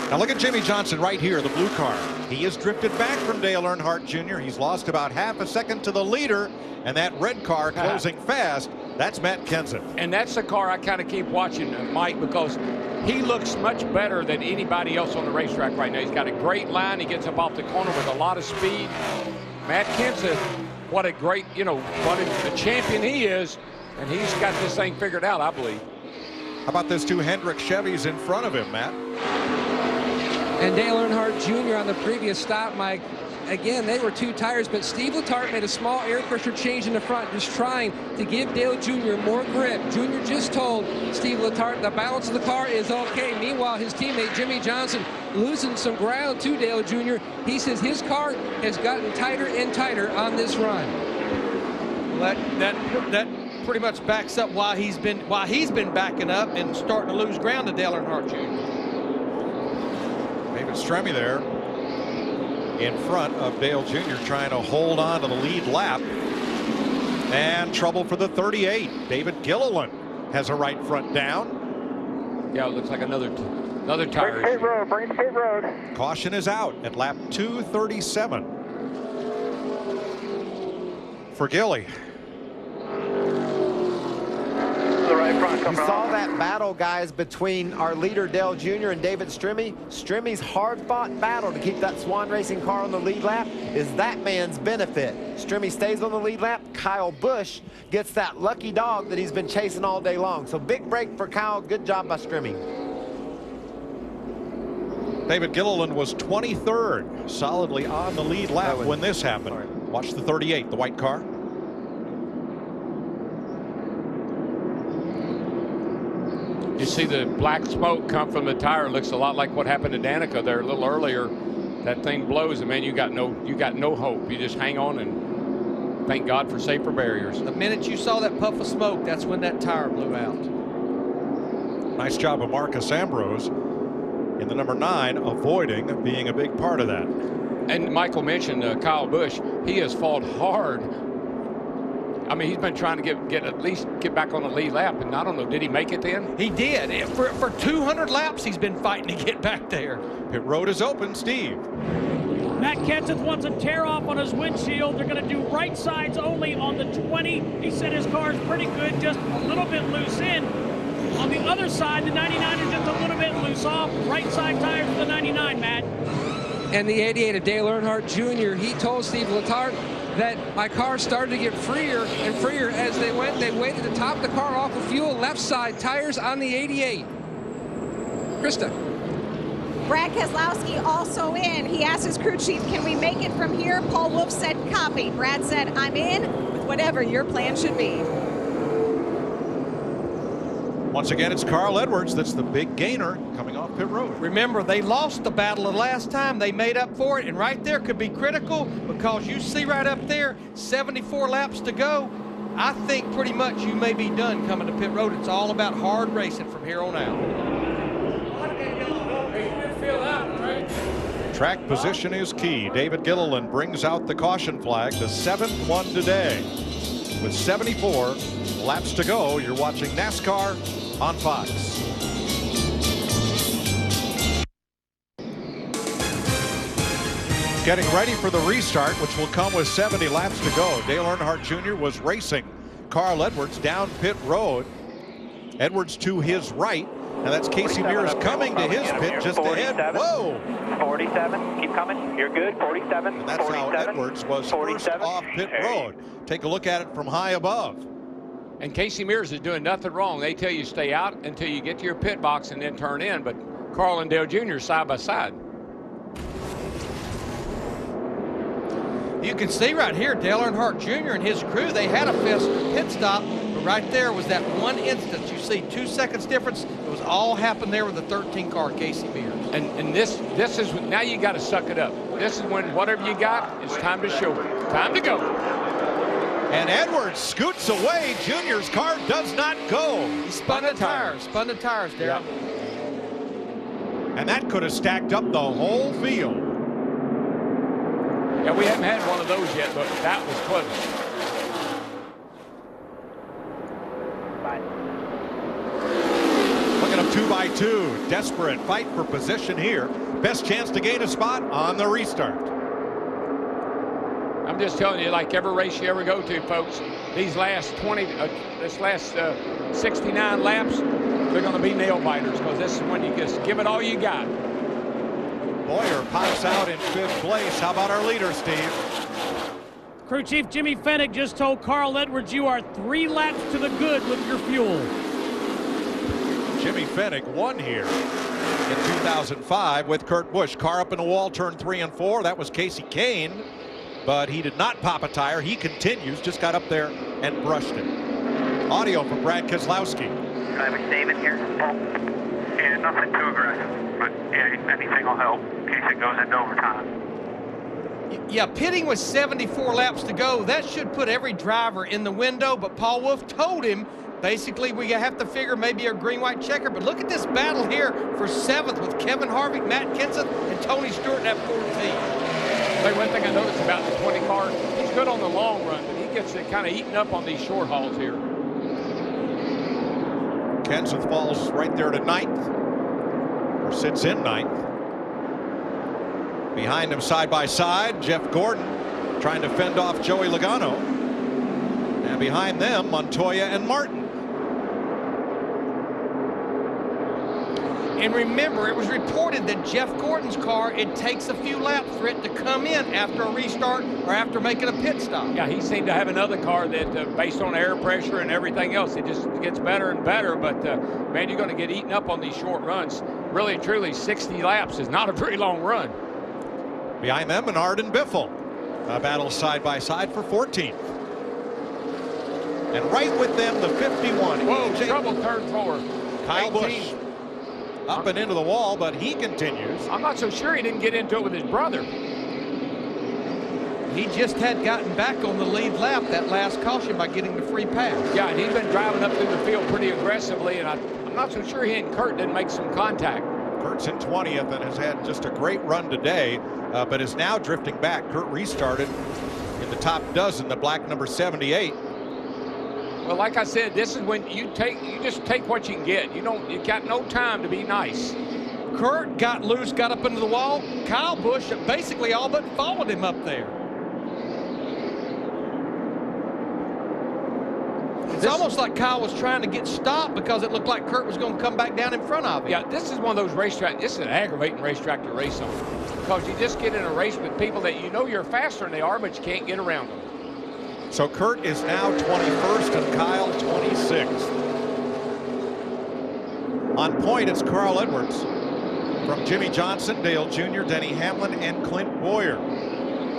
Now look at Jimmy Johnson right here, the blue car. He has drifted back from Dale Earnhardt Jr. He's lost about half a second to the leader, and that red car closing fast. That's Matt Kenseth. And that's the car I kind of keep watching, Mike, because he looks much better than anybody else on the racetrack right now. He's got a great line. He gets up off the corner with a lot of speed. Matt Kenseth, what a great, what a champion he is, and he's got this thing figured out, I believe. How about those 2 Hendrick Chevys in front of him, Matt? And Dale Earnhardt Jr. on the previous stop, Mike. Again, they were 2 tires, but Steve Letarte made a small air pressure change in the front, just trying to give Dale Jr. more grip. Jr. just told Steve Letarte the balance of the car is okay. Meanwhile, his teammate Jimmy Johnson losing some ground to Dale Jr. He says his car has gotten tighter and tighter on this run. Well, that pretty much backs up why he's been backing up and starting to lose ground to Dale Earnhardt Jr. David Stremme there in front of Dale Jr. trying to hold on to the lead lap. And trouble for the 38. David Gilliland has a right front down. Yeah, it looks like another tire. Pit road, bring pit road. Caution is out at lap 237 for Gilly. You saw that battle, guys, between our leader Dale Jr. and David Stremme. Strimme's hard-fought battle to keep that Swan Racing car on the lead lap is that man's benefit. Stremme stays on the lead lap. Kyle Busch gets that lucky dog that he's been chasing all day long. So big break for Kyle. Good job by Stremme. David Gilliland was 23rd, solidly on the lead lap when this happened. Watch the 38, the white car. You see the black smoke come from the tire. It looks a lot like what happened to Danica there a little earlier. That thing blows, and man, you got no hope. You just hang on and thank God for safer barriers. The minute you saw that puff of smoke, that's when that tire blew out. Nice job of Marcus Ambrose in the number 9, avoiding being a big part of that. And Michael mentioned Kyle Busch. He has fought hard. I mean, he's been trying to at least get back on the lead lap, and I don't know, did he make it then? He did. For 200 laps, he's been fighting to get back there. Pit road is open, Steve. Matt Kenseth wants a tear off on his windshield. They're going to do right sides only on the 20. He said his car is pretty good, just a little bit loose in. On the other side, the 99 is just a little bit loose off. Right side tires for the 99, Matt. And the 88 of Dale Earnhardt Jr., he told Steve Letarte that my car started to get freer and freer as they went. They waited to top the car off of fuel, left side tires on the 88. Krista. Brad Keselowski also in. He asked his crew chief, can we make it from here? Paul Wolf said, copy. Brad said, I'm in with whatever your plan should be. Once again, it's Carl Edwards that's the big gainer coming off pit road. Remember, they lost the battle the last time. They made up for it, and right there could be critical because you see right up there, 74 laps to go. I think pretty much you may be done coming to pit road. It's all about hard racing from here on out. Track position is key. David Gilliland brings out the caution flag, the 7th one today. With 74 laps to go, you're watching NASCAR on Fox. Getting ready for the restart, which will come with 70 laps to go. Dale Earnhardt Jr. was racing Carl Edwards down pit road. Edwards to his right. Now that's Casey Mears coming to his pit just ahead. Whoa! 47, keep coming. You're good. 47. And that's 47, how Edwards was 47. first off pit road. Take a look at it from high above. And Casey Mears is doing nothing wrong. They tell you stay out until you get to your pit box and then turn in. But Carl and Dale Jr. side by side. You can see right here, Dale Earnhardt Jr. and his crew, they had a fast pit stop, but right there was that one instance. You see 2 seconds difference. It was all happened there with the 13 car, Casey Mears. And this is, now you got to suck it up. This is when whatever you got, it's time to show it. Time to go. And Edwards scoots away. Junior's car does not go. He spun the tires, Darryl. Yep. And that could have stacked up the whole field. Yeah, we haven't had one of those yet, but that was close. Look at them 2 by 2. Desperate fight for position here. Best chance to gain a spot on the restart. I'm just telling you, like every race you ever go to, folks, these last 69 laps, they're going to be nail biters because this is when you just give it all you got. Boyer pops out in 5th place. How about our leader, Steve? Crew Chief Jimmy Fennick just told Carl Edwards you are 3 laps to the good with your fuel. Jimmy Fennick won here in 2005 with Kurt Busch. Car up in the wall, turn 3 and 4. That was Casey Kane, but he did not pop a tire. He continues, just got up there and brushed it. Audio from Brad Keselowski. Driver David here. Yeah, nothing too aggressive, but yeah, anything will help in case it goes into overtime. Yeah, pitting with 74 laps to go, that should put every driver in the window, but Paul Wolfe told him, basically, we have to figure maybe a green-white checker, but look at this battle here for 7th with Kevin Harvick, Matt Kenseth, and Tony Stewart in that 14. Hey, one thing I noticed about the 20 car, he's good on the long run, but he gets it kind of eaten up on these short hauls here. Kenseth falls right there to 9th, or sits in 9th. Behind him side by side, Jeff Gordon trying to fend off Joey Logano. And behind them, Montoya and Martin. And remember, it was reported that Jeff Gordon's car, it takes a few laps for it to come in after a restart or after making a pit stop. Yeah, he seemed to have another car that, based on air pressure and everything else, it just gets better and better. But, man, you're going to get eaten up on these short runs. Really, truly, 60 laps is not a very long run. Behind them, Menard and Biffle. A battle side by side for 14th. And right with them, the 51. Whoa, trouble turn 4. Kyle 18. Busch. Up and into the wall, but he continues. I'm not so sure he didn't get into it with his brother. He just had gotten back on the lead lap that last caution by getting the free pass. Yeah, and he's been driving up through the field pretty aggressively, and I'm not so sure he and Kurt didn't make some contact. Kurt's in 20th and has had just a great run today, but is now drifting back. Kurt restarted in the top dozen, the black number 78. Well, like I said, this is when you just take what you can get. You got no time to be nice. Kurt got loose, got up into the wall. Kyle Busch basically all but followed him up there. It's almost like Kyle was trying to get stopped because it looked like Kurt was going to come back down in front of him. Yeah, this is one of those racetracks. This is an aggravating racetrack to race on because you just get in a race with people that you know you're faster than they are, but you can't get around them. So Kurt is now 21st and Kyle 26th. On point, it's Carl Edwards from Jimmy Johnson, Dale Jr., Denny Hamlin, and Clint Boyer.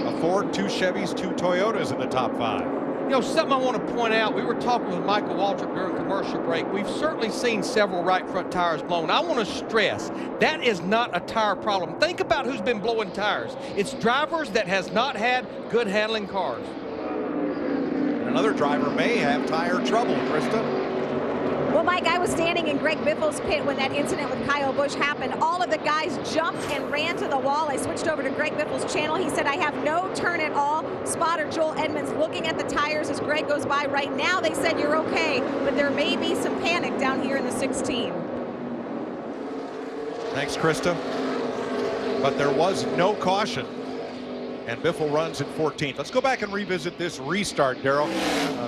A Ford, 2 Chevys, 2 Toyotas in the top 5. You know, something I want to point out, we were talking with Michael Waltrip during commercial break. We've certainly seen several right front tires blown. I want to stress, that is not a tire problem. Think about who's been blowing tires. It's drivers that has not had good handling cars. Another driver may have tire trouble, Krista. Well, Mike, I was standing in Greg Biffle's pit when that incident with Kyle Busch happened. All of the guys jumped and ran to the wall. I switched over to Greg Biffle's channel. He said, I have no turn at all. Spotter Joel Edmonds looking at the tires as Greg goes by. Right now, they said you're okay, but there may be some panic down here in the 16. Thanks, Krista. But there was no caution. And Biffle runs in 14th. Let's go back and revisit this restart, Daryl.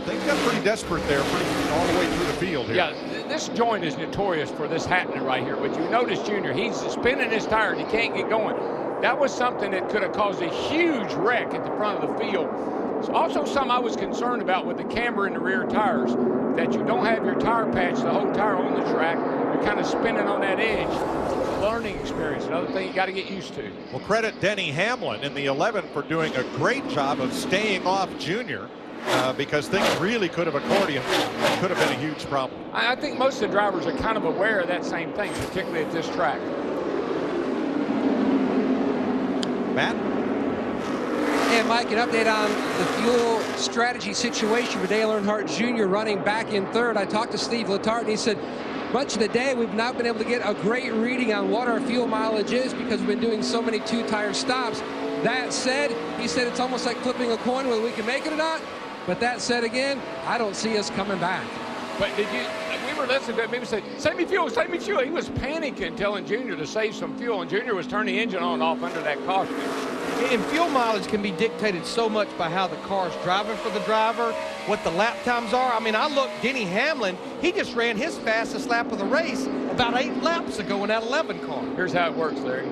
Things got pretty desperate there, all the way through the field here. Yeah, this joint is notorious for this happening right here. But you notice, Junior, he's spinning his tire and he can't get going. That was something that could have caused a huge wreck at the front of the field. It's also something I was concerned about with the camber in the rear tires, that you don't have your tire patch, the whole tire on the track. You're kind of spinning on that edge. Learning experience, another thing you got to get used to. Well, credit Denny Hamlin in the 11 for doing a great job of staying off Junior because things really could have accordioned. That could have been a huge problem. I think most of the drivers are kind of aware of that same thing, particularly at this track. Matt? And Mike, an update on the fuel strategy situation for Dale Earnhardt Jr. running back in third. I talked to Steve Letarte and he said, much of the day, we've not been able to get a great reading on what our fuel mileage is because we've been doing so many two-tire stops. That said, he said it's almost like flipping a coin whether we can make it or not. But that said again, I don't see us coming back. But did you? We were listening to him. He was saying, "Save me fuel, save me fuel." He was panicking, telling Junior to save some fuel, and Junior was turning the engine on and off under that caution. And fuel mileage can be dictated so much by how the car's driving for the driver, what the lap times are. I mean, I looked, Denny Hamlin, he just ran his fastest lap of the race about 8 laps ago in that 11 car. Here's how it works, Larry.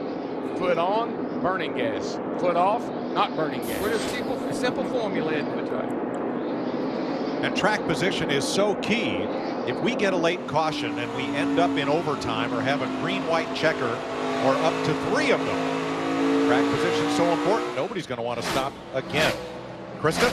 Foot on, burning gas. Foot off, not burning gas. We're just simple formula. That's right. And track position is so key. If we get a late caution and we end up in overtime or have a green-white checker or up to 3 of them, track position is so important. Nobody's going to want to stop again. Krista?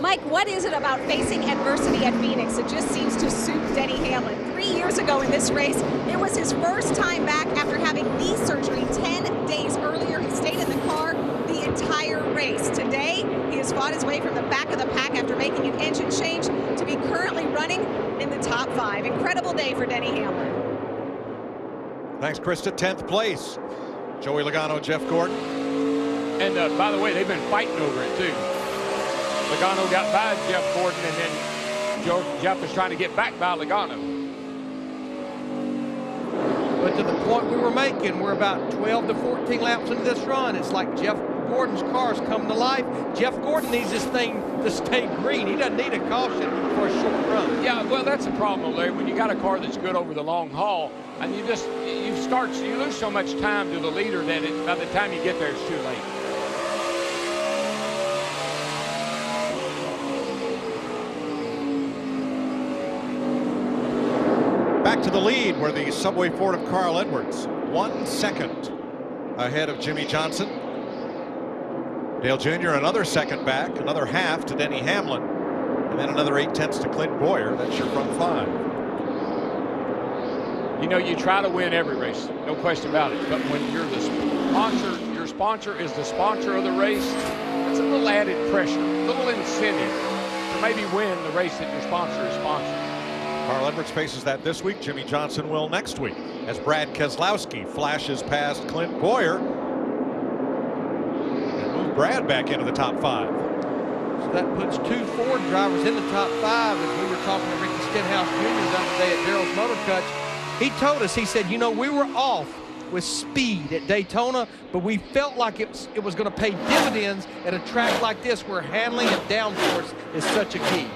Mike, what is it about facing adversity at Phoenix? It just seems to suit Denny Hamlin. 3 years ago in this race, it was his first time back after having knee surgery 10 days earlier. He stayed in the car the entire race. Today, he has fought his way from the back of the pack after making an engine change to be currently running in the top 5. Incredible day for Denny Hamlin. Thanks, Krista. 10th place. Joey Logano, Jeff Gordon. And by the way, they've been fighting over it too. Logano got by Jeff Gordon, and then Jeff was trying to get back by Logano. But to the point we were making, we're about 12 to 14 laps into this run. It's like Jeff Gordon's car's come to life. Jeff Gordon needs this thing to stay green. He doesn't need a caution for a short run. Yeah, well, that's the problem, Larry. When you got a car that's good over the long haul, and you lose so much time to the leader that by the time you get there, it's too late. Back to the lead where the Subway Ford of Carl Edwards, 1 second ahead of Jimmy Johnson. Dale Jr. another second back, another half to Denny Hamlin, and then another 8/10 to Clint Boyer. That's your front 5. You know, you try to win every race, no question about it. But when you're the sponsor, your sponsor is the sponsor of the race, that's a little added pressure, a little incentive to maybe win the race that your sponsor is sponsoring. Carl Edwards faces that this week. Jimmy Johnson will next week as Brad Keselowski flashes past Clint Boyer and move Brad back into the top 5. So that puts 2 Ford drivers in the top 5. As we were talking to Ricky Stenhouse Jr. the other day at Daryl's Motor Cuts, he told us, he said, you know, we were off with speed at Daytona, but we felt like it was going to pay dividends at a track like this where handling and downforce is such a key.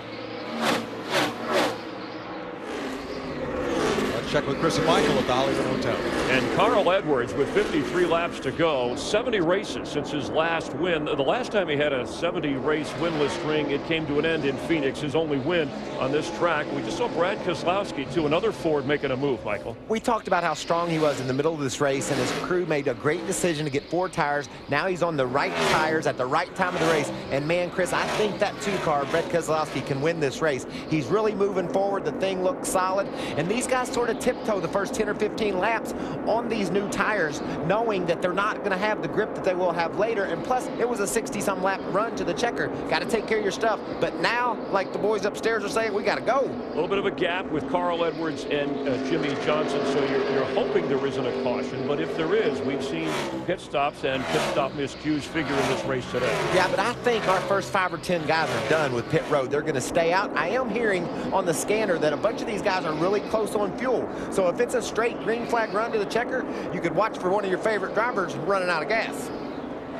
Check with Chris and Michael at the Hollywood Hotel. And Carl Edwards with 53 laps to go, 70 races since his last win. The last time he had a 70-race winless string, it came to an end in Phoenix, his only win on this track. We just saw Brad Keselowski, to another Ford, making a move, Michael. We talked about how strong he was in the middle of this race, and his crew made a great decision to get 4 tires. Now he's on the right tires at the right time of the race. And, man, Chris, I think that 2 car, Brad Keselowski, can win this race. He's really moving forward. The thing looks solid. And these guys sort of tiptoe the first 10 or 15 laps on these new tires, knowing that they're not going to have the grip that they will have later. And plus, it was a 60-some lap run to the checker. Got to take care of your stuff. But now, like the boys upstairs are saying, we got to go. A little bit of a gap with Carl Edwards and Jimmy Johnson, so you're hoping there isn't a caution. But if there is, we've seen pit stops and pit stop miscues figure in this race today. Yeah, but I think our first 5 or 10 guys are done with pit road. They're going to stay out. I am hearing on the scanner that a bunch of these guys are really close on fuel. So if it's a straight green flag run to the checker, you could watch for one of your favorite drivers running out of gas.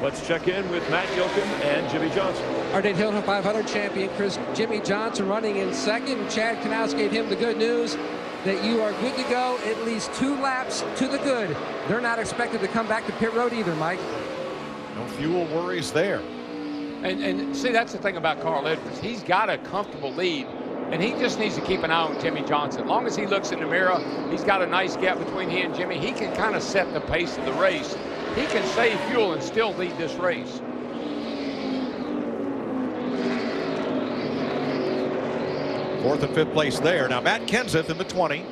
Let's check in with Matt Yoakum and Jimmy Johnson. Our Daytona 500 champion, Jimmy Johnson, running in second. Chad Knaus gave him the good news that you are good to go at least 2 laps to the good. They're not expected to come back to pit road either, Mike. No fuel worries there. And see, that's the thing about Carl Edwards. He's got a comfortable lead, and he just needs to keep an eye on Jimmy Johnson. As long as he looks in the mirror, he's got a nice gap between he and Jimmy. He can kind of set the pace of the race. He can save fuel and still lead this race. Fourth and fifth place there. Now Matt Kenseth in the 20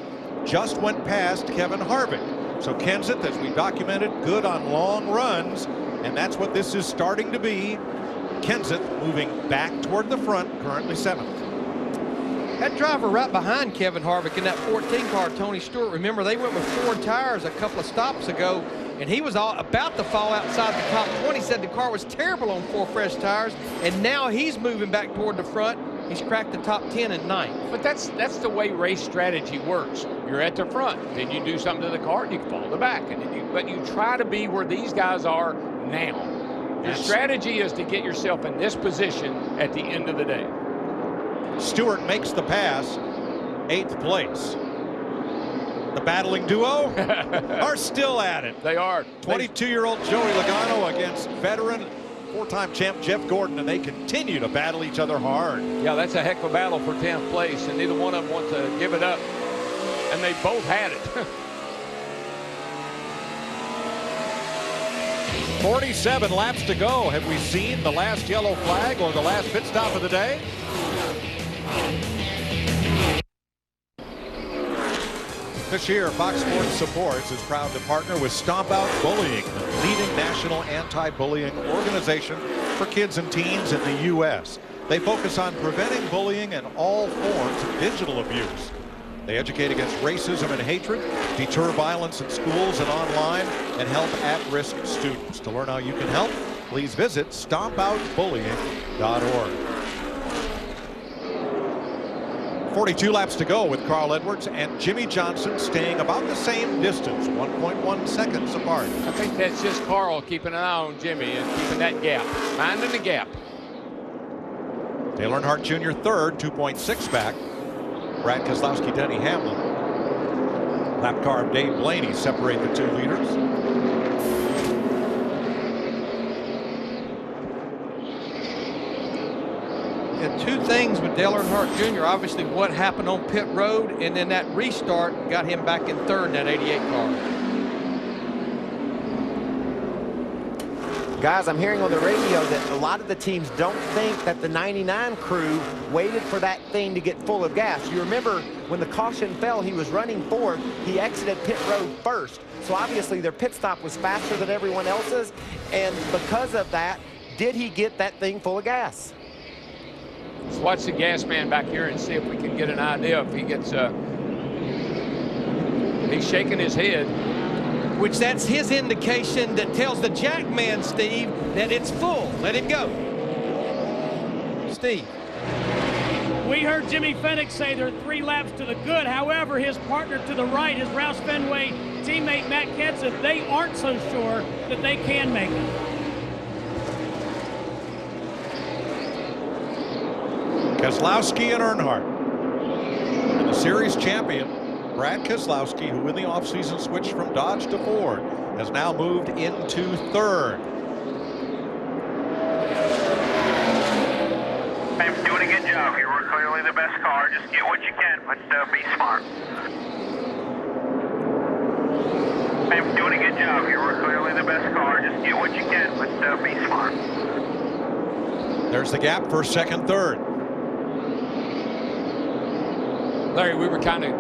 just went past Kevin Harvick. So Kenseth, as we documented, good on long runs, and that's what this is starting to be. Kenseth moving back toward the front, currently 7th. That driver right behind Kevin Harvick in that 14 car, Tony Stewart, remember they went with Ford tires a couple of stops ago, and he was about to fall outside the top 20. Said the car was terrible on 4 fresh tires, and now he's moving back toward the front. He's cracked the top 10 at 9th. But that's the way race strategy works. You're at the front, then you do something to the car, and you fall to the back, and then but you try to be where these guys are now. Your strategy is to get yourself in this position at the end of the day. Stewart makes the pass, 8th place. The battling duo are still at it. They are. 22-year-old Joey Logano against veteran 4-time champ Jeff Gordon, and they continue to battle each other hard. Yeah, that's a heck of a battle for 10th place, and neither one of them wants to give it up. And they both had it. 47 laps to go. Have we seen the last yellow flag or the last pit stop of the day? This year, Fox Sports Supports is proud to partner with Stomp Out Bullying, the leading national anti-bullying organization for kids and teens in the U.S. They focus on preventing bullying and all forms of digital abuse. They educate against racism and hatred, deter violence in schools and online, and help at-risk students. To learn how you can help, please visit stompoutbullying.org. 42 laps to go with Carl Edwards and Jimmy Johnson staying about the same distance, 1.1 seconds apart. I think that's just Carl keeping an eye on Jimmy and keeping that gap, minding the gap. Dale Earnhardt Jr. third, 2.6 back. Brad Keselowski, Denny Hamlin. Lap car of Dave Blaney separate the 2 leaders. And 2 things with Dale Earnhardt Jr. Obviously, what happened on pit road, and then that restart got him back in 3rd in that 88 car. Guys, I'm hearing on the radio that a lot of the teams don't think that the 99 crew waited for that thing to get full of gas. You remember when the caution fell, he was running 4th. He exited pit road 1st. So obviously their pit stop was faster than everyone else's. And because of that, did he get that thing full of gas? Let's watch the gas man back here and see if we can get an idea if he gets he's shaking his head. Which that's his indication that tells the jack man, Steve, that it's full. Let him go. Steve. We heard Jimmy Fennick say there are 3 laps to the good. However, his partner to the right, his Roush Fenway teammate Matt Kenseth, they aren't so sure that they can make it. Keselowski and Earnhardt. And the series champion, Brad Keselowski, who in the offseason switched from Dodge to Ford, has now moved into 3rd. I'm doing a good job here. We're clearly the best car. Just get what you can, but be smart. I'm doing a good job here. We're clearly the best car. Just get what you can, but be smart. There's the gap for 2nd, 3rd. Larry, we were kind of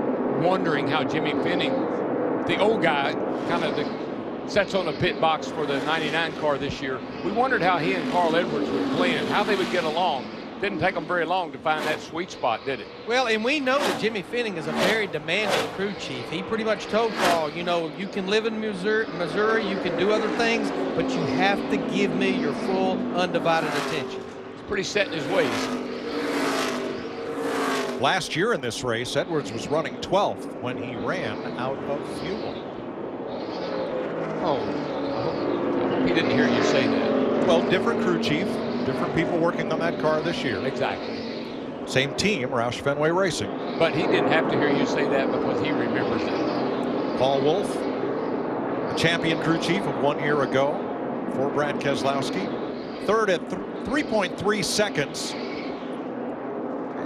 wondering how Jimmy Finning, the old guy, kind of sets on the pit box for the 99 car this year. We wondered how he and Carl Edwards would blend, how they would get along. Didn't take them very long to find that sweet spot, did it? Well, and we know that Jimmy Finning is a very demanding crew chief. He pretty much told Carl, you know, you can live in Missouri, you can do other things, but you have to give me your full, undivided attention. He's pretty set in his ways. Last year in this race, Edwards was running 12th when he ran out of fuel. Oh, I hope he didn't hear you say that. Well, different crew chief, different people working on that car this year. Exactly. Same team, Roush Fenway Racing. But he didn't have to hear you say that because he remembers it. Paul Wolf, the champion crew chief of 1 year ago for Brad Keselowski. Third at 3.3 seconds.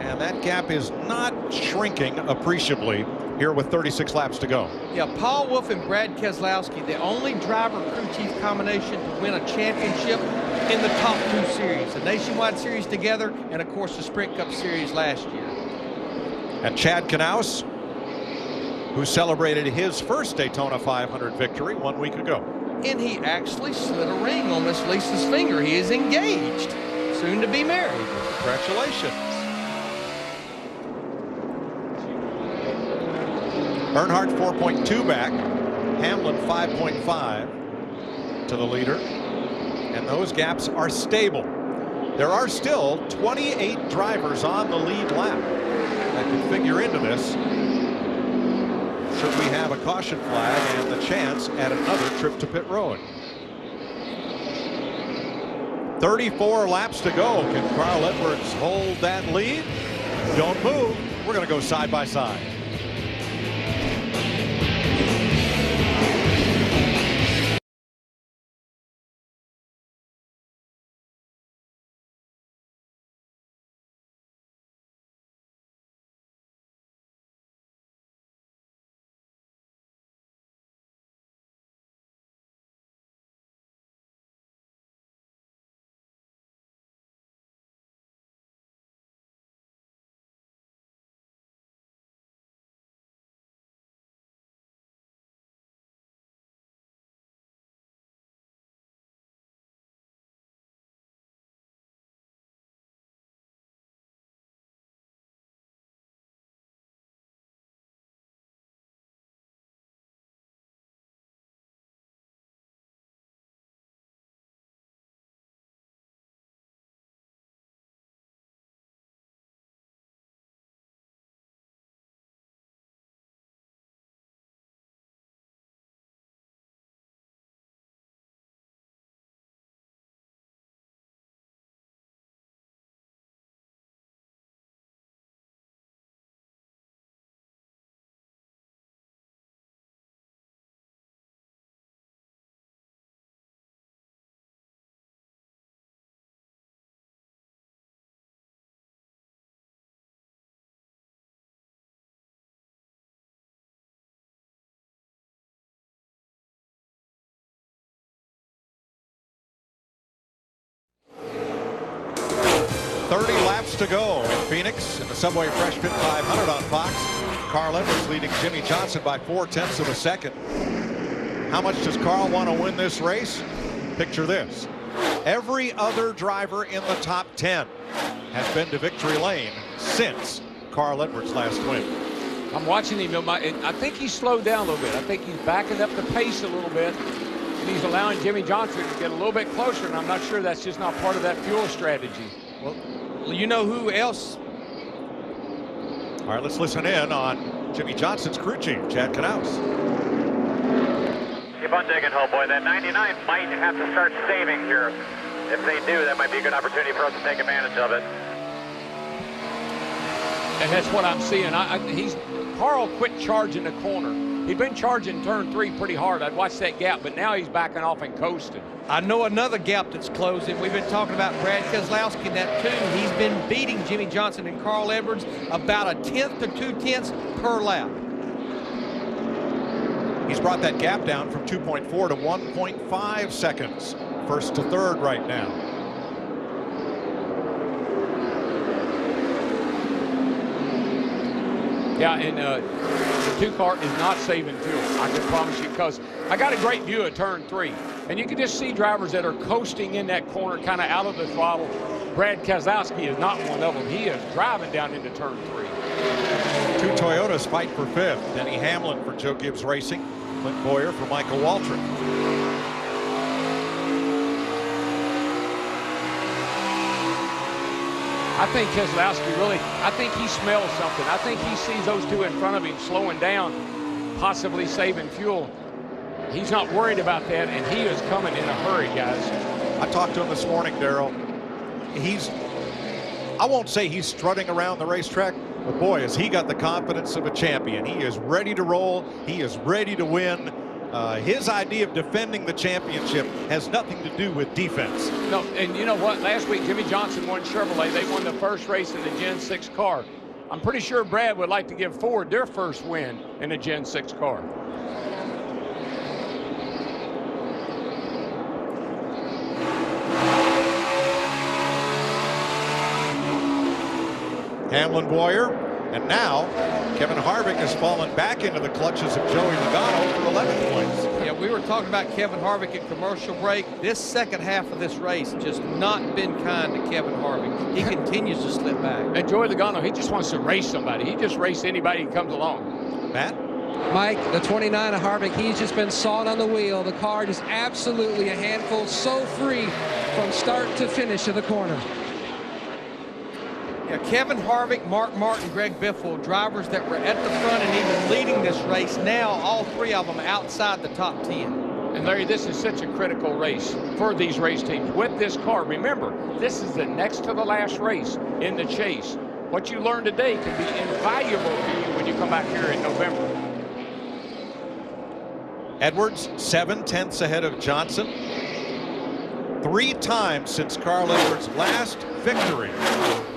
And that gap is not shrinking appreciably here with 36 laps to go. Yeah, Paul Wolf and Brad Keselowski, the only driver crew chief combination to win a championship in the top 2 series, the Nationwide Series together, and of course the Sprint Cup Series last year. And Chad Knaus, who celebrated his first Daytona 500 victory 1 week ago. And he actually slid a ring on Miss Lisa's finger. He is engaged, soon to be married. Congratulations. Earnhardt 4.2 back, Hamlin 5.5 to the leader, and those gaps are stable. There are still 28 drivers on the lead lap that can figure into this should we have a caution flag and the chance at another trip to pit road. 34 laps to go. Can Carl Edwards hold that lead? Don't move. We're going to go side by side. Laps to go in Phoenix in the Subway Fresh Pit 500 on Fox. Carl Edwards leading Jimmy Johnson by 0.4 of a second. How much does Carl want to win this race? Picture this. Every other driver in the top 10 has been to victory lane since Carl Edwards' last win. I'm watching him. I think he's slowed down a little bit. I think he's backing up the pace a little bit. And he's allowing Jimmy Johnson to get a little bit closer, and I'm not sure that's just not part of that fuel strategy. Well, you know who else? All right, let's listen in on Jimmy Johnson's crew chief, Chad Knaus. Keep on digging, Hellboy. That 99 might have to start saving here. If they do, that might be a good opportunity for us to take advantage of it. And that's what I'm seeing. Carl quit charging the corner. He'd been charging turn 3 pretty hard. I'd watch that gap, but now he's backing off and coasting. I know another gap that's closing. We've been talking about Brad Keselowski in that too. He's been beating Jimmy Johnson and Carl Edwards about 1/10 to 2/10 per lap. He's brought that gap down from 2.4 to 1.5 seconds. First to third right now. Yeah, and the 2-car is not saving fuel, I can promise you, because I got a great view of turn 3. And you can just see drivers that are coasting in that corner, kind of out of the throttle. Brad Keselowski is not one of them. He is driving down into turn 3. 2 Toyotas fight for 5th. Denny Hamlin for Joe Gibbs Racing. Clint Boyer for Michael Waltrip. I think Keselowski really, I think he smells something. I think he sees those 2 in front of him slowing down, possibly saving fuel. He's not worried about that, and he is coming in a hurry, guys. I talked to him this morning, Darrell. I won't say he's strutting around the racetrack, but boy, has he got the confidence of a champion. He is ready to roll. He is ready to win. His idea of defending the championship has nothing to do with defense. No, and you know what? Last week, Jimmy Johnson won Chevrolet. They won the first race in the Gen 6 car. I'm pretty sure Brad would like to give Ford their first win in a Gen 6 car. Hamlin, Boyer, and now Kevin Harvick has fallen back into the clutches of Joey Logano for 11th place. Yeah, we were talking about Kevin Harvick at commercial break. This second half of this race just not been kind to Kevin Harvick. He continues to slip back. And Joey Logano, he just wants to race somebody. He just races anybody who comes along. Matt? Mike, the 29 of Harvick, he's just been sawed on the wheel. The car is absolutely a handful, so free from start to finish of the corner. Yeah, Kevin Harvick, Mark Martin, Greg Biffle, drivers that were at the front and even leading this race, now all 3 of them outside the top 10. And Larry, this is such a critical race for these race teams. With this car, remember, this is the next to the last race in the chase. What you learn today can be invaluable to you when you come back here in November. Edwards 7/10 ahead of Johnson. 3 times since Carl Edwards' last victory,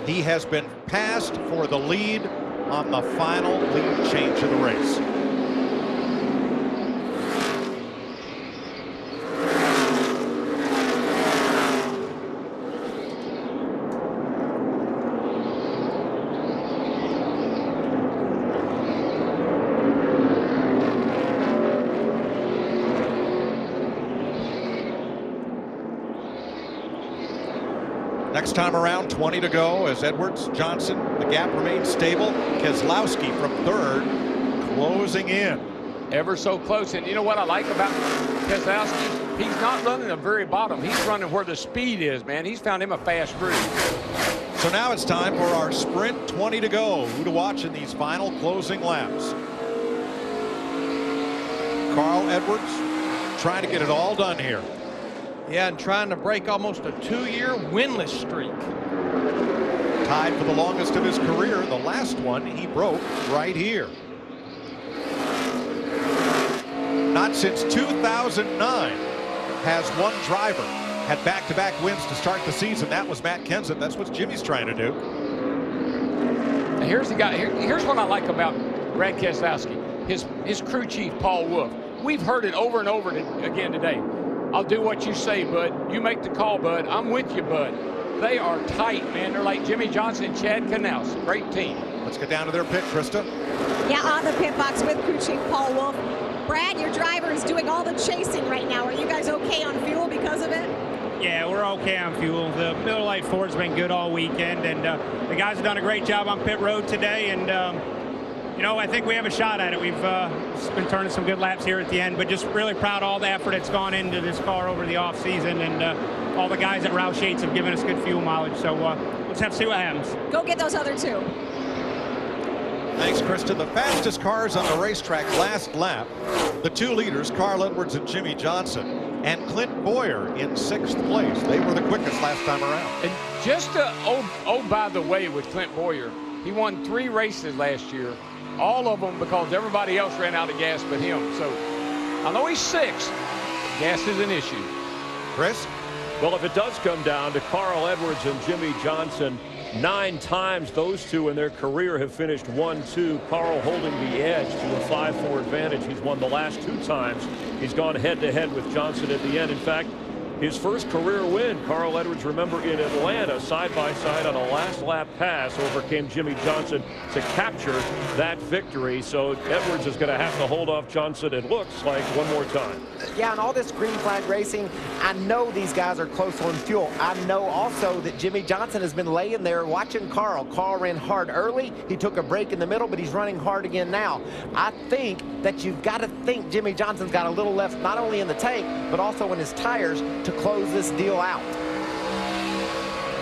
he has been passed for the lead on the final lead change of the race. Next time around, 20 to go as Edwards, Johnson, the gap remains stable. Keselowski from 3rd, closing in. Ever so close. And you know what I like about Keselowski? He's not running the very bottom. He's running where the speed is, man. He's found him a fast groove. So now it's time for our sprint, 20 to go. Who to watch in these final closing laps? Carl Edwards trying to get it all done here. Yeah, and trying to break almost a 2-year winless streak. Tied for the longest of his career. The last one he broke right here. Not since 2009 has one driver had back-to-back wins to start the season. That was Matt Kenseth. That's what Jimmy's trying to do. And here's the guy. Here's what I like about Brad Keselowski. His crew chief, Paul Wolf. We've heard it over and over again today. I'll do what you say, bud. You make the call, bud. I'm with you, bud. They are tight, man. They're like Jimmy Johnson and Chad Knaus. Great team. Let's get down to their pit, Krista. Yeah, on the pit box with crew chief Paul Wolf. Brad, your driver is doing all the chasing right now. Are you guys okay on fuel because of it? Yeah, we're okay on fuel. The Miller Lite Ford's been good all weekend, and the guys have done a great job on pit road today, and you know, I think we have a shot at it. We've been turning some good laps here at the end, but just really proud of all the effort that's gone into this car over the off season, and all the guys at Roush Yates have given us good fuel mileage. So let's have to see what happens. Go get those other 2. Thanks, Krista. The fastest cars on the racetrack last lap, the 2 leaders, Carl Edwards and Jimmy Johnson, and Clint Boyer in 6th place. They were the quickest last time around. And just by the way, with Clint Boyer, he won 3 races last year. All of them because everybody else ran out of gas but him. So I know he's 6th. Gas is an issue. Chris? Well, if it does come down to Carl Edwards and Jimmy Johnson, 9 times those 2 in their career have finished 1-2. Carl holding the edge to a 5-4 advantage. He's won the last 2 times. He's gone head-to-head with Johnson at the end. In fact, his first career win. Carl Edwards, remember, in Atlanta, side-by-side on a last-lap pass, overcame Jimmy Johnson to capture that victory. So Edwards is going to have to hold off Johnson, it looks like, one more time. Yeah, and all this green flag racing, I know these guys are close on fuel. I know also that Jimmy Johnson has been laying there watching Carl. Carl ran hard early. He took a break in the middle, but he's running hard again now. I think that you've got to think Jimmy Johnson's got a little left, not only in the tank, but also in his tires to close this deal out.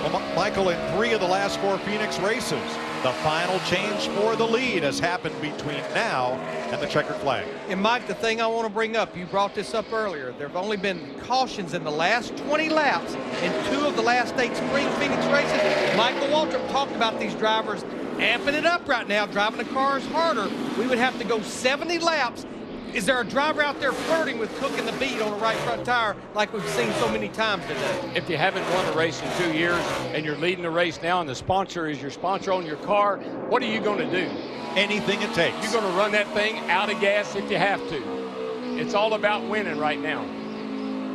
Well, Michael, in 3 of the last 4 Phoenix races, the final change for the lead has happened between now and the checkered flag. And Mike, the thing I want to bring up, you brought this up earlier, there have only been cautions in the last 20 laps in 2 of the last 8 spring Phoenix races. Michael Waltrip talked about these drivers amping it up right now, driving the cars harder. We would have to go 70 laps. Is there a driver out there flirting with cooking the bead on the right front tire like we've seen so many times today? If you haven't won a race in 2 years and you're leading the race now and the sponsor is your sponsor on your car, what are you going to do? Anything it takes. You're going to run that thing out of gas if you have to. It's all about winning right now.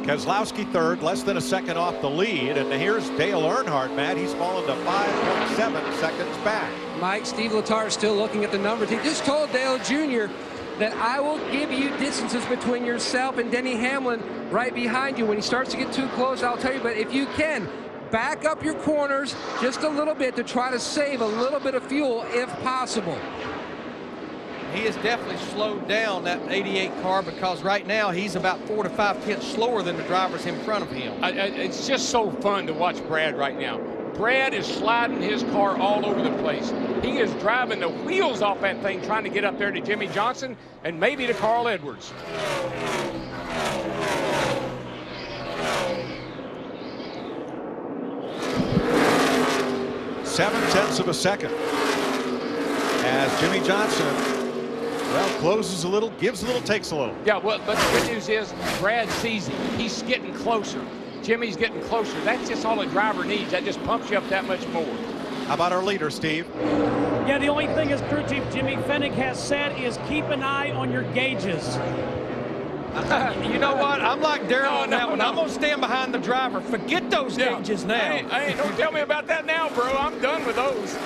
Keselowski third, less than a second off the lead. And here's Dale Earnhardt, Matt. He's fallen to 5.7 seconds back. Mike, Steve Letarte is still looking at the numbers. He just told Dale Jr. that I will give you distances between yourself and Denny Hamlin right behind you. When he starts to get too close, I'll tell you, but if you can, back up your corners just a little bit to try to save a little bit of fuel if possible. He has definitely slowed down that 88 car because right now he's about 4 to 5 tenths slower than the drivers in front of him. It's just so fun to watch Brad right now. Brad is sliding his car all over the place. He is driving the wheels off that thing, trying to get up there to Jimmy Johnson and maybe to Carl Edwards. .7 of a second as Jimmy Johnson, well, closes a little, gives a little, takes a little. Yeah, well, but the good news is Brad sees him. He's getting closer. Jimmy's getting closer. That's just all a driver needs. That just pumps you up that much more. How about our leader, Steve? Yeah, the only thing as crew chief Jimmy Fennick has said is keep an eye on your gauges. You know what? I'm like Darrell on that one. I'm going to stand behind the driver. Forget those gauges now. Hey, don't tell me about that now, bro. I'm done with those.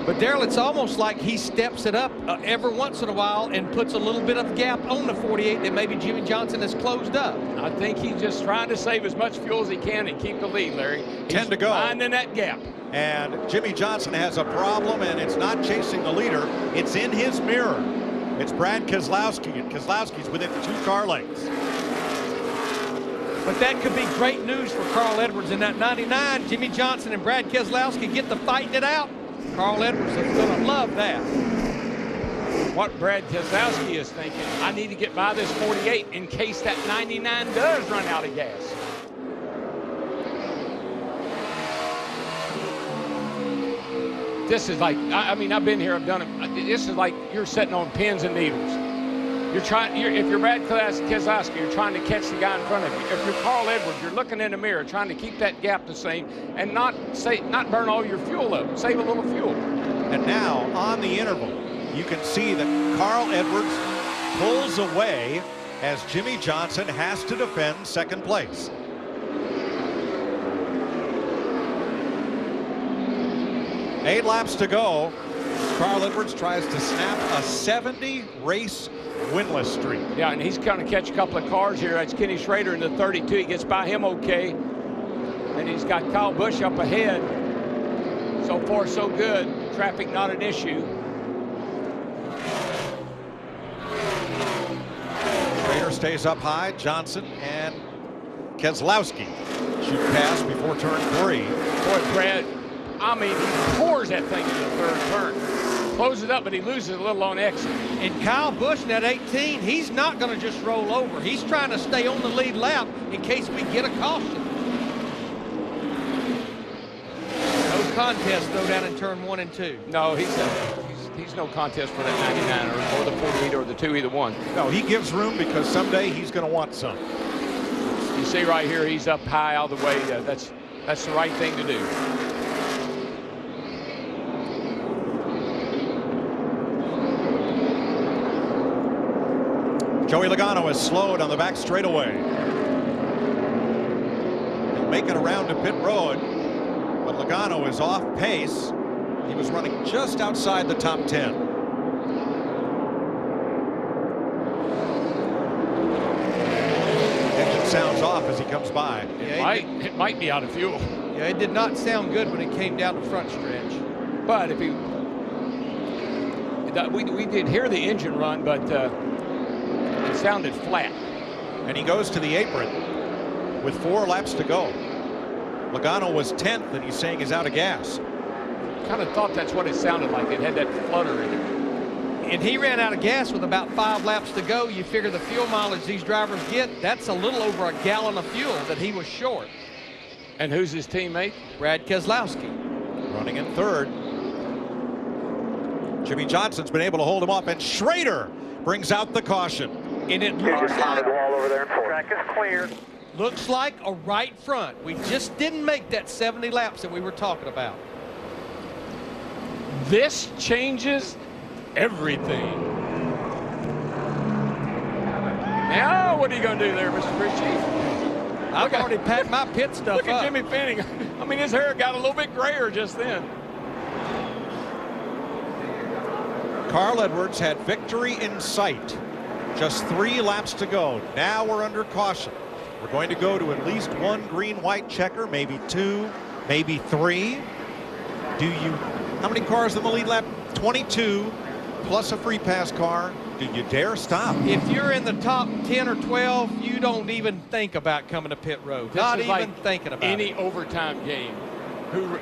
But Darrell, it's almost like he steps it up every once in a while and puts a little bit of gap on the 48 that maybe Jimmy Johnson has closed up. I think he's just trying to save as much fuel as he can and keep the lead, Larry. 10 to go. Finding that gap. And Jimmy Johnson has a problem, and it's not chasing the leader. It's in his mirror. It's Brad Keselowski, and Keselowski's within 2 car lengths. But that could be great news for Carl Edwards in that 99. Jimmy Johnson and Brad Keselowski get to fighting it out. Carl Edwards is going to love that. What Brad Keselowski is thinking, I need to get by this 48 in case that 99 does run out of gas. This is like, I mean, I've been here, I've done it. This is like you're sitting on pins and needles. If you're Brad Keselowski, you're trying to catch the guy in front of you. If you're Carl Edwards, you're looking in the mirror, trying to keep that gap the same and not burn all your fuel up. Save a little fuel. And now on the interval, you can see that Carl Edwards pulls away as Jimmy Johnson has to defend second place. Eight laps to go. Carl Edwards tries to snap a 70-race winless streak. Yeah, and he's going to catch a couple of cars here. That's Kenny Schrader in the 32. He gets by him okay. And he's got Kyle Busch up ahead. So far, so good. Traffic not an issue. Schrader stays up high. Johnson and Keselowski shoot past before turn 3. Boy, Brad, I mean, he pours that thing in the third turn. Closes it up, but he loses a little on exit. And Kyle Busch in that 18, he's not going to just roll over. He's trying to stay on the lead lap in case we get a caution. No contest, though, down in turn 1 and 2. No, he's no contest for that 99 or the 48 or the 2, either one. No, he gives room because someday he's going to want some. You see right here, he's up high all the way. That's the right thing to do. Joey Logano is slowed on the back straightaway. He'll make it around to pit road, but Logano is off pace. He was running just outside the top 10. Engine sounds off as he comes by. It might be out of fuel. Yeah, it did not sound good when it came down the front stretch. But if he, we did hear the engine run, but it sounded flat. And he goes to the apron with 4 laps to go. Logano was 10th, and he's saying he's out of gas. Kind of thought that's what it sounded like. It had that flutter in it. And he ran out of gas with about 5 laps to go. You figure the fuel mileage these drivers get, that's a little over a gallon of fuel that he was short. And who's his teammate? Brad Keselowski. Running in 3rd. Jimmy Johnson's been able to hold him off, and Schrader brings out the caution. And it looks like over there. Track is cleared. Looks like a right front. We just didn't make that 70 laps that we were talking about. This changes everything. Now, what are you going to do there, Mr. Crew Chief? I've already packed my pit stuff Look at up. Jimmy Finning. I mean, his hair got a little bit grayer just then. Carl Edwards had victory in sight. Just 3 laps to go. Now we're under caution. We're going to go to at least 1 green-white checker, maybe 2, maybe 3. How many cars in the lead lap? 22, plus a free pass car. Do you dare stop? If you're in the top 10 or 12, you don't even think about coming to pit road. This Not is even like thinking about any it. overtime game.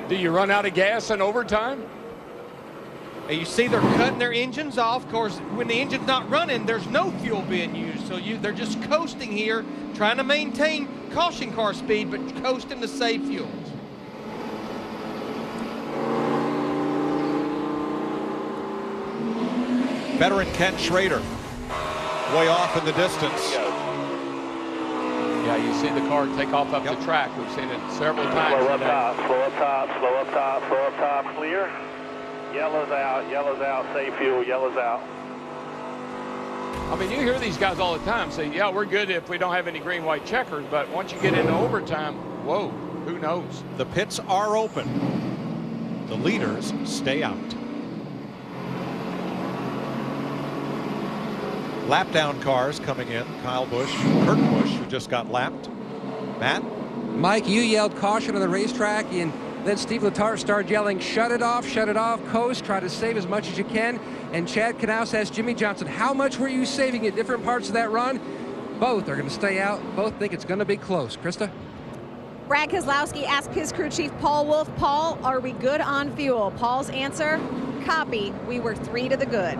Do you run out of gas in overtime? And you see they're cutting their engines off. Of course, when the engine's not running, there's no fuel being used. So they're just coasting here, trying to maintain caution car speed, but coasting to save fuels. Veteran Ken Schrader, way off in the distance. Yeah, you see the car take off up the track. We've seen it several times. Slow up top, slow up top, slow up top, slow up top, clear. Yellow's out, save fuel, yellow's out. I mean, you hear these guys all the time say, yeah, we're good if we don't have any green-white checkers, but once you get into overtime, whoa, who knows? The pits are open. The leaders stay out. Lap down cars coming in. Kyle Busch, Kurt Busch, who just got lapped. Matt? Mike, you yelled caution on the racetrack, and then Steve Letarte started yelling, shut it off, coast, try to save as much as you can. And Chad Knaus asked Jimmy Johnson, how much were you saving at different parts of that run? Both are going to stay out. Both think it's going to be close. Krista? Brad Keselowski asked his crew chief, Paul Wolf, Paul, are we good on fuel? Paul's answer, copy, we were 3 to the good.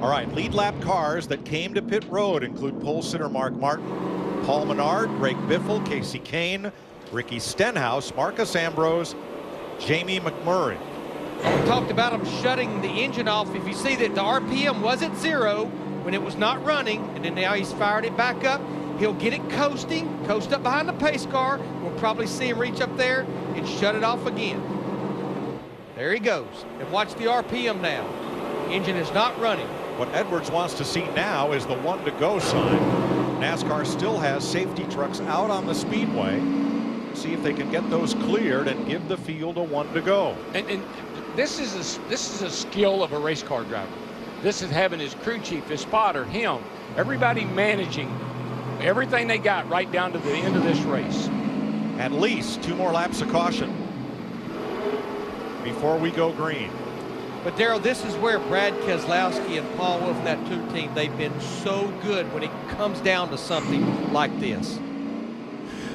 All right, lead lap cars that came to pit road include pole sitter Mark Martin, Paul Menard, Greg Biffle, Casey Kane, Ricky Stenhouse, Marcus Ambrose, Jamie McMurray. We talked about him shutting the engine off. If you see that the RPM was at 0 when it was not running, and then now he's fired it back up, he'll get it coast up behind the pace car. We'll probably see him reach up there and shut it off again. There he goes. And watch the RPM now. The engine is not running. What Edwards wants to see now is the 1 to go sign. NASCAR still has safety trucks out on the speedway. See if they can get those cleared and give the field a 1 to go. And this is a skill of a race car driver. This is having his crew chief, his spotter, him, everybody managing everything they got right down to the end of this race. At least 2 more laps of caution before we go green. But Darrell, this is where Brad Keselowski and Paul Wolf and that 2 team, they've been so good when it comes down to something like this.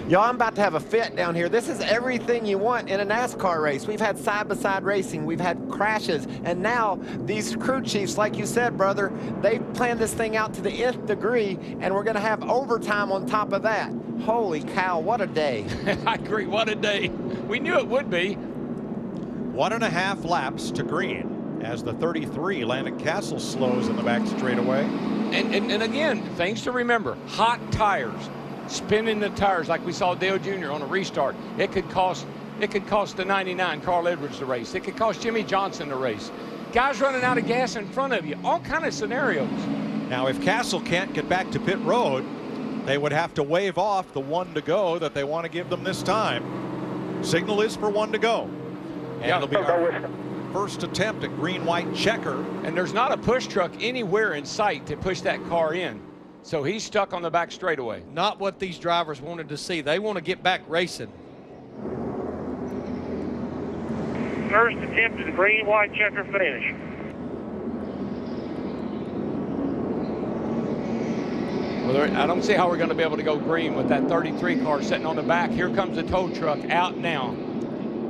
Y'all, I'm about to have a fit down here. This is everything you want in a NASCAR race. We've had side-by-side racing. We've had crashes. And now these crew chiefs, like you said, brother, they've planned this thing out to the nth degree, and we're going to have overtime on top of that. Holy cow, what a day. I agree, what a day. We knew it would be. 1.5 laps to green as the 33 Landon Castle slows in the back straightaway. And again, things to remember, hot tires, spinning the tires like we saw Dale Jr. on a restart. It could cost the 99 Carl Edwards the race. It could cost Jimmy Johnson the race. Guys running out of gas in front of you, all kind of scenarios. Now, if Castle can't get back to pit road, they would have to wave off the 1 to go that they want to give them this time. Signal is for 1 to go. And it'll be our first attempt at green-white checker. And there's not a push truck anywhere in sight to push that car in. So he's stuck on the back straightaway. Not what these drivers wanted to see. They want to get back racing. First attempt at green-white checker finish. Well, I don't see how we're going to be able to go green with that 33 car sitting on the back. Here comes the tow truck out now.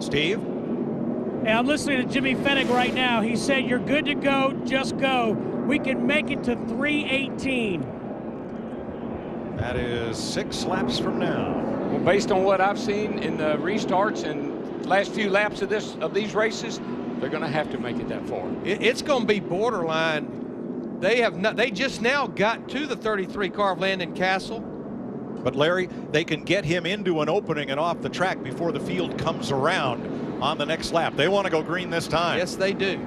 Steve? Hey, I'm listening to Jimmy Fennig right now. He said, you're good to go, just go. We can make it to 3:18. That is 6 laps from now. Well, based on what I've seen in the restarts and last few laps of these races, they're going to have to make it that far. It's going to be borderline. They just now got to the 33 car of Landon Castle. But Larry, they can get him into an opening and off the track before the field comes around on the next lap. They want to go green this time. Yes, they do.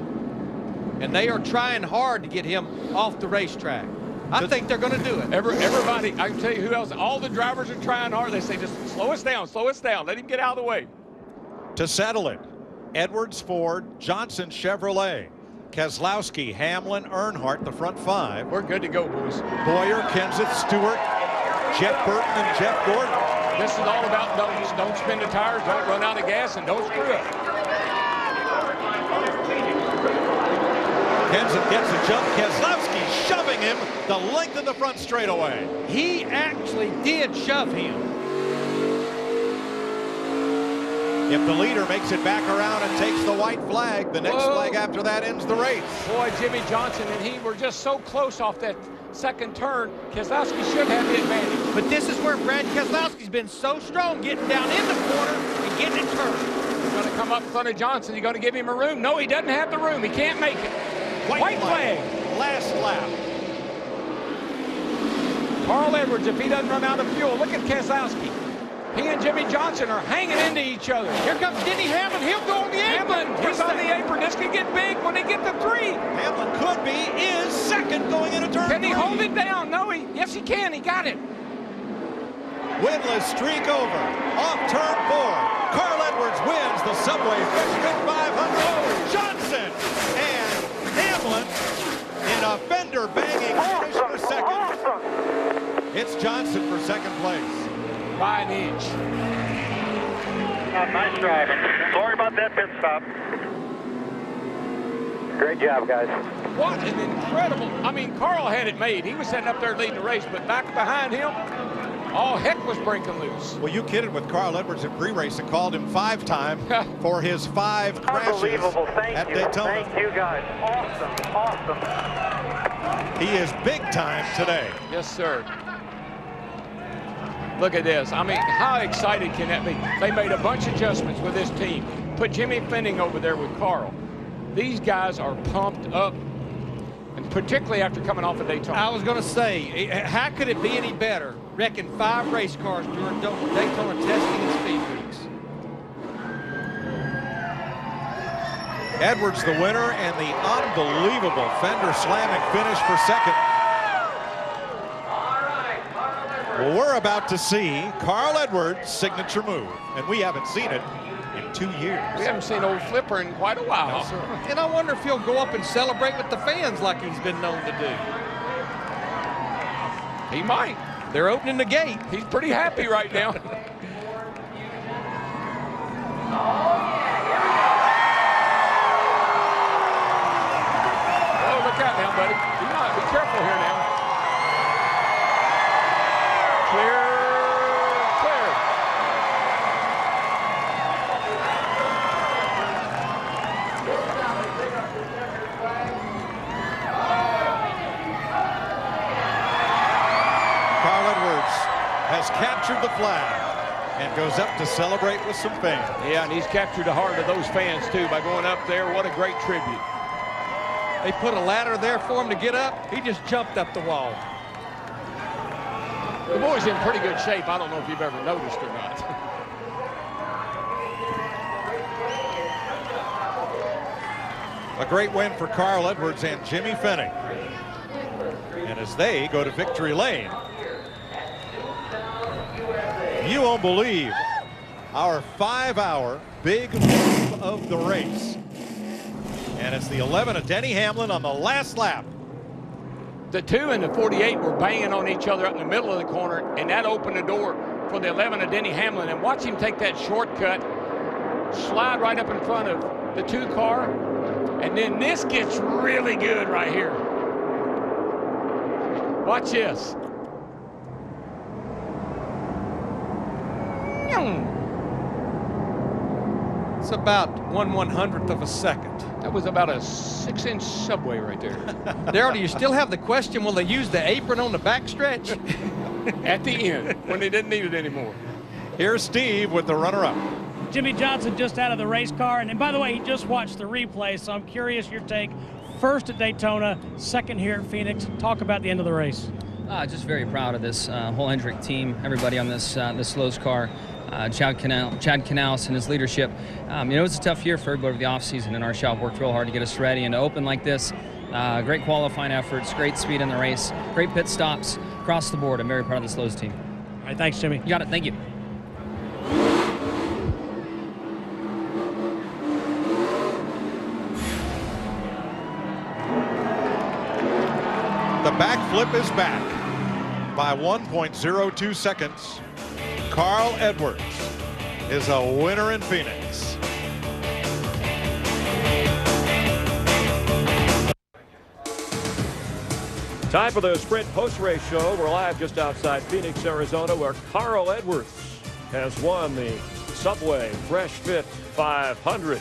And they are trying hard to get him off the racetrack. I think they're going to do it. Everybody, I can tell you who else. All the drivers are trying hard. They say, just slow us down, let him get out of the way. To settle it, Edwards, Ford, Johnson, Chevrolet, Keselowski, Hamlin, Earnhardt, the front 5. We're good to go, boys. Boyer, Kenseth, Stewart, Jeff Burton, and Jeff Gordon. This is all about don't spin the tires, don't run out of gas, and don't screw up. Kenseth gets a jump. Keselowski shoving him the length of the front straightaway. He actually did shove him. If the leader makes it back around and takes the white flag, the next flag after that ends the race. Boy, Jimmy Johnson and he were just so close off that second turn. Keselowski should have the advantage. But this is where Brad Keselowski's been so strong, getting down in the corner and getting it turned. He's going to come up in front of Johnson. You're going to give him a room. No, he doesn't have the room. He can't make it. White flag. Last lap. Carl Edwards, if he doesn't run out of fuel, look at Keselowski. He and Jimmy Johnson are hanging into each other. Here comes Denny Hamlin. He'll go on the apron. He's on the apron. This could get big when they get to 3. Hamlin could be, is second going into turn 3. Can he hold it down? No, yes, he can. He got it. Winless streak over. Off turn 4. Carl Edwards wins the Subway Freshman 500. Johnson and Hamlin in a fender-banging finish for second. It's Johnson for second place. By an inch. Nice driving. Sorry about that pit stop. Great job, guys. What an incredible, I mean, Carl had it made. He was sitting up there leading the race, but back behind him, all heck was breaking loose. Well, you kidded with Carl Edwards at pre-race and called him 5-time for his 5 crashes Unbelievable. Thank at you. Daytona. Thank you, guys. Awesome. He is big time today. Yes, sir. Look at this. I mean, how excited can that be? They made a bunch of adjustments with this team. Put Jimmy Fennig over there with Carl. These guys are pumped up, and particularly after coming off of Daytona. I was going to say, how could it be any better? Wrecking 5 race cars during Daytona testing and speed weeks. Edwards the winner and the unbelievable fender slamming finish for second. Well, we're about to see Carl Edwards' signature move, and we haven't seen it in 2 years. We haven't seen old Flipper in quite a while. No, sir. And I wonder if he'll go up and celebrate with the fans like he's been known to do. He might. They're opening the gate. He's pretty happy right now. Oh, look out now, buddy. Be careful here now. Clear. Carl Edwards has captured the flag and goes up to celebrate with some fans. Yeah, and he's captured the heart of those fans, too, by going up there. What a great tribute. They put a ladder there for him to get up. He just jumped up the wall. The boy's in pretty good shape. I don't know if you've ever noticed or not. A great win for Carl Edwards and Jimmy Fennig. And as they go to victory lane. You won't believe our 5-hour big move of the race. And it's the 11 of Denny Hamlin on the last lap. The 2 and the 48 were banging on each other up in the middle of the corner, and that opened the door for the 11 of Denny Hamlin. And watch him take that shortcut, slide right up in front of the 2 car, and then this gets really good right here. Watch this. It's about 1/100th of a second. That was about a 6-inch Subway right there. Darrell, do you still have the question, will they use the apron on the backstretch? At the end, when they didn't need it anymore. Here's Steve with the runner-up. Jimmy Johnson just out of the race car. And by the way, he just watched the replay, so I'm curious your take. First at Daytona, second here at Phoenix. Talk about the end of the race. Just very proud of this whole Hendrick team, everybody on this Lowe's car. Chad Canales and his leadership. You know, it's a tough year for everybody over the offseason, and our shop worked real hard to get us ready and to open like this. Great qualifying efforts, great speed in the race, great pit stops across the board. I'm very proud of this Lowe's team. All right, thanks, Jimmy. You got it. Thank you. The backflip is back by 1.02 seconds. Carl Edwards is a winner in Phoenix. Time for the Sprint post-race show. We're live just outside Phoenix, Arizona, where Carl Edwards has won the Subway Fresh Fit 500.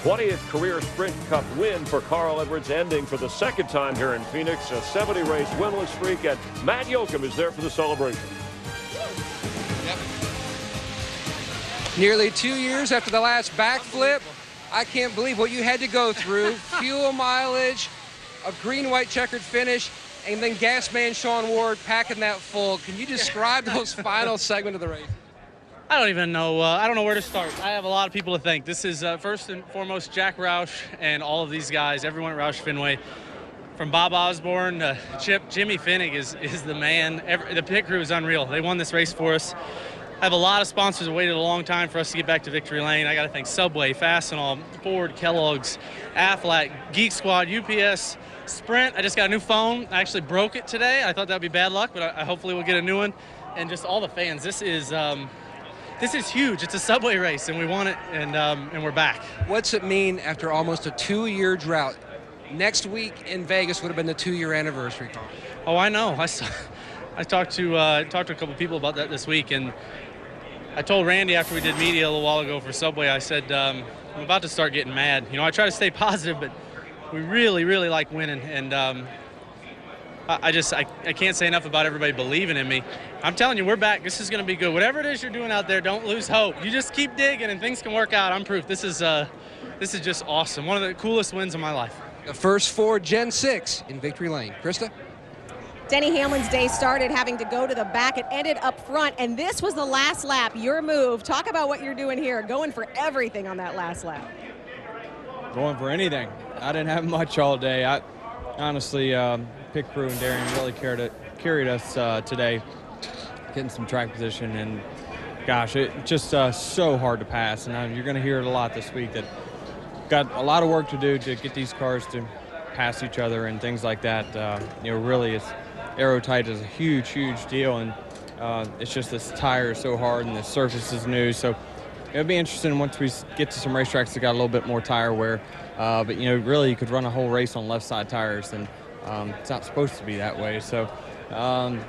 20th career Sprint Cup win for Carl Edwards, ending for the second time here in Phoenix. A 70-race winless streak, and Matt Yoakum is there for the celebration. Nearly 2 years after the last backflip, I can't believe what you had to go through. Fuel mileage, a green-white checkered finish, and then gas man Sean Ward packing that full. Can you describe those final segment of the race? I don't even know. I don't know where to start. I have a lot of people to thank. This is first and foremost Jack Roush and all of these guys, everyone at Roush Fenway. From Bob Osborne to Chip, Jimmy Finnig is the man. The pit crew is unreal. They won this race for us. I have a lot of sponsors who waited a long time for us to get back to victory lane. I got to thank Subway, Fastenal, Ford, Kellogg's, Aflac, Geek Squad, UPS, Sprint. I just got a new phone. I actually broke it today. I thought that would be bad luck, but I hopefully will get a new one. And just all the fans. This is huge. It's a Subway race, and we won it, and we're back. What's it mean after almost a 2-year drought? Next week in Vegas would have been the 2-year anniversary. Oh, I know. I talked to a couple people about that this week, and I told Randy after we did media a little while ago for Subway, I said, I'm about to start getting mad. You know, I try to stay positive, but we really, really like winning, and I can't say enough about everybody believing in me. I'm telling you, we're back. This is going to be good. Whatever it is you're doing out there, don't lose hope. You just keep digging, and things can work out. I'm proof. This is just awesome. One of the coolest wins of my life. The first Ford Gen 6 in victory lane. Krista? Denny Hamlin's day started having to go to the back. It ended up front, and this was the last lap. Your move. Talk about what you're doing here. Going for everything on that last lap. Going for anything. I didn't have much all day. I honestly, pit crew and Darian really carried us today, getting some track position, and gosh, it just so hard to pass. And you're going to hear it a lot this week that got a lot of work to do to get these cars to pass each other and things like that. You know, really, aero-tight is a huge, huge deal, and it's just this tire is so hard and the surface is new. So it'll be interesting once we get to some racetracks that got a little bit more tire wear. But, you know, really you could run a whole race on left side tires, and it's not supposed to be that way. So and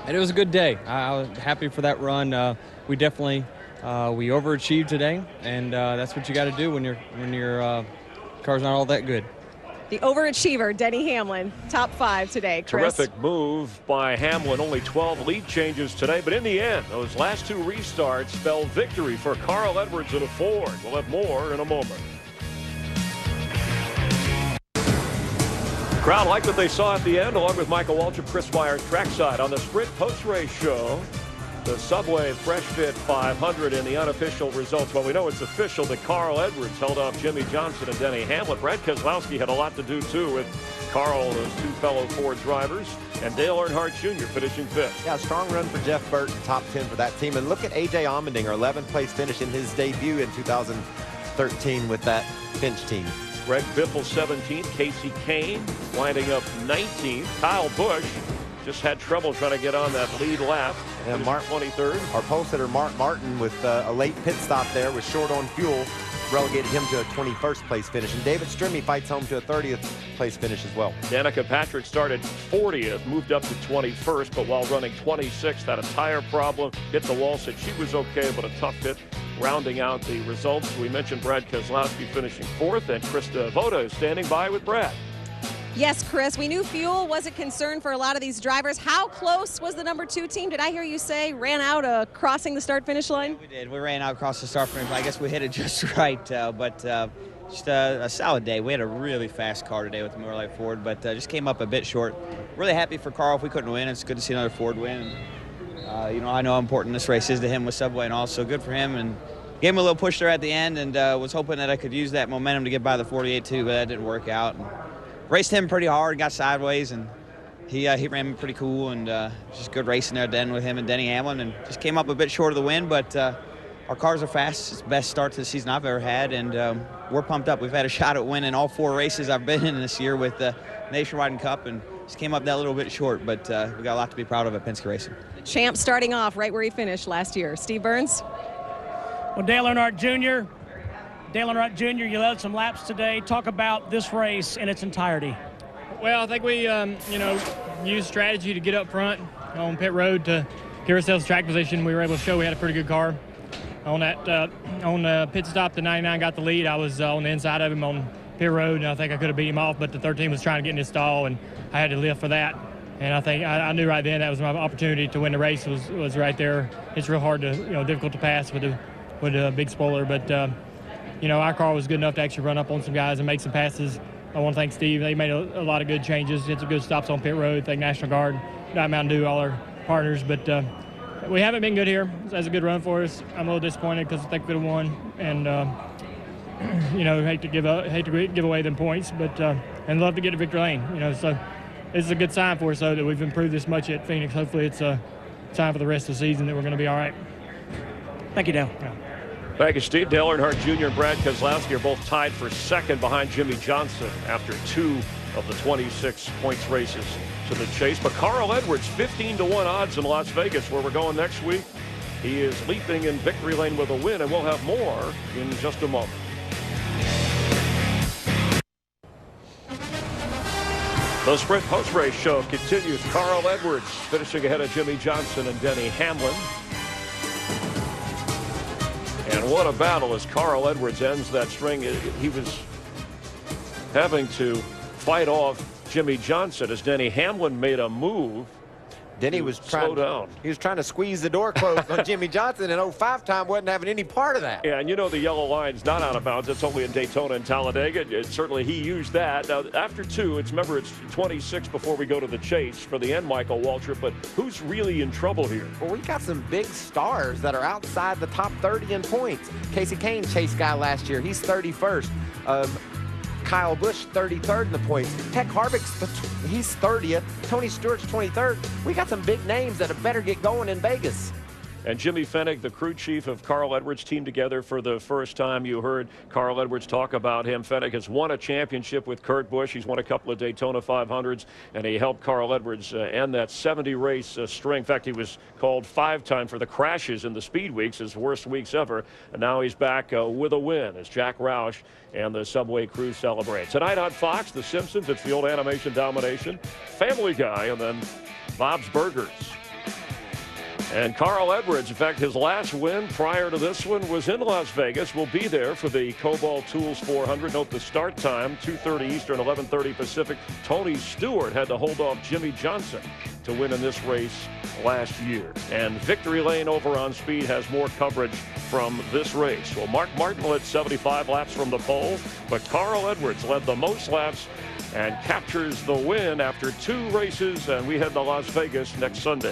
it was a good day. I was happy for that run. We definitely we overachieved today, and that's what you got to do when your car's not all that good. The overachiever, Denny Hamlin, top 5 today. Chris? Terrific move by Hamlin. Only 12 lead changes today, but in the end, those last 2 restarts spelled victory for Carl Edwards in a Ford. We'll have more in a moment. Crowd liked what they saw at the end, along with Michael Waltrip, Chris Wire, trackside on the Sprint post-race show. The Subway Fresh Fit 500 in the unofficial results. Well, we know it's official that Carl Edwards held off Jimmy Johnson and Denny Hamlin. Brad Keselowski had a lot to do, too, with Carl, those two fellow Ford drivers, and Dale Earnhardt Jr. finishing fifth. Yeah, strong run for Jeff Burton, top 10 for that team. And look at A.J. Allmendinger, 11th place finish in his debut in 2013 with that Finch team. Greg Biffle 17th, Casey Kane winding up 19th. Kyle Busch just had trouble trying to get on that lead lap. And Mark 23rd. Our pole sitter Mark Martin with a late pit stop there, was short on fuel, relegated him to a 21st place finish. And David Strimmy fights home to a 30th place finish as well. Danica Patrick started 40th, moved up to 21st, but while running 26th, had a tire problem, hit the wall, said she was okay, but a tough hit. Rounding out the results, we mentioned Brad Keselowski finishing fourth, and Krista Voda is standing by with Brad. Yes, Chris, we knew fuel was a concern for a lot of these drivers. How close was the number 2 team? Did I hear you say ran out crossing the start-finish line? We did. We ran out across the start-finish line. I guess we hit it just right, but just a solid day. We had a really fast car today with the Miller Lite Ford, but just came up a bit short. Really happy for Carl if we couldn't win. It's good to see another Ford win. You know, I know how important this race is to him with Subway and all, so good for him. And gave him a little push there at the end, and was hoping that I could use that momentum to get by the 48 too, but that didn't work out. And raced him pretty hard, got sideways, and he ran me pretty cool, and just good racing there at the end with him and Denny Hamlin, and just came up a bit short of the win, but our cars are fast. It's the best start to the season I've ever had, and we're pumped up. We've had a shot at winning all 4 races I've been in this year with the Nationwide and Cup, and just came up that little bit short, but we got a lot to be proud of at Penske Racing. Champ starting off right where he finished last year. Steve Burns? Well, Dale Earnhardt Jr., you led some laps today. Talk about this race in its entirety. Well, I think we, used strategy to get up front on pit road to give ourselves track position. We were able to show we had a pretty good car. On that, on the pit stop, the 99 got the lead. I was on the inside of him on pit road, and I think I could have beat him off, but the 13 was trying to get in his stall, and I had to lift for that. And I think I knew right then that was my opportunity to win the race was right there. It's real hard to, difficult to pass with a big spoiler, but our car was good enough to actually run up on some guys and make some passes. I want to thank Steve. They made a lot of good changes, did some good stops on pit road. Thank National Guard, Mountain Dew, all our partners. But we haven't been good here. That's a good run for us. I'm a little disappointed because I think we could have won, and hate to give away them points, but and love to get to victory lane. So this is a good sign for us, though, that we've improved this much at Phoenix. Hopefully, it's a sign for the rest of the season that we're going to be all right. Thank you, Dale. Yeah. Thank you, Steve. Dale Earnhardt Jr. and Brad Keselowski are both tied for second behind Jimmy Johnson after 2 of the 26 points races to the chase. But Carl Edwards, 15-1 odds in Las Vegas, where we're going next week. He is leaping in victory lane with a win, and we'll have more in just a moment. The Sprint post-race show continues. Carl Edwards finishing ahead of Jimmy Johnson and Denny Hamlin. And what a battle as Carl Edwards ends that string. He was having to fight off Jimmy Johnson as Denny Hamlin made a move. Denny was trying to squeeze the door closed on Jimmy Johnson, and 05 time wasn't having any part of that. Yeah, and the yellow line's not out of bounds. It's only in Daytona and Talladega. Certainly he used that. Now, after 2, it's 26 before we go to the chase for the end, Michael Waltrip. But who's really in trouble here? Well, we got some big stars that are outside the top 30 in points. Casey Kane, chase guy last year. He's 31st. Kyle Busch, 33rd in the points. Tech Harvick's, he's 30th. Tony Stewart's 23rd. We got some big names that better get going in Vegas. And Jimmy Fennig, the crew chief of Carl Edwards, teamed together for the first time. You heard Carl Edwards talk about him. Fennig has won a championship with Kurt Busch. He's won a couple of Daytona 500s, and he helped Carl Edwards end that 70-race string. In fact, he was called 5-time for the crashes in the speed weeks, his worst weeks ever. And now he's back with a win as Jack Roush and the Subway crew celebrate. Tonight on Fox, The Simpsons, it's the old animation domination, Family Guy, and then Bob's Burgers. And Carl Edwards, in fact, his last win prior to this one was in Las Vegas. We'll be there for the Cobalt Tools 400. Note the start time, 2:30 Eastern, 11:30 Pacific. Tony Stewart had to hold off Jimmy Johnson to win in this race last year. And Victory Lane over on Speed has more coverage from this race. Well, Mark Martin led 75 laps from the pole, but Carl Edwards led the most laps and captures the win after 2 races, and we head to Las Vegas next Sunday.